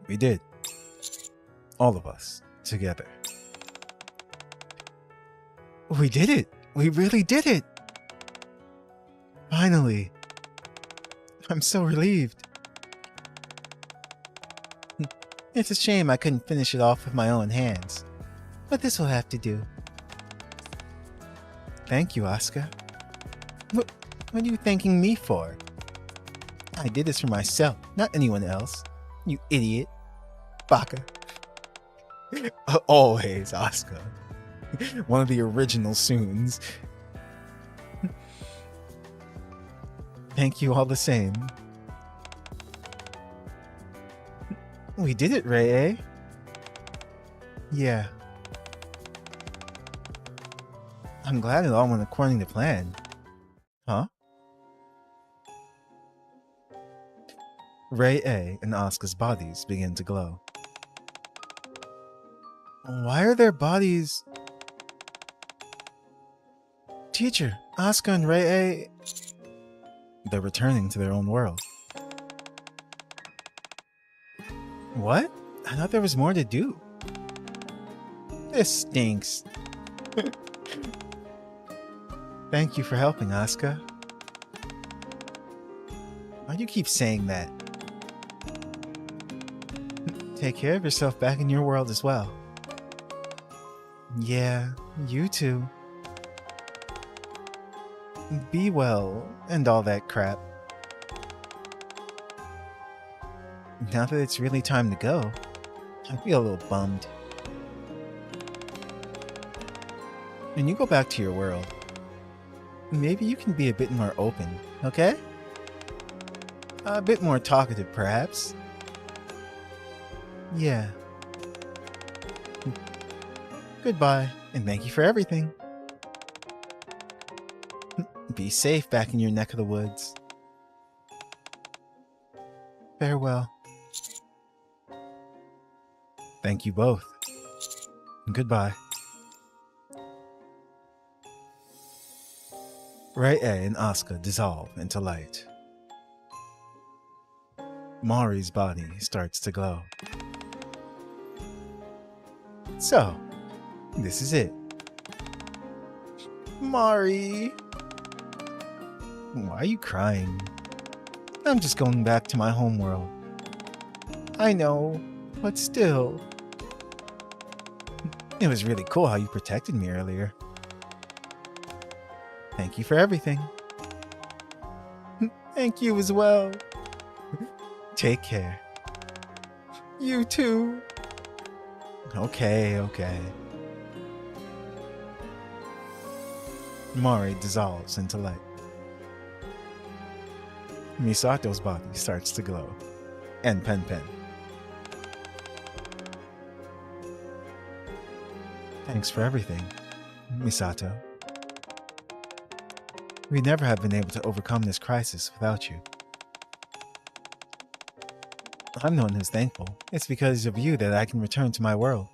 we did. All of us, together. We did it! We really did it! Finally! I'm so relieved. It's a shame I couldn't finish it off with my own hands, but this will have to do. Thank you, Asuka. What are you thanking me for? I did this for myself, not anyone else. You idiot. Baka. Always, Asuka. One of the original Soons. Thank you all the same. We did it, Ray, eh? Yeah. I'm glad it all went according to plan. Huh? Ray A and Asuka's bodies begin to glow. Why are their bodies... Teacher, Asuka and Ray A... They're returning to their own world. What? I thought there was more to do. This stinks. Thank you for helping, Asuka. Why do you keep saying that? Take care of yourself back in your world as well. Yeah, you too. Be well, and all that crap. Now that it's really time to go, I feel a little bummed. When you go back to your world, maybe you can be a bit more open, okay? A bit more talkative, perhaps. Yeah. Goodbye, and thank you for everything. Be safe back in your neck of the woods. Farewell. Thank you both. Goodbye. Ray A and Asuka dissolve into light. Mari's body starts to glow. So, this is it. Mari! Why are you crying? I'm just going back to my homeworld. I know, but still. It was really cool how you protected me earlier. Thank you for everything. Thank you as well. Take care. You too. Okay. Mari dissolves into light. Misato's body starts to glow. And Pen. Thanks for everything, Misato. We'd never have been able to overcome this crisis without you. I'm the one who's thankful. It's because of you that I can return to my world.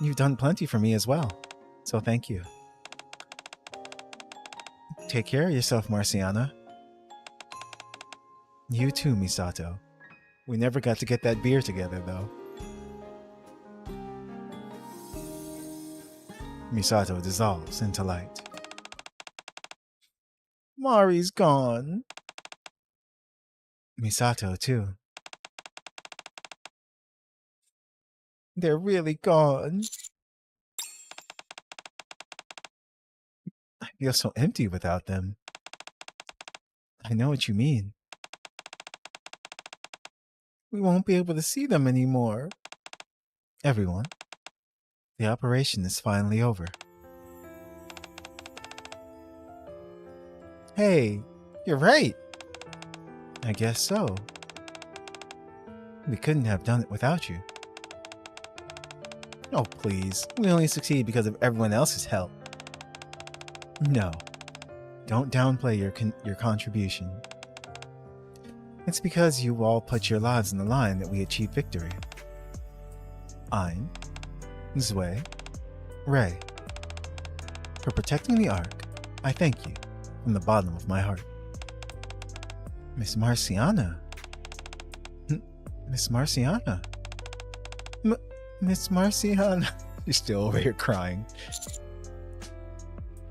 You've done plenty for me as well, so thank you. Take care of yourself, Marciana. You too, Misato. We never got to get that beer together, though. Misato dissolves into light. Mari's gone. Misato, too. They're really gone. I feel so empty without them. I know what you mean. we won't be able to see them anymore. Everyone, the operation is finally over. Hey, you're right. I guess so. We couldn't have done it without you. Oh, please. We only succeed because of everyone else's help. No. Don't downplay your contribution. It's because you all put your lives on the line that we achieved victory. Ein, Zwei, Ray. For protecting the Ark, I thank you from the bottom of my heart. Miss Marciana. Miss Marciana. Miss Marciana. She's still over here crying.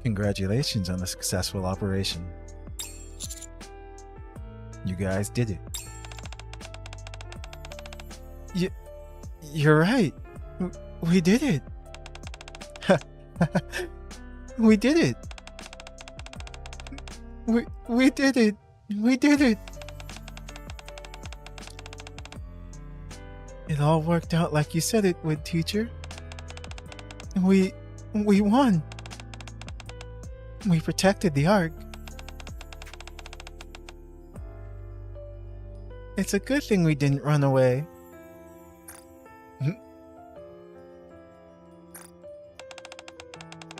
Congratulations on the successful operation. You guys did it. You're right. We did it. We did it. We did it. We did it. It all worked out like you said it would, teacher. We won. We protected the Ark. It's a good thing we didn't run away.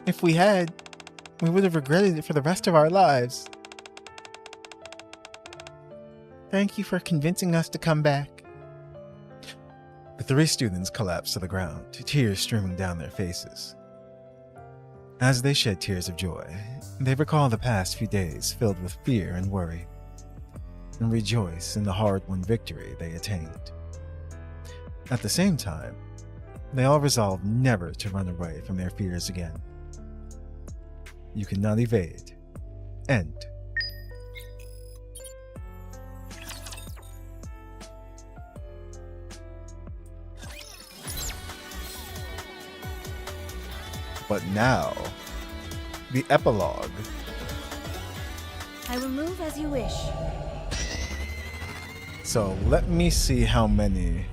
If we had, we would have regretted it for the rest of our lives. Thank you for convincing us to come back. The three students collapsed to the ground, tears streaming down their faces. As they shed tears of joy, they recall the past few days filled with fear and worry, and rejoice in the hard-won victory they attained. At the same time, they all resolve never to run away from their fears again. You cannot evade. End. But now, the epilogue. I will move as you wish. So let me see how many.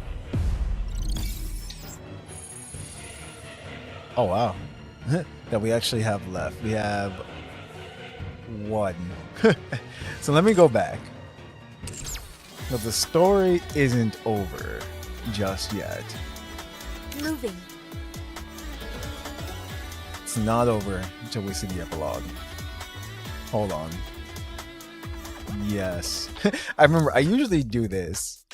Oh wow. That we actually have left. We have one. So let me go back. But the story isn't over just yet. Moving. It's not over until we see the epilogue. Hold on. Yes. I remember I usually do this.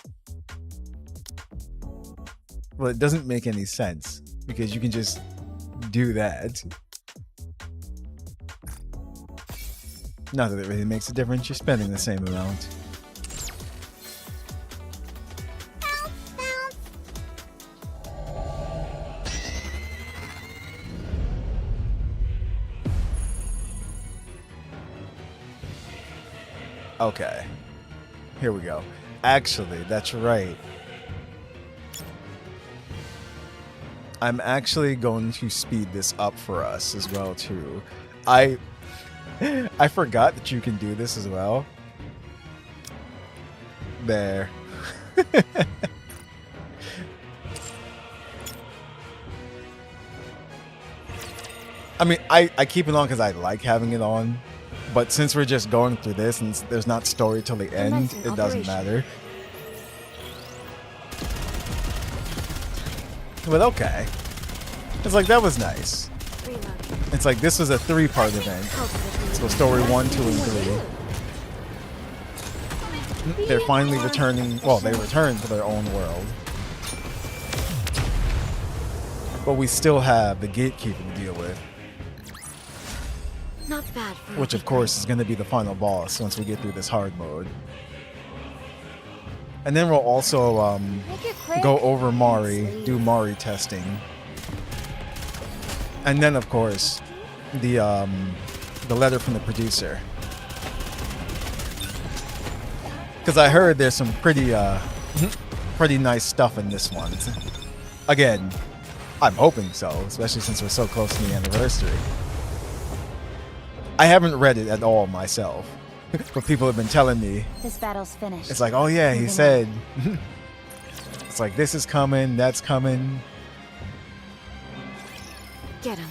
Well, it doesn't make any sense because you can just do that. Not that it really makes a difference. You're spending the same amount. Okay. Here we go. Actually, that's right. I'm actually going to speed this up for us as well too. I forgot that you can do this as well. There. I mean, I keep it on because I like having it on. But since we're just going through this and there's not story till the end, it doesn't matter. But okay. It's like, that was nice. It's like, this was a 3-part event. So story 1, 2, and 3. They're finally returning. Well, they returned to their own world. But we still have the gatekeeper to deal with. Not bad for Which, of course, is going to be the final boss once we get through this hard mode. And then we'll also go over Mari, do Mari testing. And then, of course, the letter from the producer. Because I heard there's some pretty nice stuff in this one. Again, I'm hoping so, especially since we're so close to the anniversary. I haven't read it at all myself, but people have been telling me. This battle's finished. It's like, oh yeah, he said. It's like this is coming, that's coming. Get him.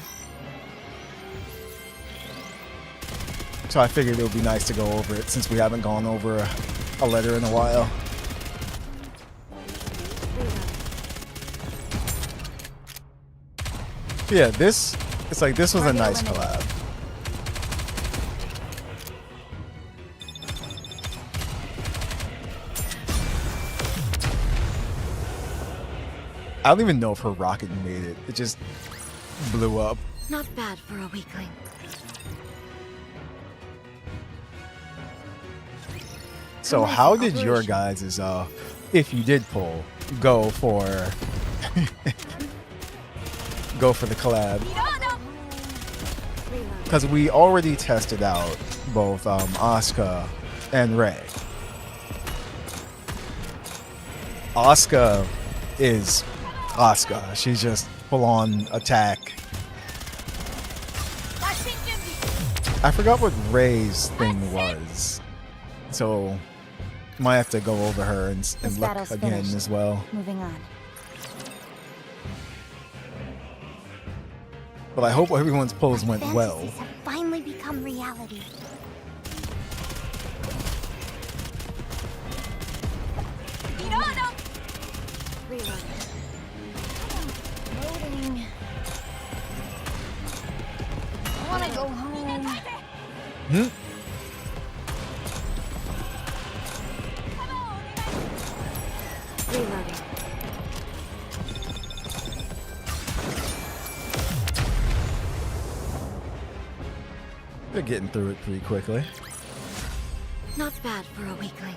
So I figured it would be nice to go over it since we haven't gone over a letter in a while. Yeah, it's like this was a nice collab. I don't even know if her rocket made it. It just blew up. Not bad for a weakling. So how did your guys', if you did pull, go for the collab? Because we already tested out both Asuka and Rei. Asuka is Asuka. She's just full-on attack. I forgot what Rei's thing was, so might have to go over her and look again as well. Moving on. But I hope everyone's pulls went well. Fantasies have finally become reality. Loading. I want to go home. Hmm? Reloading. They're getting through it pretty quickly. Not bad for a weakling.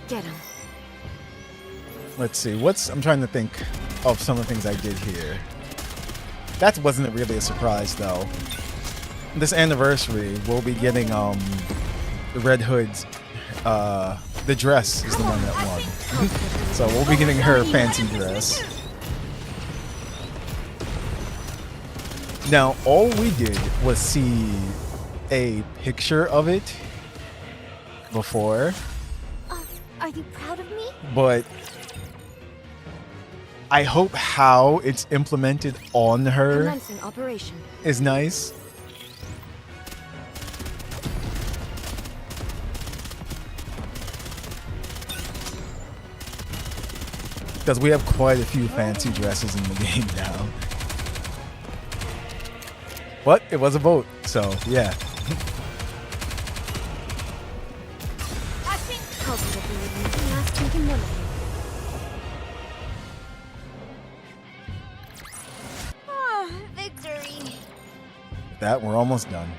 Get him. Let's see. I'm trying to think of some of the things I did here. That wasn't really a surprise though. This anniversary, we'll be getting the Red Hood's the dress is the one that won. So we'll be getting her fancy dress. Now, all we did was see a picture of it before, Are you proud of me? but I hope how it's implemented on her Commencing operation. is nice. Because we have quite a few fancy dresses in the game now. But it was a vote, so yeah. Cultivating nothing lasting can one of you. Ah, victory. That we're almost done.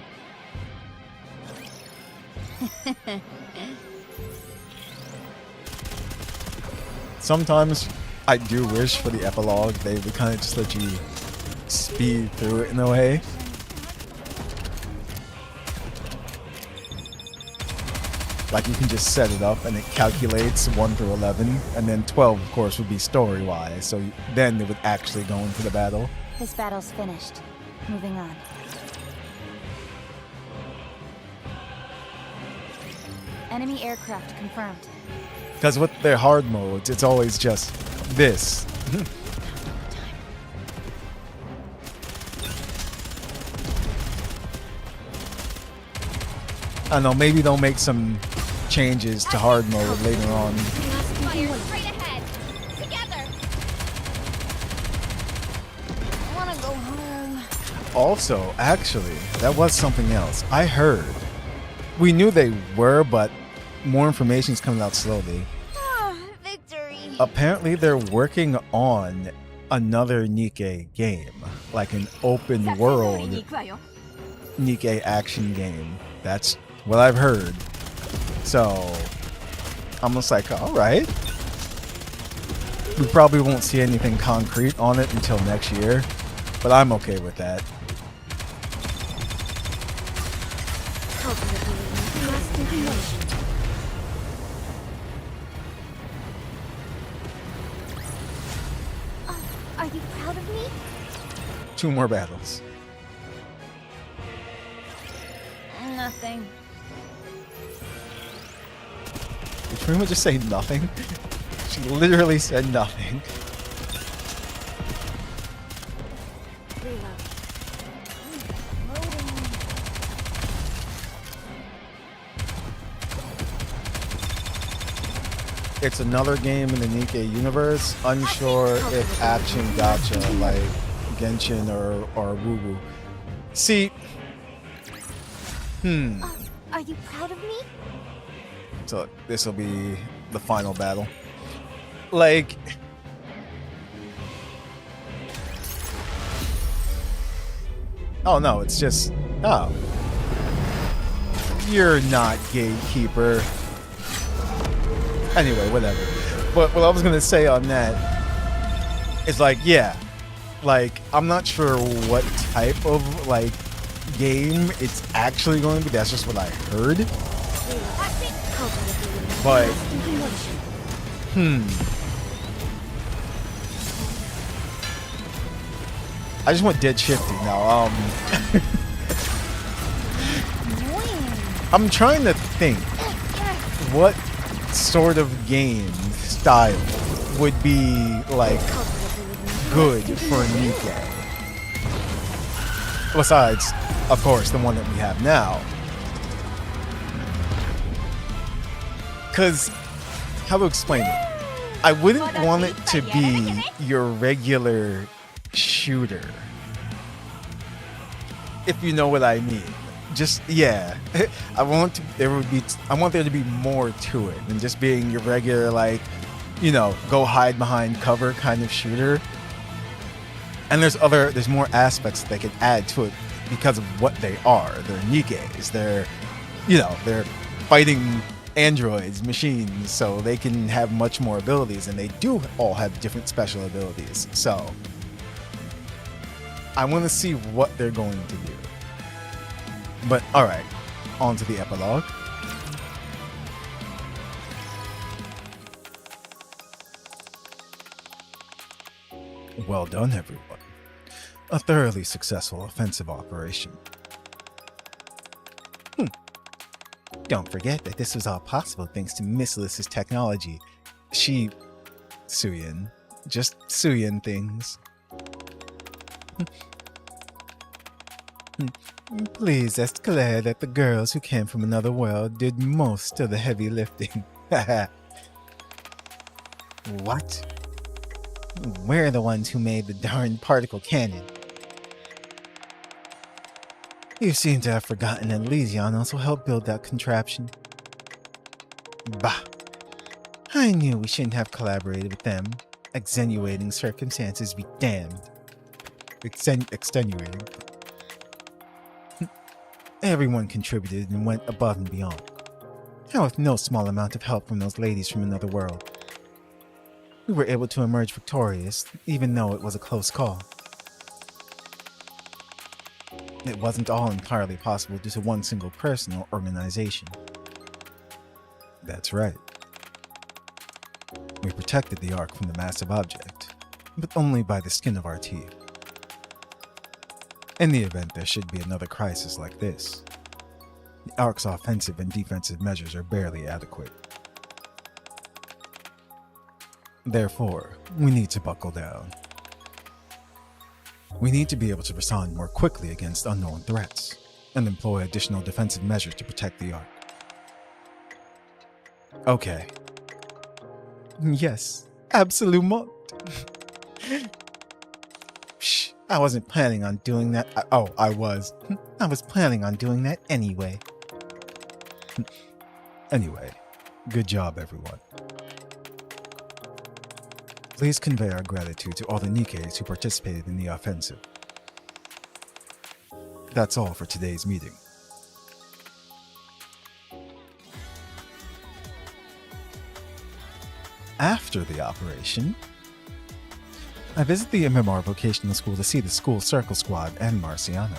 Sometimes I do wish for the epilogue they would kind of just let you speed through it in a way. Like you can just set it up and it calculates 1 through 11, and then 12 of course would be story-wise, so then it would actually go into the battle. This battle's finished. Moving on. Enemy aircraft confirmed. Because with their hard modes, it's always just this. I don't know, maybe they'll make some changes to hard mode later on. Fire straight ahead. Together. I want to go home. Also, actually, that was something else. I heard. We knew they were, but more information's coming out slowly. Ah, victory. Apparently, they're working on another NIKKE game, like an open world NIKKE action game. That's what I've heard. So, I'm just like, all right. We probably won't see anything concrete on it until next year, but I'm okay with that. Cultivating nothing lasting can one of you. Are you proud of me? 2 more battles. Nothing. Kuruma just say nothing? She literally said nothing. Reload. It's another game in the NIKKE universe. Unsure if action gacha like Genshin or Woo Woo. See, Are you proud of me? so this will be the final battle. Like, oh no, it's just, oh, you're not gatekeeper. Anyway, whatever. But what I was gonna say on that is like, yeah, like I'm not sure what type of like game it's actually going to be. That's just what I heard. But I just want dead shifting now. I'm trying to think what sort of game style would be like good for NIKKE. Besides, of course, the one that we have now. Because, how to explain it? I wouldn't want it to be your regular shooter. If you know what I mean. Just, yeah. I want there to be more to it than just being your regular, like, you know, go hide behind cover kind of shooter. And there's more aspects that they can add to it because of what they are. They're NIKKEs. They're fighting androids, machines, so they can have much more abilities, and they do all have different special abilities. So I want to see what they're going to do. But alright, on to the epilogue. Well done, everyone. A thoroughly successful offensive operation. Don't forget that this was all possible thanks to Miss Alyssa's technology. Suyin. Just Suyin things. Please, it's clear that the girls who came from another world did most of the heavy lifting. What? We're the ones who made the darn particle cannon. You seem to have forgotten that Lesion also helped build that contraption. Bah! I knew we shouldn't have collaborated with them. Extenuating circumstances be damned. Extenuating. Everyone contributed and went above and beyond. And with no small amount of help from those ladies from another world. We were able to emerge victorious, even though it was a close call. It wasn't all entirely possible due to one single person or organization. That's right. We protected the Ark from the massive object, but only by the skin of our teeth. In the event there should be another crisis like this, the Ark's offensive and defensive measures are barely adequate. Therefore, we need to buckle down. We need to be able to respond more quickly against unknown threats, and employ additional defensive measures to protect the Ark. Okay. Yes, absolument. Shh, I wasn't planning on doing that. I was. I was planning on doing that anyway. Anyway, good job, everyone. Please convey our gratitude to all the NIKKEs who participated in the offensive. That's all for today's meeting. After the operation, I visit the MMR Vocational School to see the school circle squad and Marciano.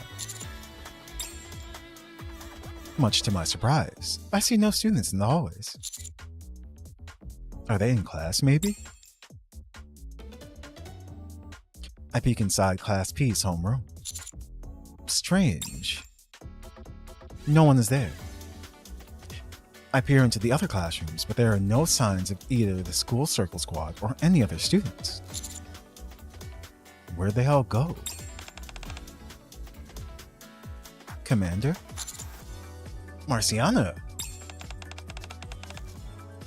Much to my surprise, I see no students in the hallways. Are they in class, maybe? I peek inside Class P's homeroom. Strange. No one is there. I peer into the other classrooms, but there are no signs of either the school circle squad or any other students. Where'd they all go? Commander? Marciana!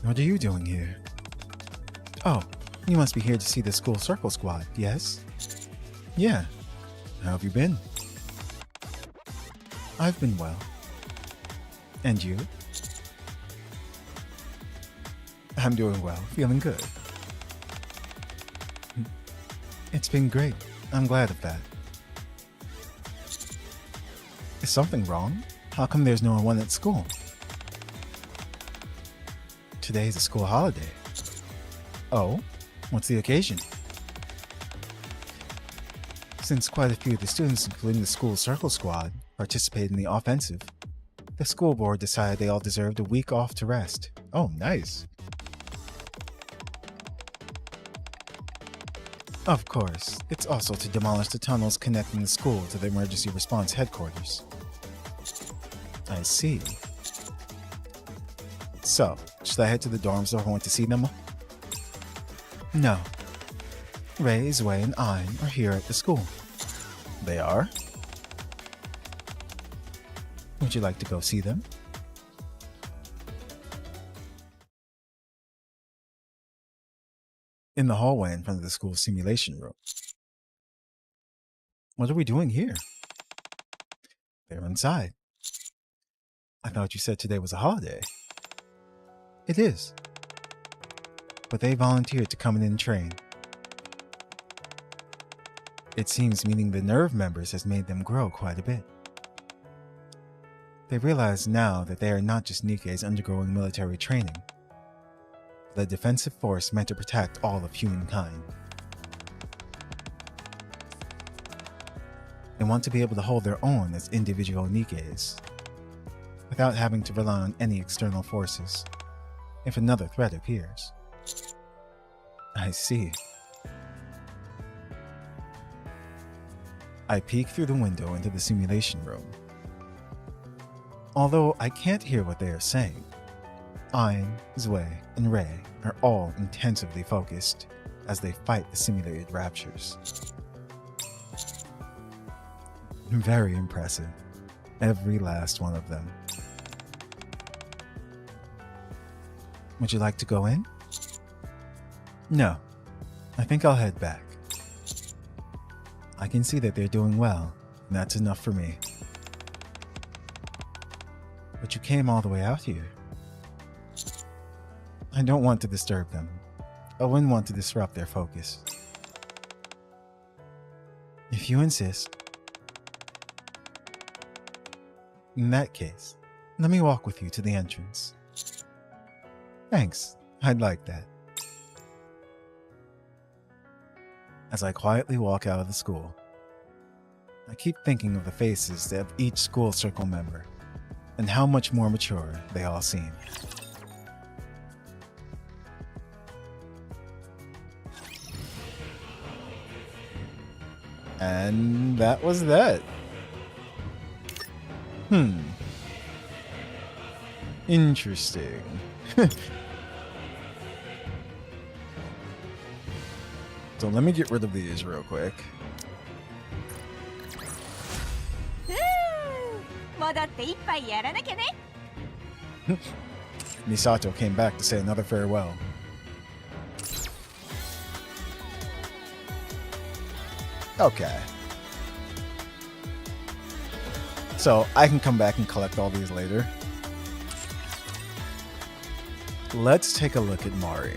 What are you doing here? Oh, you must be here to see the school circle squad, yes? Yeah. How have you been? I've been well. And you? I'm doing well, feeling good. It's been great. I'm glad of that. Is something wrong? How come there's no one at school? Today's a school holiday. Oh? What's the occasion? Since quite a few of the students, including the school circle squad, participated in the offensive, the school board decided they all deserved a week off to rest. Oh, nice. Of course, it's also to demolish the tunnels connecting the school to the emergency response headquarters. I see. So, should I head to the dorms if I want to see them? No. Ray, Zwei, and I are here at the school. They are? Would you like to go see them? In the hallway in front of the school simulation room. What are we doing here? They're inside. I thought you said today was a holiday. It is. But they volunteered to come in and train. It seems meeting the nerve members has made them grow quite a bit. They realize now that they are not just NIKKEs undergoing military training, but a defensive force meant to protect all of humankind. They want to be able to hold their own as individual NIKKEs, without having to rely on any external forces, if another threat appears. I see. I peek through the window into the simulation room. Although I can't hear what they are saying, Ein, Zwei, and Ray are all intensively focused as they fight the simulated raptures. Very impressive, every last one of them. Would you like to go in? No, I think I'll head back. I can see that they're doing well, and that's enough for me. But you came all the way out here. I don't want to disturb them. I wouldn't want to disrupt their focus. If you insist. In that case, let me walk with you to the entrance. Thanks, I'd like that. As I quietly walk out of the school, I keep thinking of the faces of each school circle member and how much more mature they all seem. And that was that. Interesting. So let me get rid of these real quick. 戻って一杯やらなきゃね。 Misato came back to say another farewell. Okay. So I can come back and collect all these later. Let's take a look at Mari.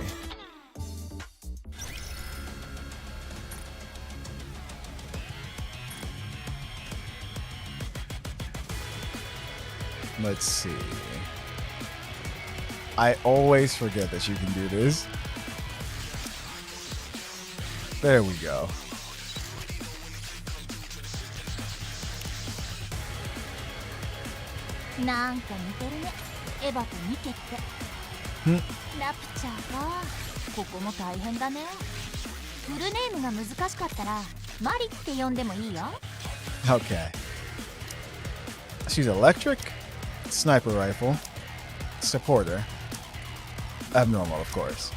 Let's see. I always forget that you can do this. There we go. Okay. She's electric, sniper rifle, supporter. Abnormal, of course.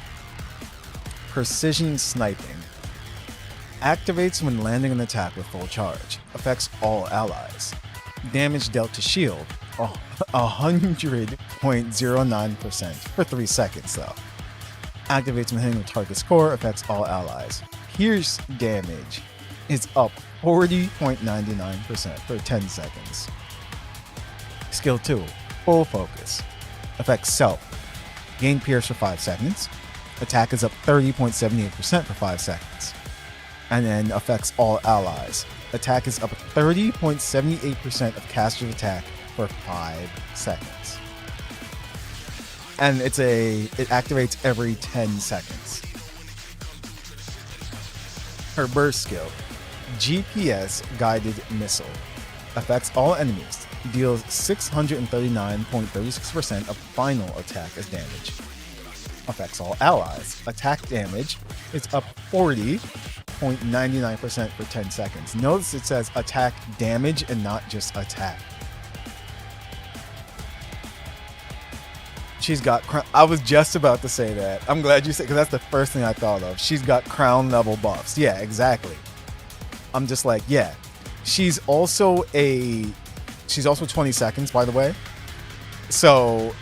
Precision sniping. Activates when landing an attack with full charge. Affects all allies. Damage dealt to shield. 100.09% for 3 seconds though. Activates when hitting the target's core. Affects all allies. Pierce damage is up 40.99% for 10 seconds. Skill 2. Full focus. Affects self. Gain pierce for 5 seconds. Attack is up 30.78% for 5 seconds. And then affects all allies. Attack is up 30.78% of caster's attack for 5 seconds. And it activates every 10 seconds. Her burst skill. GPS guided missile. Affects all enemies. Deals 639.36% of final attack as damage. Affects all allies. Attack damage is up 40.99% for 10 seconds. Notice it says attack damage and not just attack. She's got I was just about to say that. I'm glad you said, because that's the first thing I thought of. She's got crown level buffs. Yeah, exactly. I'm just like, yeah. She's also 20 seconds, by the way. So,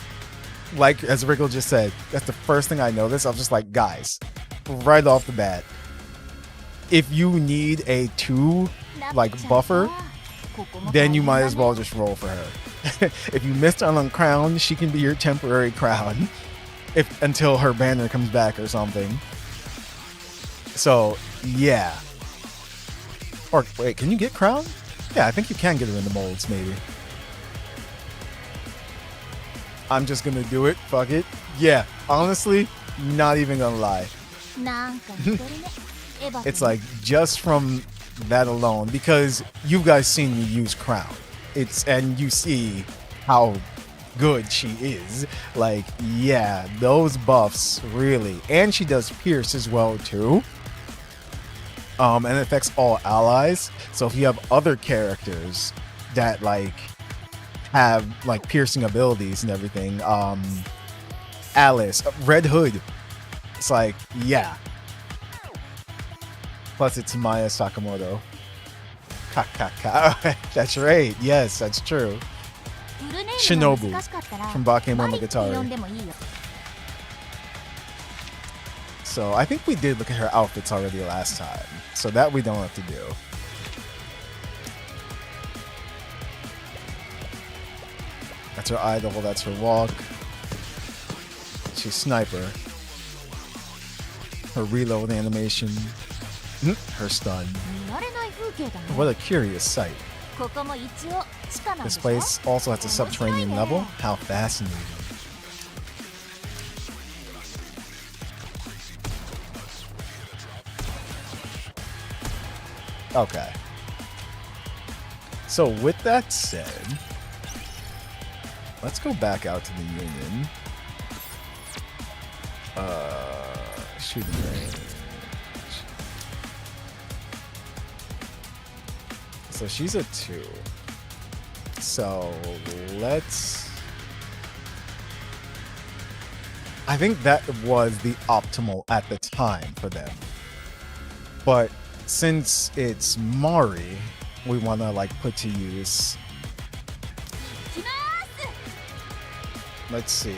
like as Rickle just said, that's the first thing I noticed. I was just like, guys, right off the bat, if you need a 2 buffer, then you might as well just roll for her. If you missed on crown, she can be your temporary crown until her banner comes back or something. So yeah. Or wait, can you get crown? Yeah, I think you can get her in the molds, maybe. I'm just gonna do it. Fuck it. Yeah, honestly, not even gonna lie. It's like just from that alone, because you guys seen me use crown. And you see how good she is. Like, yeah, those buffs really. And she does pierce as well too. And it affects all allies. So if you have other characters that have piercing abilities and everything, Alice, Red Hood, it's like, yeah. Plus it's Maya Sakamoto. That's right. Yes, that's true. Shinobu from Bakemonogatari. So I think we did look at her outfits already last time, so that we don't have to do. That's her idol, that's her walk. She's sniper. Her reload animation. Her stun. What a curious sight. This place also has a subterranean level. How fascinating. Okay. So with that said, let's go back out to the Union. Shooting range. So she's a 2. So let's... I think that was the optimal at the time for them. But since it's Mari, we want to put to use... Let's see.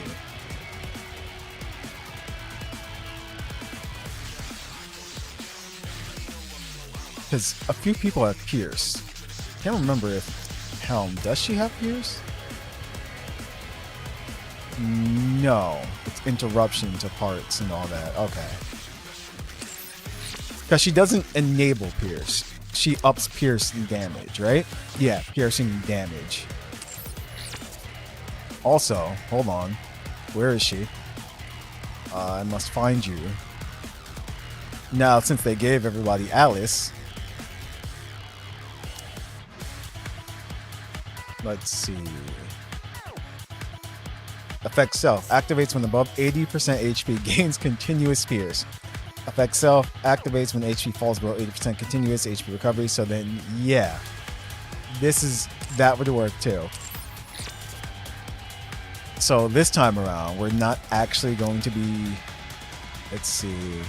Because a few people have Pierce. Can't remember if Helm, does she have Pierce? No. It's interruption to parts and all that. Okay. Because she doesn't enable Pierce. She ups Pierce damage, right? Yeah, piercing damage. Also, hold on. Where is she? I must find you. Now, since they gave everybody Alice... Let's see. Affect self. Activates when above 80% HP. Gains continuous pierce. Affect self. Activates when HP falls below 80% continuous HP recovery. So then, yeah. That would work too. So this time around, we're not actually going to be... Let's see.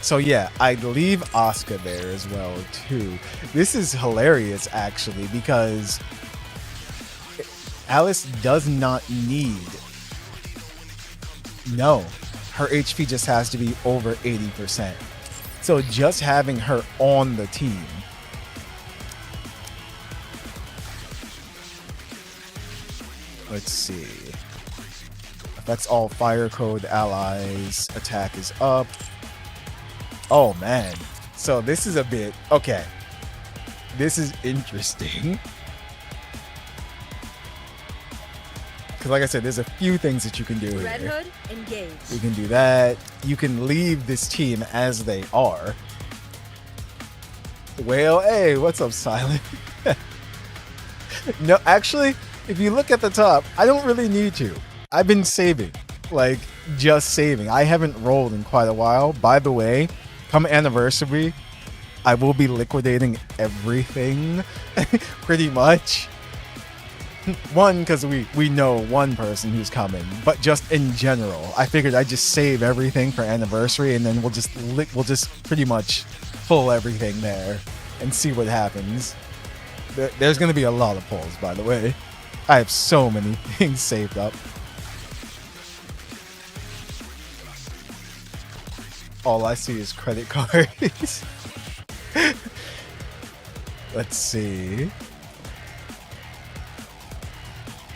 So yeah, I leave Asuka there as well too. This is hilarious actually because Alice does not need... No, her HP just has to be over 80%. So just having her on the team. Let's see. Affects all fire code allies. Attack is up. Oh man. So this is a bit... Okay. This is interesting. Because like I said, there's a few things that you can do Red here. Hood, engage. You can do that. You can leave this team as they are. Well, hey, what's up, Silent? No, actually, if you look at the top, I don't really need to. I've been saving. Like, just saving. I haven't rolled in quite a while. By the way, come anniversary, I will be liquidating everything. Pretty much. One, because we know one person who's coming, but just in general, I figured I'd just save everything for anniversary, and then we'll just pretty much pull everything there and see what happens. There's going to be a lot of pulls, by the way. I have so many things saved up. All I see is credit cards. Let's see.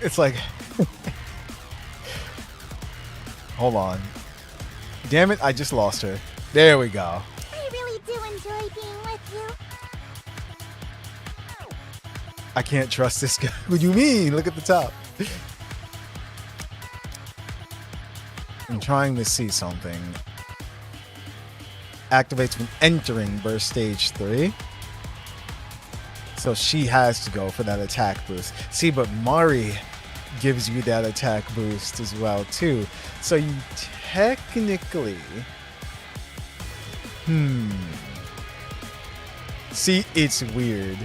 It's like... Hold on. Damn it, I just lost her. There we go. I really do enjoy being with you. I can't trust this guy. What do you mean? Look at the top. I'm trying to see something. Activates when entering burst stage 3. So she has to go for that attack boost. See, but Mari gives you that attack boost as well too. So you technically... See, it's weird.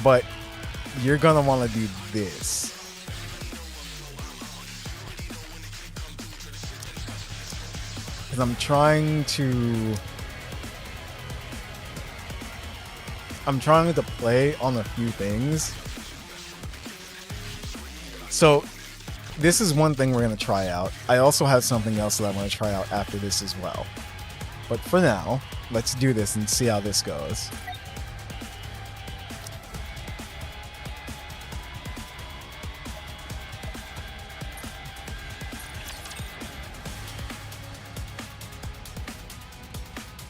But you're gonna want to do this. Because I'm trying to play on a few things. So this is one thing we're going to try out. I also have something else that I want to try out after this as well. But for now, let's do this and see how this goes.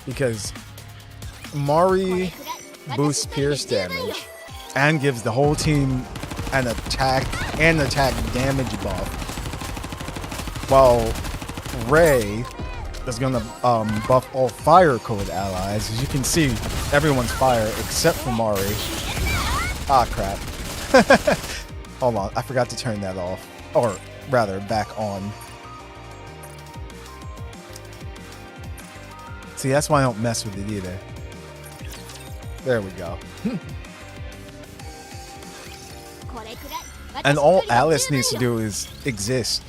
Because Mari boosts pierce damage and gives the whole team an attack damage buff, while Rei is gonna buff all fire code allies. As you can see, everyone's fire except for Mari. Ah, crap. Hold on, I forgot to turn that off, or rather back on. See, that's why I don't mess with it either. There we go. And all Alice needs to do is exist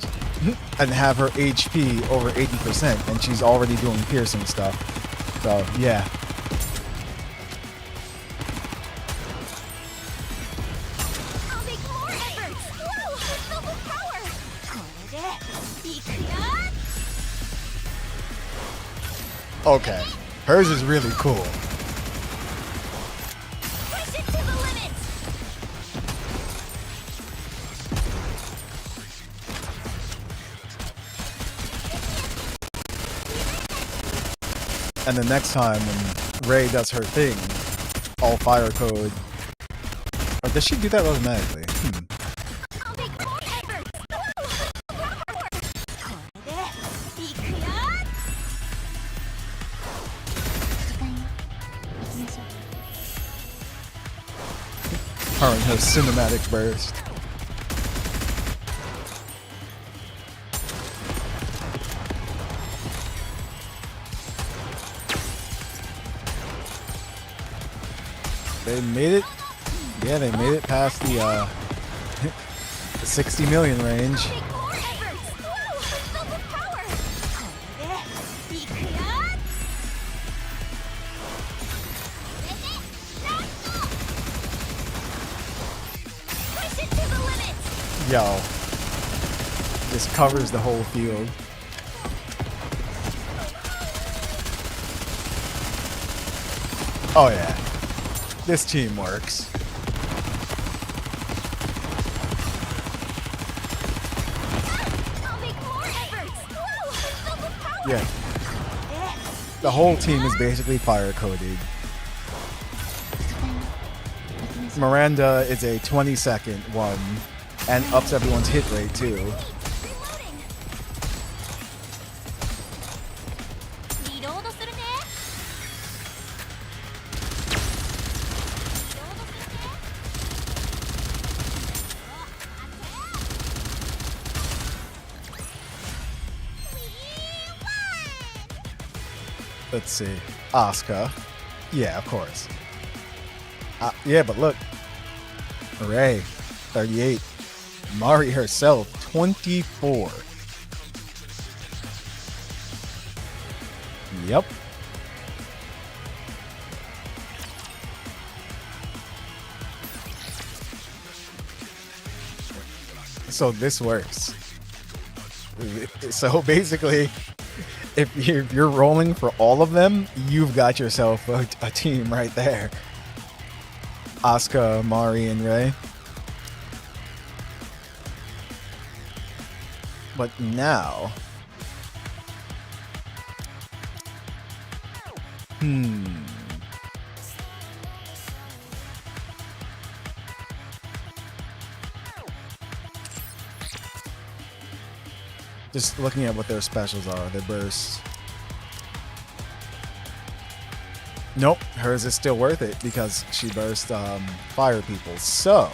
and have her HP over 80%, and she's already doing piercing stuff. So, yeah. I'll make more efforts. Whoa, double power. Okay. Hers is really cool. Push it to the limit. And the next time when Rei does her thing, all fire code. Or does she do that automatically? I'll make more efforts. Her and her cinematic burst. They made it. Yeah, they made it past the, the 60 million range. Make more efforts! Whoa! Double power! Push it to the limit! Yo. This covers the whole field. Oh yeah. This team works. I'll make more efforts! Whoa! Double power! Yeah. The whole team is basically fire coded. Miranda is a 20-second one and ups everyone's hit rate too. Reloading! Reload するね! Let's see. Asuka. Yeah, of course. Yeah, but look. Ray, 38. Mari herself, 24. Yep. So this works. So basically, if you're rolling for all of them, you've got yourself a team right there. Asuka, Mari, and Ray. But now... Just looking at what their specials are, their bursts. Nope, hers is still worth it because she burst fire people. So,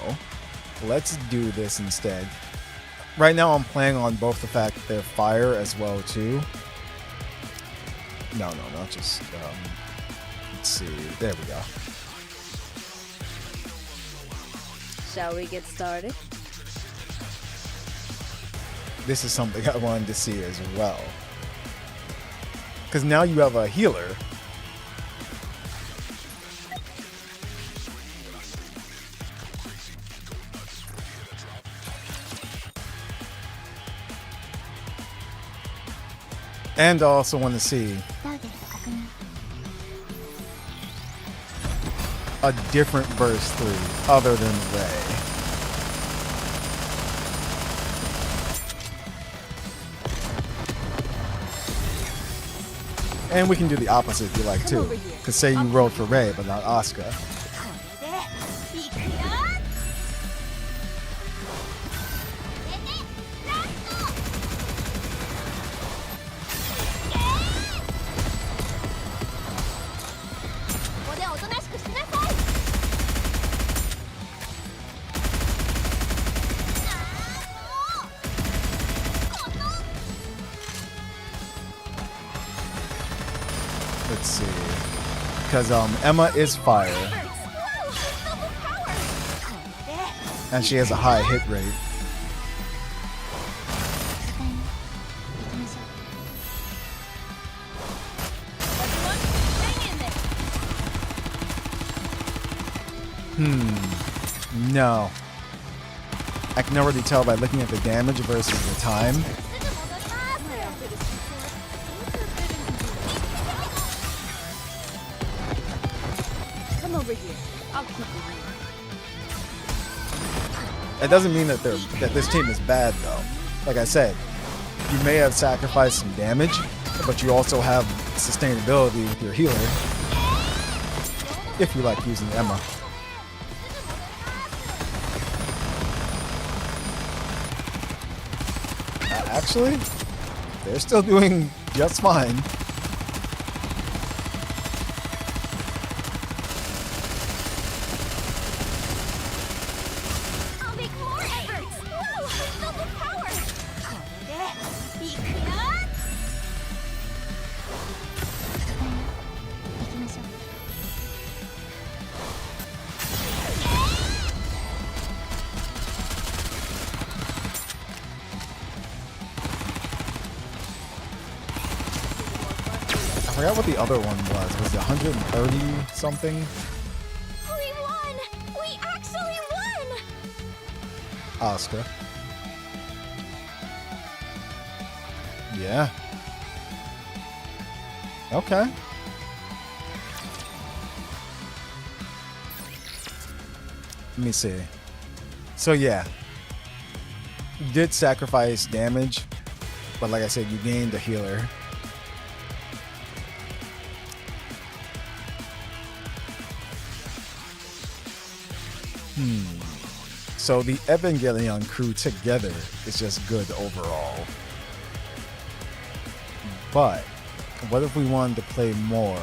let's do this instead. Right now I'm playing on both the fact that they're fire as well too. No, not just, let's see, there we go. Shall we get started? This is something I wanted to see as well. Because now you have a healer. And I also want to see a different burst through other than Ray. And we can do the opposite if you like too. Because say you rolled for Ray but not Asuka. Let's see. Because Emma is fire. And she has a high hit rate. No. I can already tell by looking at the damage versus the time. Come over here. I'll keep you real. That doesn't mean that this team is bad though. Like I said, you may have sacrificed some damage, but you also have sustainability with your healer. If you like using Emma. Actually, they're still doing just fine. I'll make more efforts! Whoa! Double power! forgot what the other one was. Was it 130 something? We won! We actually won! Oscar. Yeah. Okay. Let me see. So yeah, you did sacrifice damage, but like I said, you gained a healer. So the Evangelion crew together is just good overall. But what if we wanted to play more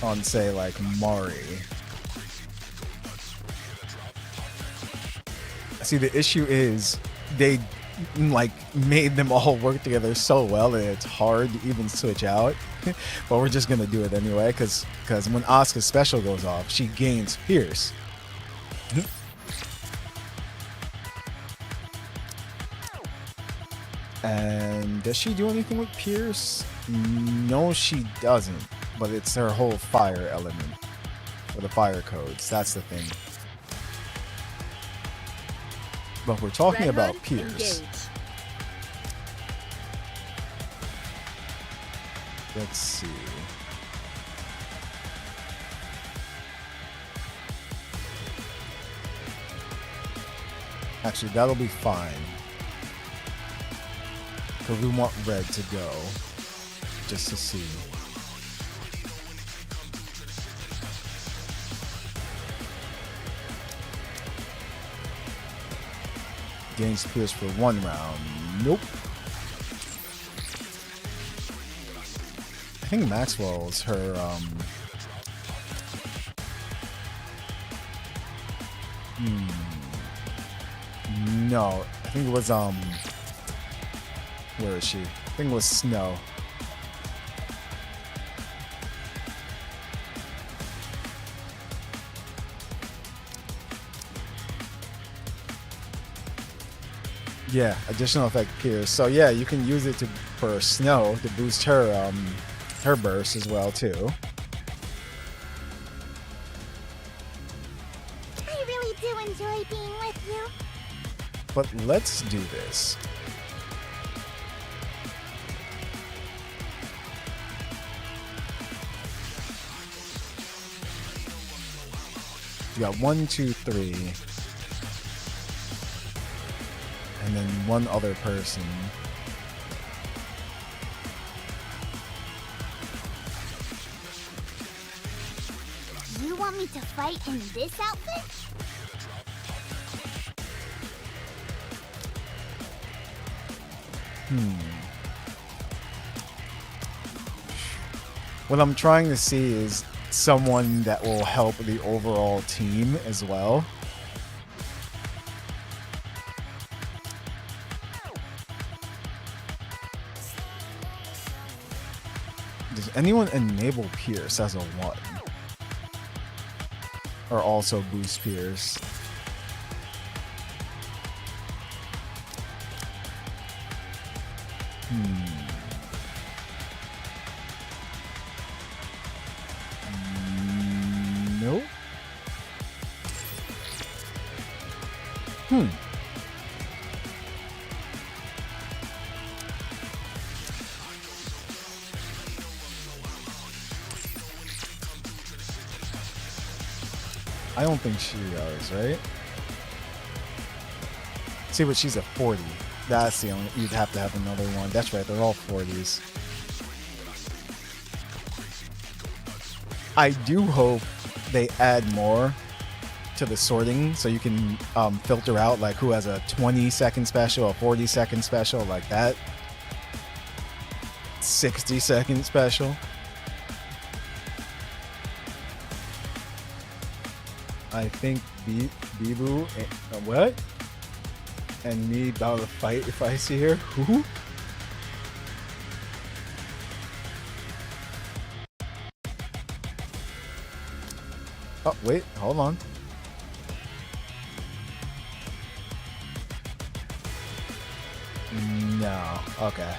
on, say, like Mari? See, the issue is they like made them all work together so well that it's hard to even switch out. But we're just gonna do it anyway, because when Asuka's special goes off, she gains Pierce. And does she do anything with Pierce? No, she doesn't. But it's her whole fire element, or the fire codes. That's the thing. But we're talking about Pierce. Let's see. Actually, that'll be fine. Because we want red to go. Just to see. Gains Pierce for 1 round. Nope. I think Maxwell's her, No, I think it was, where is she? I think it was Snow. Yeah, additional effect Pierce. So yeah, you can use it for Snow to boost her, her burst as well too. I really do enjoy being with you. But let's do this. You got 1, 2, 3. And then one other person. You want me to fight in this outfit? What I'm trying to see is someone that will help the overall team as well. Does anyone enable Pierce as a 1? Or also boost Pierce? Nope. I don't think she does, right? See, but she's a 40. That's the only. You'd have to have another one. That's right. They're all 40s. I do hope they add more to the sorting, so you can filter out like who has a 20-second special, a 40-second special, like that. 60-second special. I think Bibu, what? And me about to fight if I see her. Who? Oh, wait, hold on. No, okay.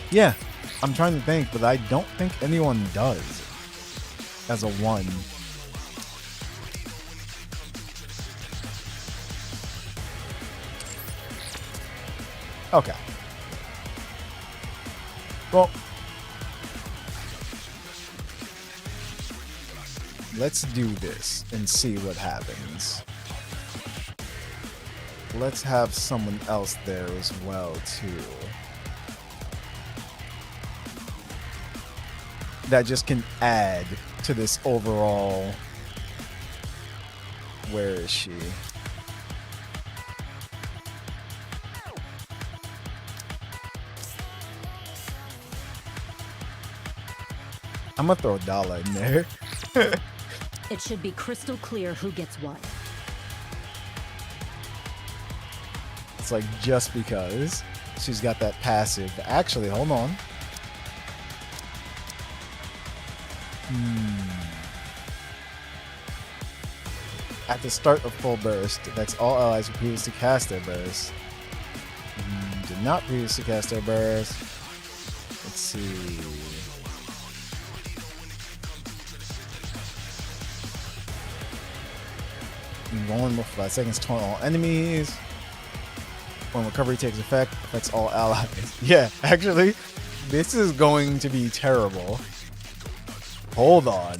Yeah, I'm trying to think, but I don't think anyone does as a 1. Okay. Well, let's do this and see what happens. Let's have someone else there as well, too. That just can add to this overall... Where is she? I'm gonna throw Dala in there. It should be crystal clear who gets what. It's like just because she's got that passive. Actually, hold on. At the start of full burst, affects all allies who previously cast their burst. Did not previously cast their burst. Let's see. Rolling for 5 seconds, taunt all enemies. When recovery takes effect, affects all allies. Yeah, actually, this is going to be terrible. Hold on.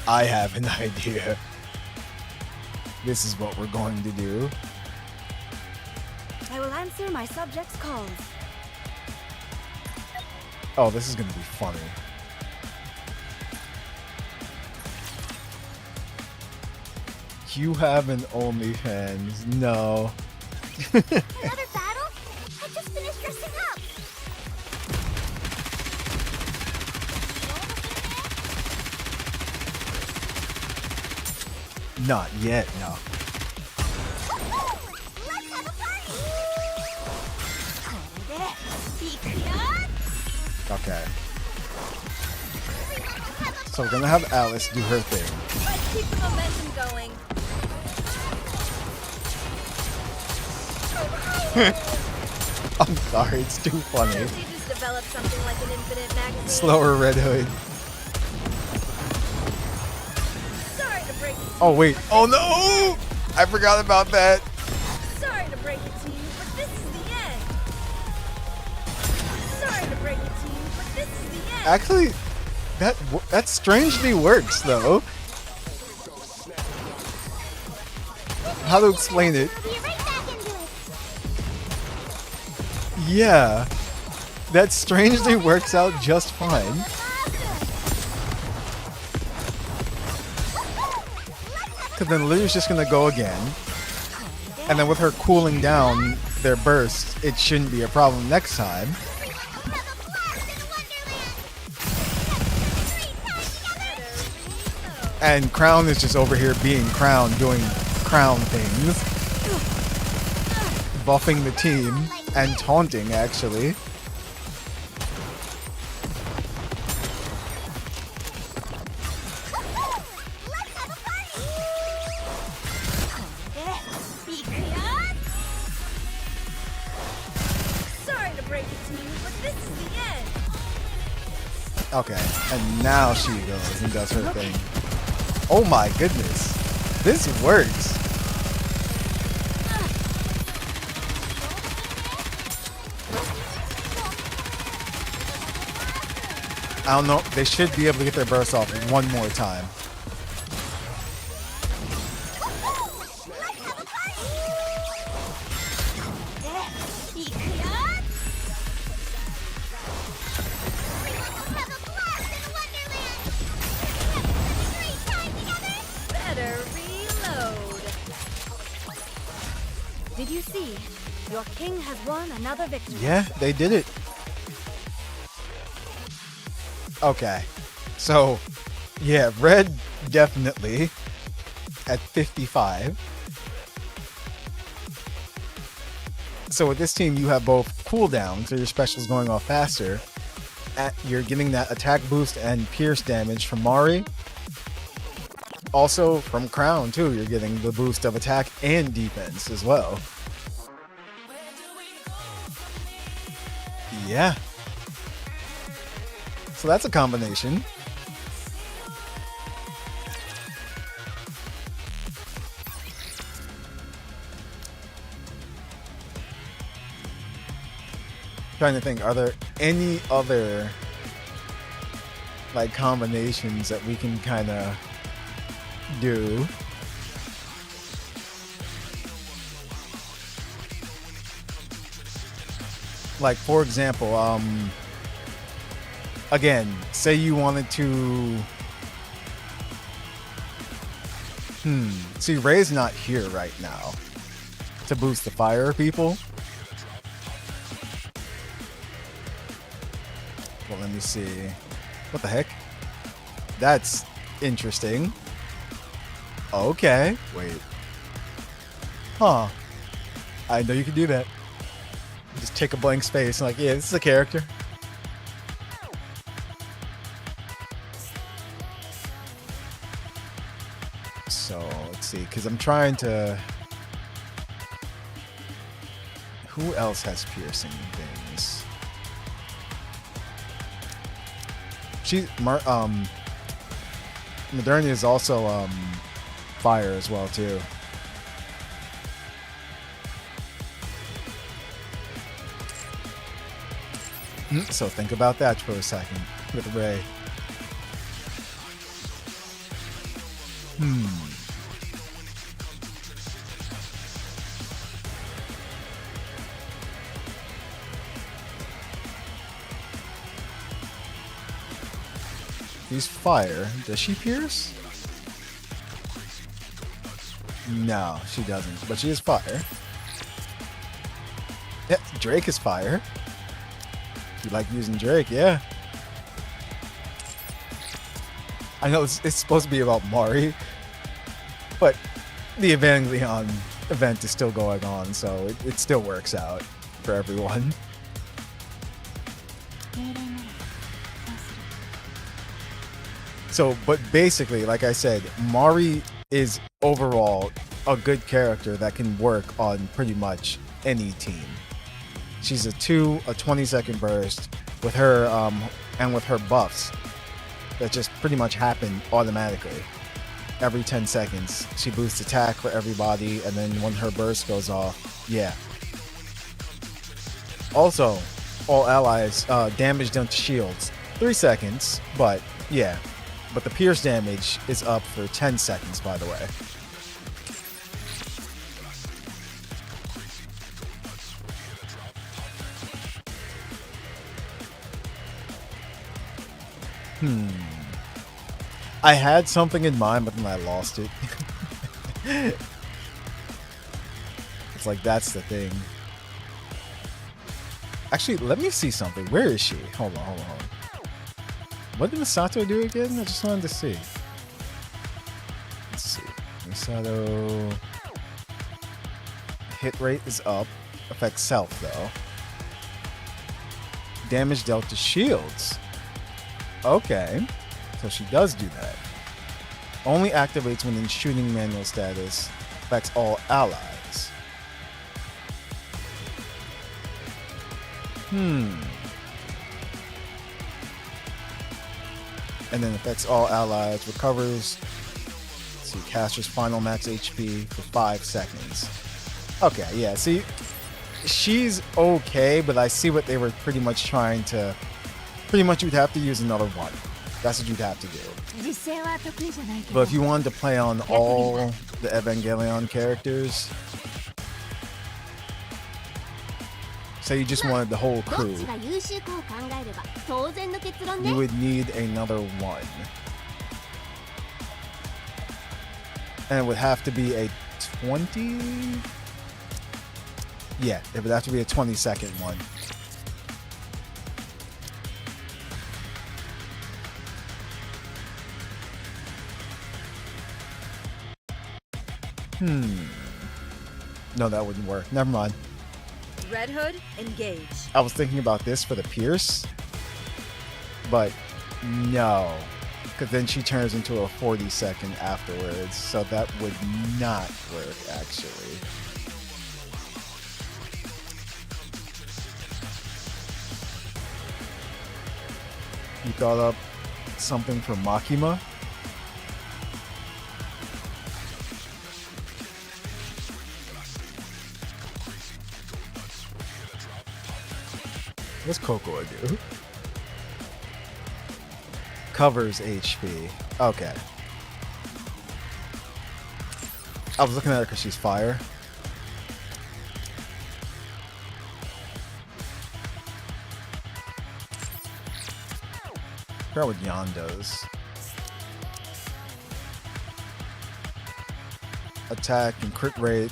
I have an idea. This is what we're going to do. I will answer my subjects' calls. Oh, this is going to be funny. You have an OnlyFans. No. Another battle? I just finished dressing up. Not yet, no. Let's have a party. Okay. So we're gonna have Alice do her thing. Let's keep the momentum going. I'm sorry, it's too funny. She just developed something like an infinite magazine. Slower Red Hood. Sorry to break it to you. Oh wait. Oh no! I forgot about that. Sorry to break it to you, but this is the end. Sorry to break it to you, but this is the end. Actually, that strangely works though. How to explain it? Be right back into it. Yeah, that strangely works out just fine. Because then Lily's just gonna go again, and then with her cooling down their burst, it shouldn't be a problem next time. And Crown is just over here being Crown, doing Crown things, buffing the team and taunting actually. Sorry to break it to you, but this is the end. Okay, and now she goes and does her thing. Oh my goodness, this works. I don't know, they should be able to get their burst off one more time. Better reload. Did you see? Your king has won another victory. Yeah, they did it. Okay, so yeah, red definitely at 55. So with this team, you have both cooldowns, so your specials going off faster. You're getting that attack boost and pierce damage from Mari. Also from Crown too, you're getting the boost of attack and defense as well. Yeah. So that's a combination. Trying to think, are there any other like combinations that we can kind of do? Like, for example, again, say you wanted to see, Ray's not here right now to boost the fire people. Well, let me see. What the heck? That's interesting. Okay. Wait. Huh. I know you can do that. Just take a blank space and like, yeah, this is a character. So, let's see. Because I'm trying to... Who else has piercing things? Modernity is also fire as well too. So think about that for a second with Ray. He's fire. Does she pierce? No, she doesn't. But she is fire. Yeah, Drake is fire. You like using Drake, yeah. I know it's supposed to be about Mari, but the Evangelion event is still going on, so it still works out for everyone. So, but basically, like I said, Mari is overall a good character that can work on pretty much any team. She's a 20-second burst with her and with her buffs that just pretty much happen automatically. Every 10 seconds, she boosts attack for everybody, and then when her burst goes off, yeah. Also, all allies damage done to shields, 3 seconds, but yeah. But the pierce damage is up for 10 seconds, by the way. I had something in mind, but then I lost it. It's like, that's the thing. Actually, let me see something. Where is she? Hold on. What did Misato do again? I just wanted to see. Let's see. Misato. Hit rate is up. Affects self, though. Damage dealt to shields. Okay. So she does do that. Only activates when in shooting manual status. Affects all allies. And then affects all allies. Recovers. Let's see, caster's final max HP for 5 seconds. Okay, yeah, see, she's okay, but I see what they were pretty much trying to... Pretty much you'd have to use another one. That's what you'd have to do. But if you wanted to play on all the Evangelion characters, say you just wanted the whole crew, you would need another one. And it would have to be a 20? Yeah, it would have to be a 20-second one. No, that wouldn't work. Never mind. Red Hood, engage. I was thinking about this for the Pierce, but no, because then she turns into a 40-second afterwards, so that would not work, actually. You thought up something for Makima? What's Cocoa do? Covers HP. Okay. I was looking at her because she's fire. I forgot what Yan does. Attack and crit rate.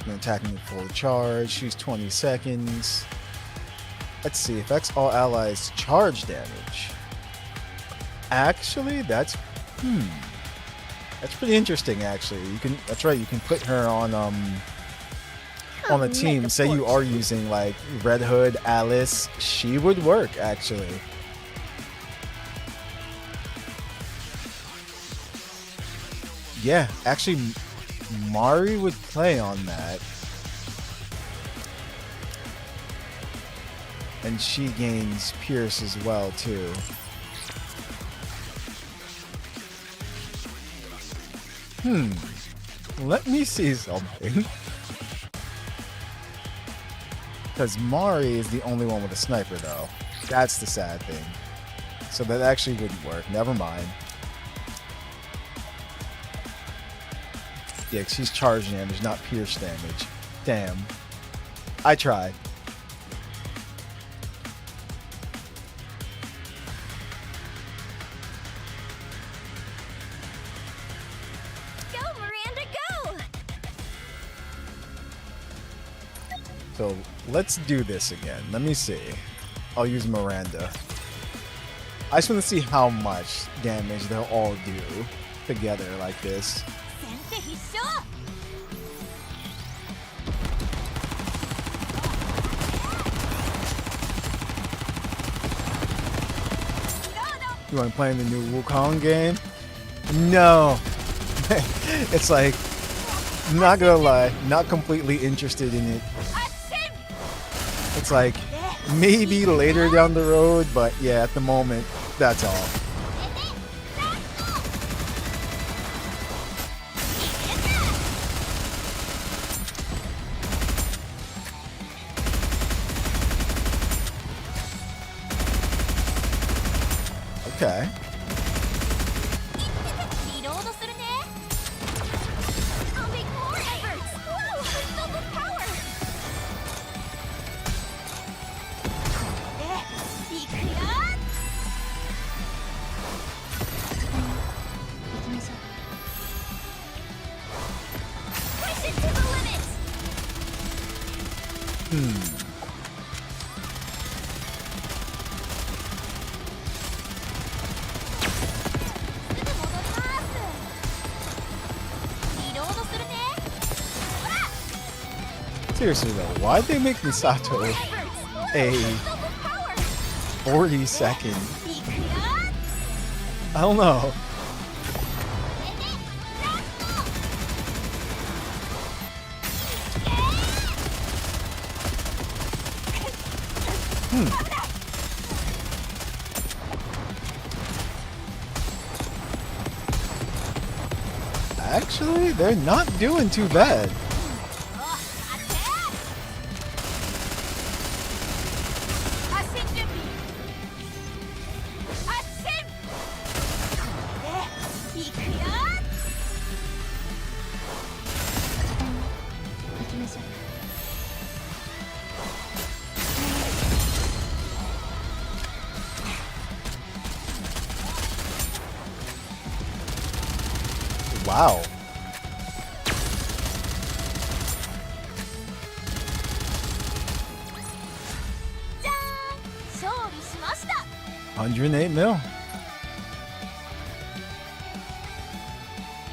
And attacking at full charge. She's 20 seconds. Let's see. Affects all allies charge damage. Actually, that's pretty interesting. Actually, you can. That's right. You can put her on a team. Say you are using like Red Hood, Alice. She would work actually. Yeah, actually, Mari would play on that. And she gains Pierce as well, too. Let me see something. Because Mari is the only one with a sniper, though. That's the sad thing. So that actually wouldn't work. Never mind. Yeah, she's charge damage, not pierce damage. Damn. I tried. Go, Miranda, go! So let's do this again. Let me see. I'll use Miranda. I just want to see how much damage they'll all do together like this. You want to play in the new Wukong game? No. It's like, not gonna lie, not completely interested in it. It's like, maybe later down the road, but yeah, at the moment, that's all. Okay. I'll make more efforts! Whoa! Double power! Push it to the limit! Seriously though, why'd they make Misato a 40-second? I don't know. Actually, they're not doing too bad. Wow. $108 mil.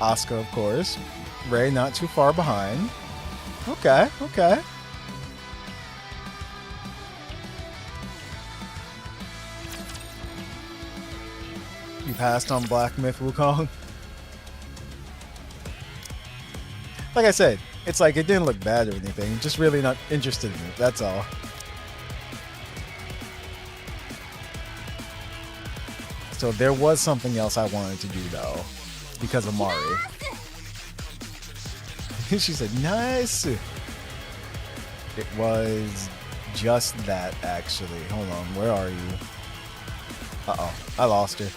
Asuka, of course. Ray not too far behind. Okay, okay. You passed on Black Myth Wukong. Like I said, it's like it didn't look bad or anything. Just really not interested in it. That's all. So there was something else I wanted to do though, because of Mari. She said, nice. It was just that, actually. Hold on, where are you? Uh-oh, I lost her.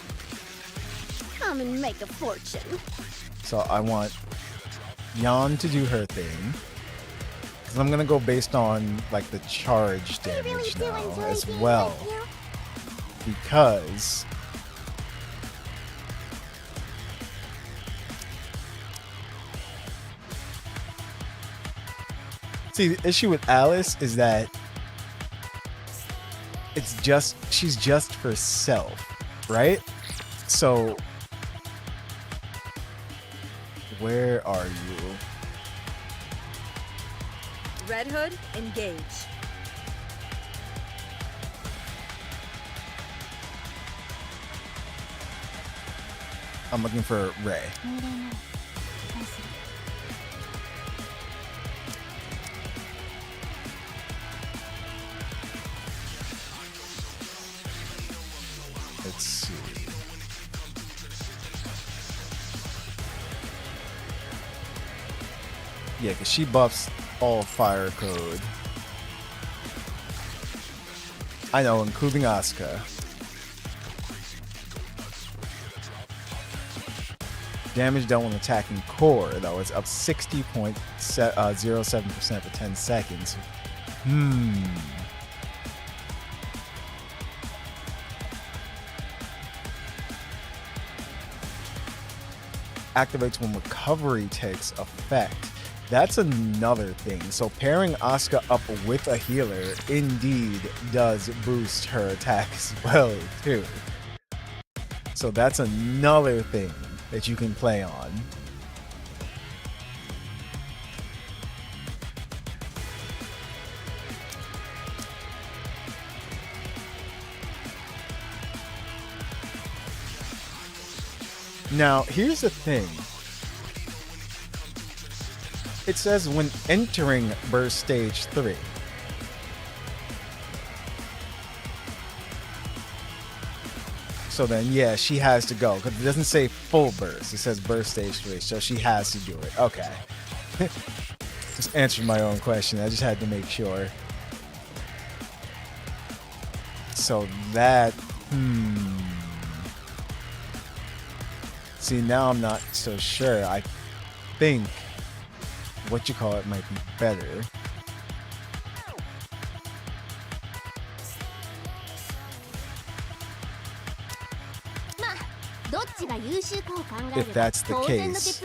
Come and make a fortune. So I want Yan to do her thing. Because I'm going to go based on, like, the charge damage now as well. Because... See, the issue with Alice is that she's just for self, right? So, where are you? Red Hood, engage. I'm looking for Ray. Let's see. Yeah, because she buffs all fire code. I know, including Asuka. Damage done when attacking core, though, is up 60.07% for 10 seconds. Activates when recovery takes effect. That's another thing. So pairing Asuka up with a healer indeed does boost her attack as well, too. So that's another thing that you can play on. Now, here's the thing. It says when entering burst stage 3. So then, yeah, she has to go. Because it doesn't say full burst. It says burst stage 3. So she has to do it. Okay. Just answered my own question. I just had to make sure. So that... See, now I'm not so sure. I think what you call it might be better. If that's the case.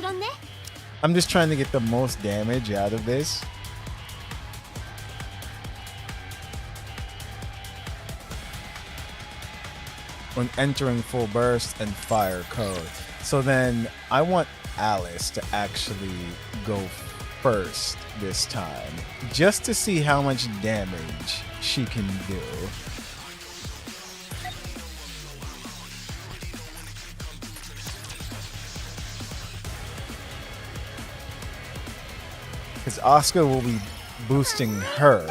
I'm just trying to get the most damage out of this. When entering full burst and fire code. So then I want Alice to actually go first this time, just to see how much damage she can do. Because Asuka will be boosting her.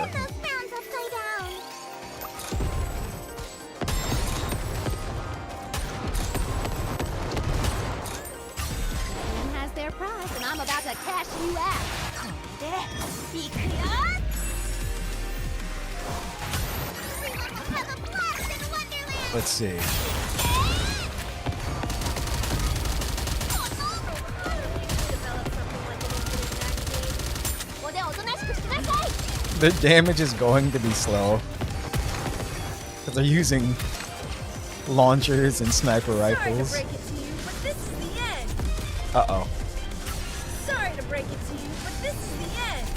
Let's see. The damage is going to be slow. Because they're using launchers and sniper rifles. Sorry to break it to you, but this is the end. Uh-oh. Sorry to break it to you, but this is the end.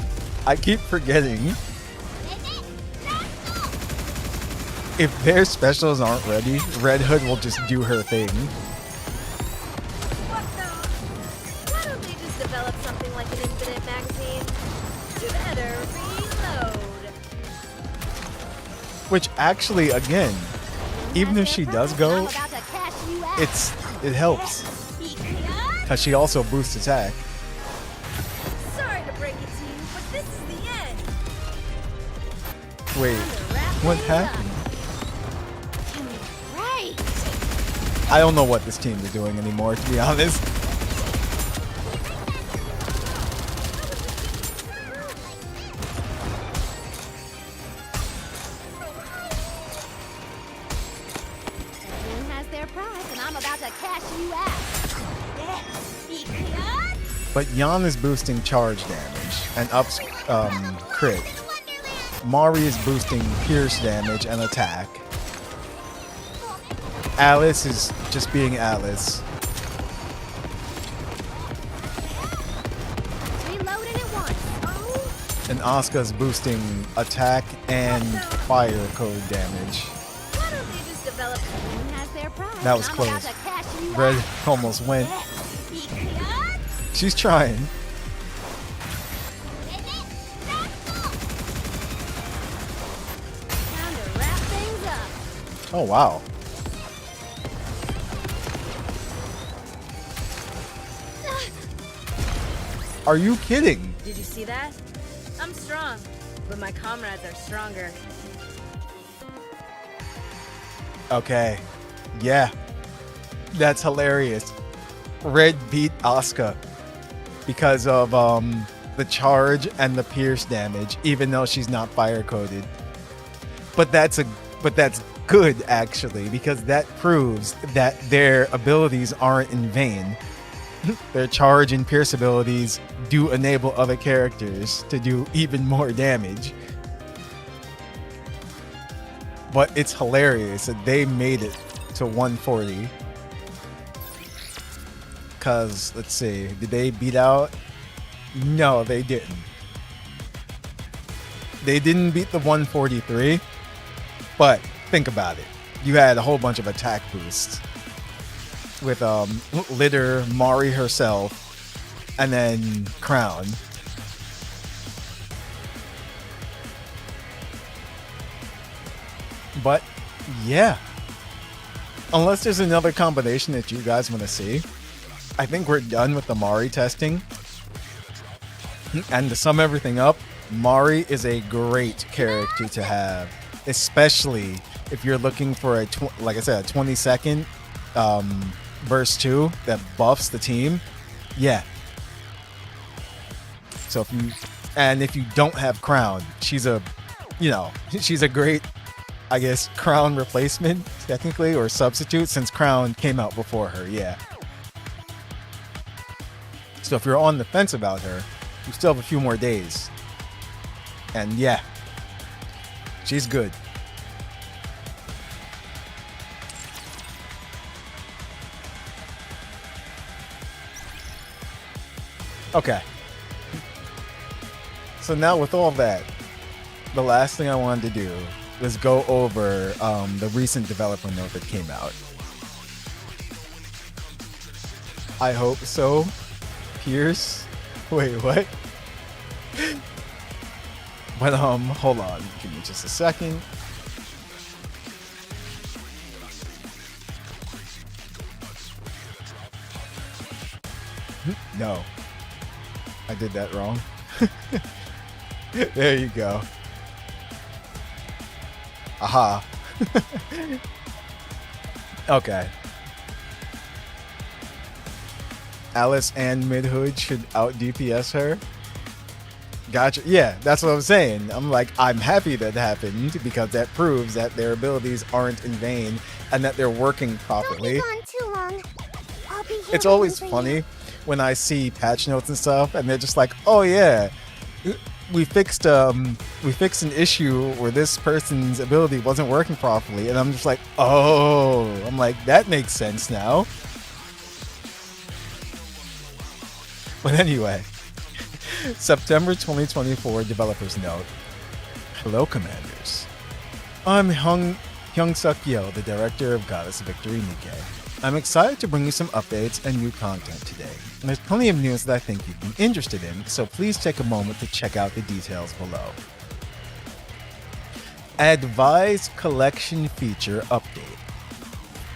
I keep forgetting. If their specials aren't ready, Red Hood will just do her thing. What the? Why don't they just develop something like an infinite magazine? Better reload. Which actually, again, even if she does go, it helps. Because she also boosts attack. Sorry to break it to you, but this is the end. Wait, what happened? I don't know what this team is doing anymore, to be honest. Everyone has their prize, and I'm about to cash you out. But Yan is boosting charge damage and ups crit. Mari is boosting pierce damage and attack. Alice is just being Alice. Reloading at once. And Asuka's boosting attack and fire code damage. Why don't they just develop Everyone has their prize. That was and I'm about close. to cash you Red out. almost went. She's trying. time to wrap things up. Oh, wow. Are you kidding? Did you see that? I'm strong, but my comrades are stronger. Okay. Yeah. That's hilarious. Red beat Asuka because of the charge and the pierce damage, even though she's not fire coded. But that's good actually, because that proves that their abilities aren't in vain. Their charge and pierce abilities do enable other characters to do even more damage. But it's hilarious that they made it to 140. Cause let's see, did they beat out? No, they didn't. They didn't beat the 143, but think about it. You had a whole bunch of attack boosts with Litter, Mari herself, and then Crown. But yeah, unless there's another combination that you guys want to see, I think we're done with the Mari testing. And to sum everything up, Mari is a great character to have, especially if you're looking for a like I said, a 20-second burst 2 that buffs the team. Yeah. So if you don't have Crown, she's a great, I guess, Crown replacement technically, or substitute, since Crown came out before her. Yeah. So if you're on the fence about her, you still have a few more days. And yeah, she's good. Okay. So now with all that, the last thing I wanted to do was go over the recent developer note that came out. I hope so. Pierce? Wait, what? But hold on, give me just a second. No, I did that wrong. There you go. Aha. Okay. Alice and Midhood should out DPS her. Gotcha. Yeah, that's what I'm saying. I'm like, I'm happy that happened because that proves that their abilities aren't in vain and that they're working properly. Won't be gone too long. I'll be here It's always waiting for funny you. when I see patch notes and stuff and they're just like, oh yeah, we fixed an issue where this person's ability wasn't working properly, and I'm just like, oh, I'm like, that makes sense now. But anyway, September 2024 developers note. Hello, commanders. I'm Hyung-Suk Yo, the director of Goddess of Victory NIKKE. I'm excited to bring you some updates and new content today. And there's plenty of news that I think you'd be interested in, so please take a moment to check out the details below. Advise Collection Feature Update.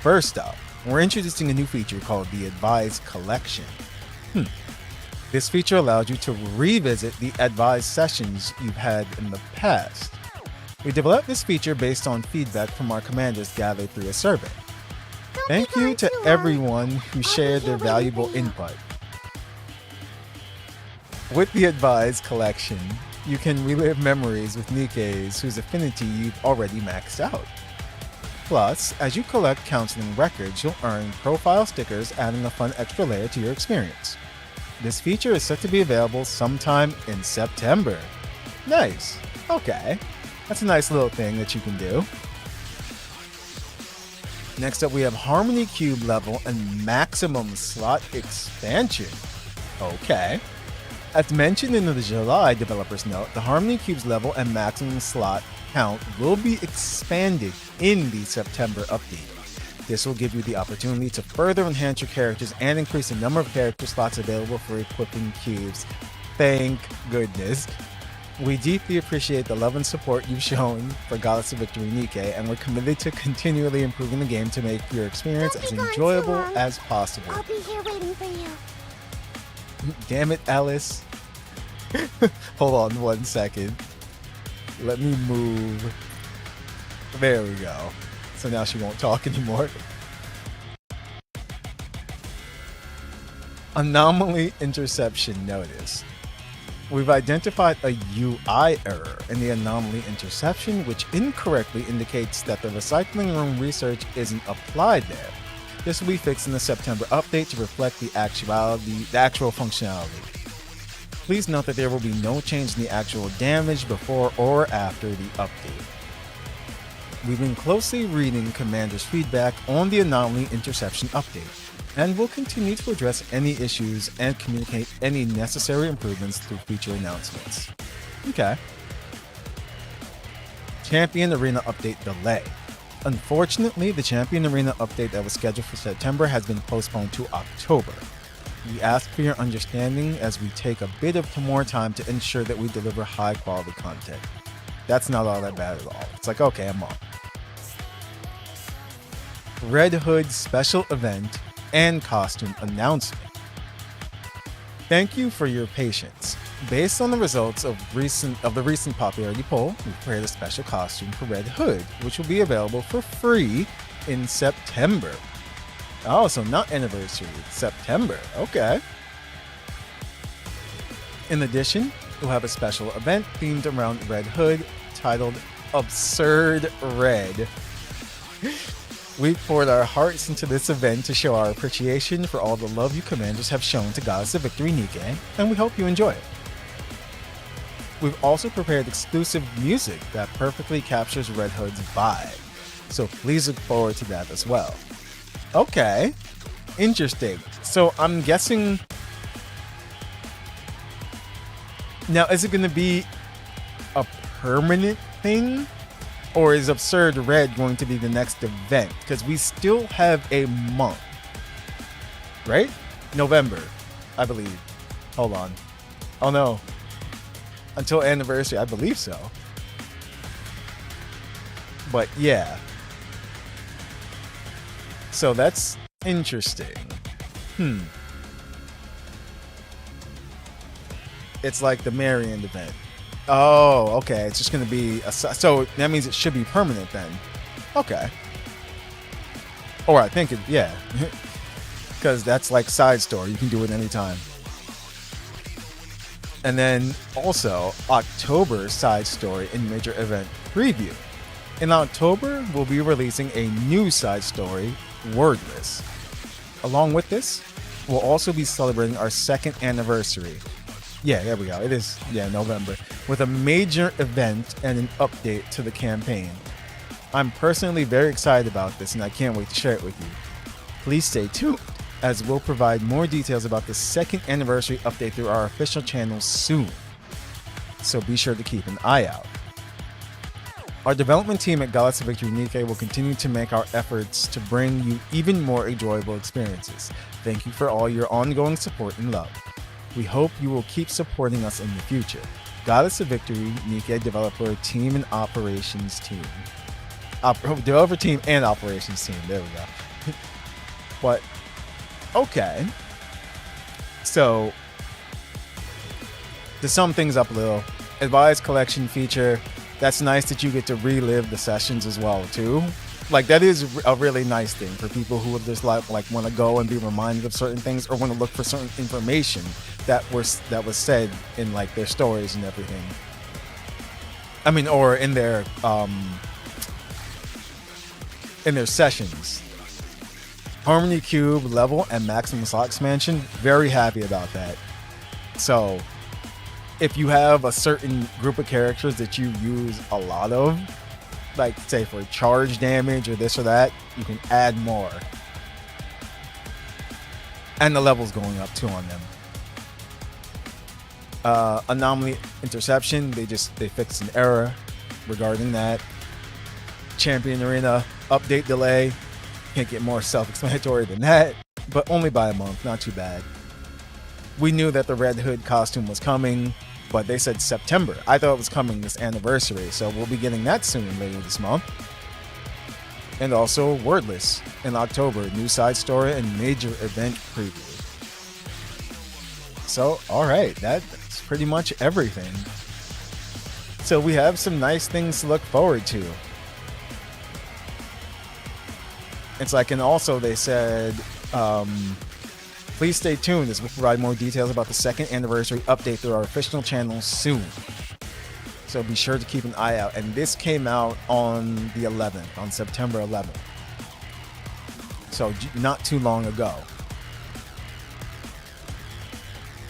First up, we're introducing a new feature called the Advise Collection. This feature allows you to revisit the advised sessions you've had in the past. We developed this feature based on feedback from our commanders gathered through a survey. Thank you to everyone who shared their valuable input. With the Advised collection, you can relive memories with NIKKEs whose affinity you've already maxed out. Plus, as you collect counseling records, you'll earn profile stickers, adding a fun extra layer to your experience. This feature is set to be available sometime in September. Nice. Okay. That's a nice little thing that you can do. Next up, we have Harmony Cube level and maximum slot expansion. Okay. As mentioned in the July developer's note, the Harmony Cube's level and maximum slot count will be expanded in the September update. This will give you the opportunity to further enhance your characters and increase the number of character slots available for equipping cubes. Thank goodness. We deeply appreciate the love and support you've shown for Goddess of Victory NIKKE, and we're committed to continually improving the game to make your experience as enjoyable as possible. I'll be here waiting for you. Damn it, Alice. Hold on 1 second. Let me move. There we go. So now she won't talk anymore. Anomaly interception notice. We've identified a UI error in the anomaly interception, which incorrectly indicates that the recycling room research isn't applied there. This will be fixed in the September update to reflect the actual functionality. Please note that there will be no change in the actual damage before or after the update. We've been closely reading Commander's feedback on the anomaly interception update, and will continue to address any issues and communicate any necessary improvements through future announcements. Okay. Champion Arena update delay. Unfortunately, the Champion Arena update that was scheduled for September has been postponed to October. We ask for your understanding as we take a bit of more time to ensure that we deliver high quality content. That's not all that bad at all. It's like, okay, I'm on. Red Hood special event and costume announcement. Thank you for your patience. Based on the results of the recent popularity poll, we prepared a special costume for Red Hood, which will be available for free in September. Oh, so not anniversary, September. Okay. In addition, we'll have a special event themed around Red Hood titled Absurd Red. We've poured our hearts into this event to show our appreciation for all the love you commanders have shown to Goddess of Victory NIKKE, and we hope you enjoy it. We've also prepared exclusive music that perfectly captures Red Hood's vibe, so please look forward to that as well. Okay, interesting. So I'm guessing... Now, is it going to be a permanent thing? Or is Absurd Red going to be the next event? Because we still have a month. Right? November, I believe. Hold on. Oh no. Until anniversary, I believe so. But yeah. So that's interesting. It's like the Marion event. Oh, okay. It's just going to be so that means it should be permanent then. Okay. Or I think it, yeah. Because that's like side story. You can do it anytime. And then also October side story and major event preview. In October, we'll be releasing a new side story, Wordless. Along with this, we'll also be celebrating our 2nd anniversary. Yeah, there we go. It is, November. With a major event and an update to the campaign. I'm personally very excited about this and I can't wait to share it with you. Please stay tuned, as we'll provide more details about the 2nd anniversary update through our official channel soon. So be sure to keep an eye out. Our development team at Goddess of Victory NIKKE will continue to make our efforts to bring you even more enjoyable experiences. Thank you for all your ongoing support and love. We hope you will keep supporting us in the future. Goddess of Victory NIKKE developer team and operations team. Developer team and operations team. There we go. But, okay. So, to sum things up a little, Advised collection feature. That's nice that you get to relive the sessions as well, too. Like, that is a really nice thing for people who would just like want to go and be reminded of certain things, or want to look for certain information that was said in like their stories and everything. I mean, or in their sessions. Harmony Cube level and maximum slot expansion, very happy about that. So if you have a certain group of characters that you use a lot of, like say for charge damage or this or that, you can add more. And the level's going up too on them. Anomaly interception, they fixed an error regarding that. Champion Arena update delay, can't get more self-explanatory than that, but only by a month, not too bad. We knew that the Red Hood costume was coming, but they said September. I thought it was coming this anniversary, so we'll be getting that soon later this month. And also Wordless in October, new side story and major event preview. So, alright, that's pretty much everything. So we have some nice things to look forward to. It's like, and also they said, please stay tuned as we'll provide more details about the second anniversary update through our official channel soon. So be sure to keep an eye out. And this came out on the 11th, on September 11th. So not too long ago.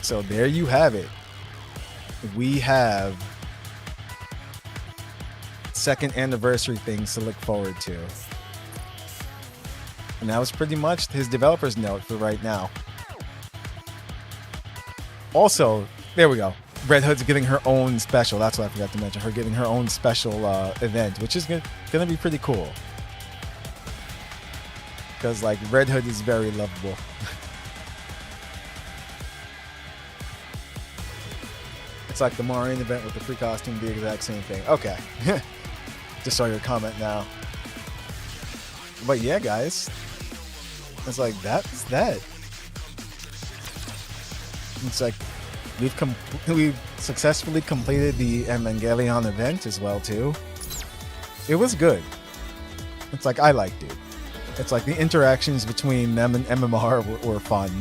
So there you have it. We have second anniversary things to look forward to. And that was pretty much his developer's note for right now. Also, there we go. Red Hood's getting her own special. That's what I forgot to mention. Her getting her own special event, which is gonna be pretty cool. Because like Red Hood is very lovable. It's like the Marion event with the free costume, the exact same thing. Okay. Just saw your comment now. But yeah, guys. It's like, that's that. It's like, we've successfully completed the Evangelion event as well, too. It was good. It's like, I liked it. It's like the interactions between them and MMR were fun.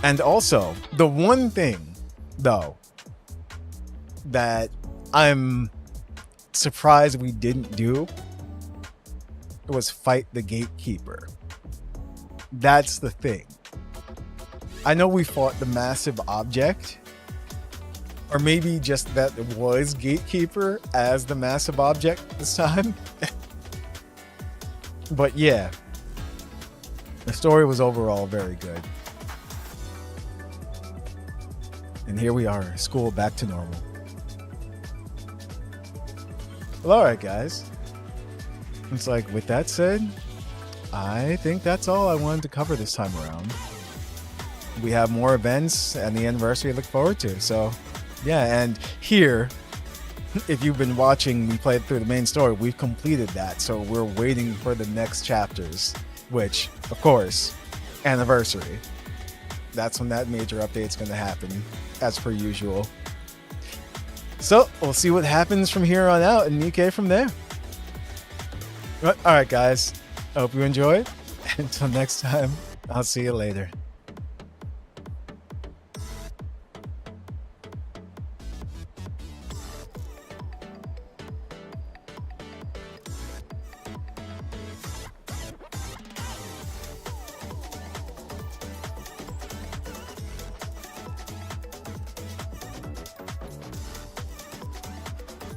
And also, the one thing, though, that I'm surprised we didn't do was fight the gatekeeper. That's the thing. I know we fought the massive object, or maybe just that it was gatekeeper as the massive object this time. But yeah, the story was overall very good. And here we are, school back to normal. Well, alright guys. It's like, with that said, I think that's all I wanted to cover this time around. We have more events and the anniversary to look forward to. So, yeah, and here, if you've been watching me play through the main story, we've completed that. So we're waiting for the next chapters, which, of course, anniversary. That's when that major update's going to happen, as per usual. So, we'll see what happens from here on out, and NIKKE from there. But, alright guys, I hope you enjoyed. Until next time, I'll see you later.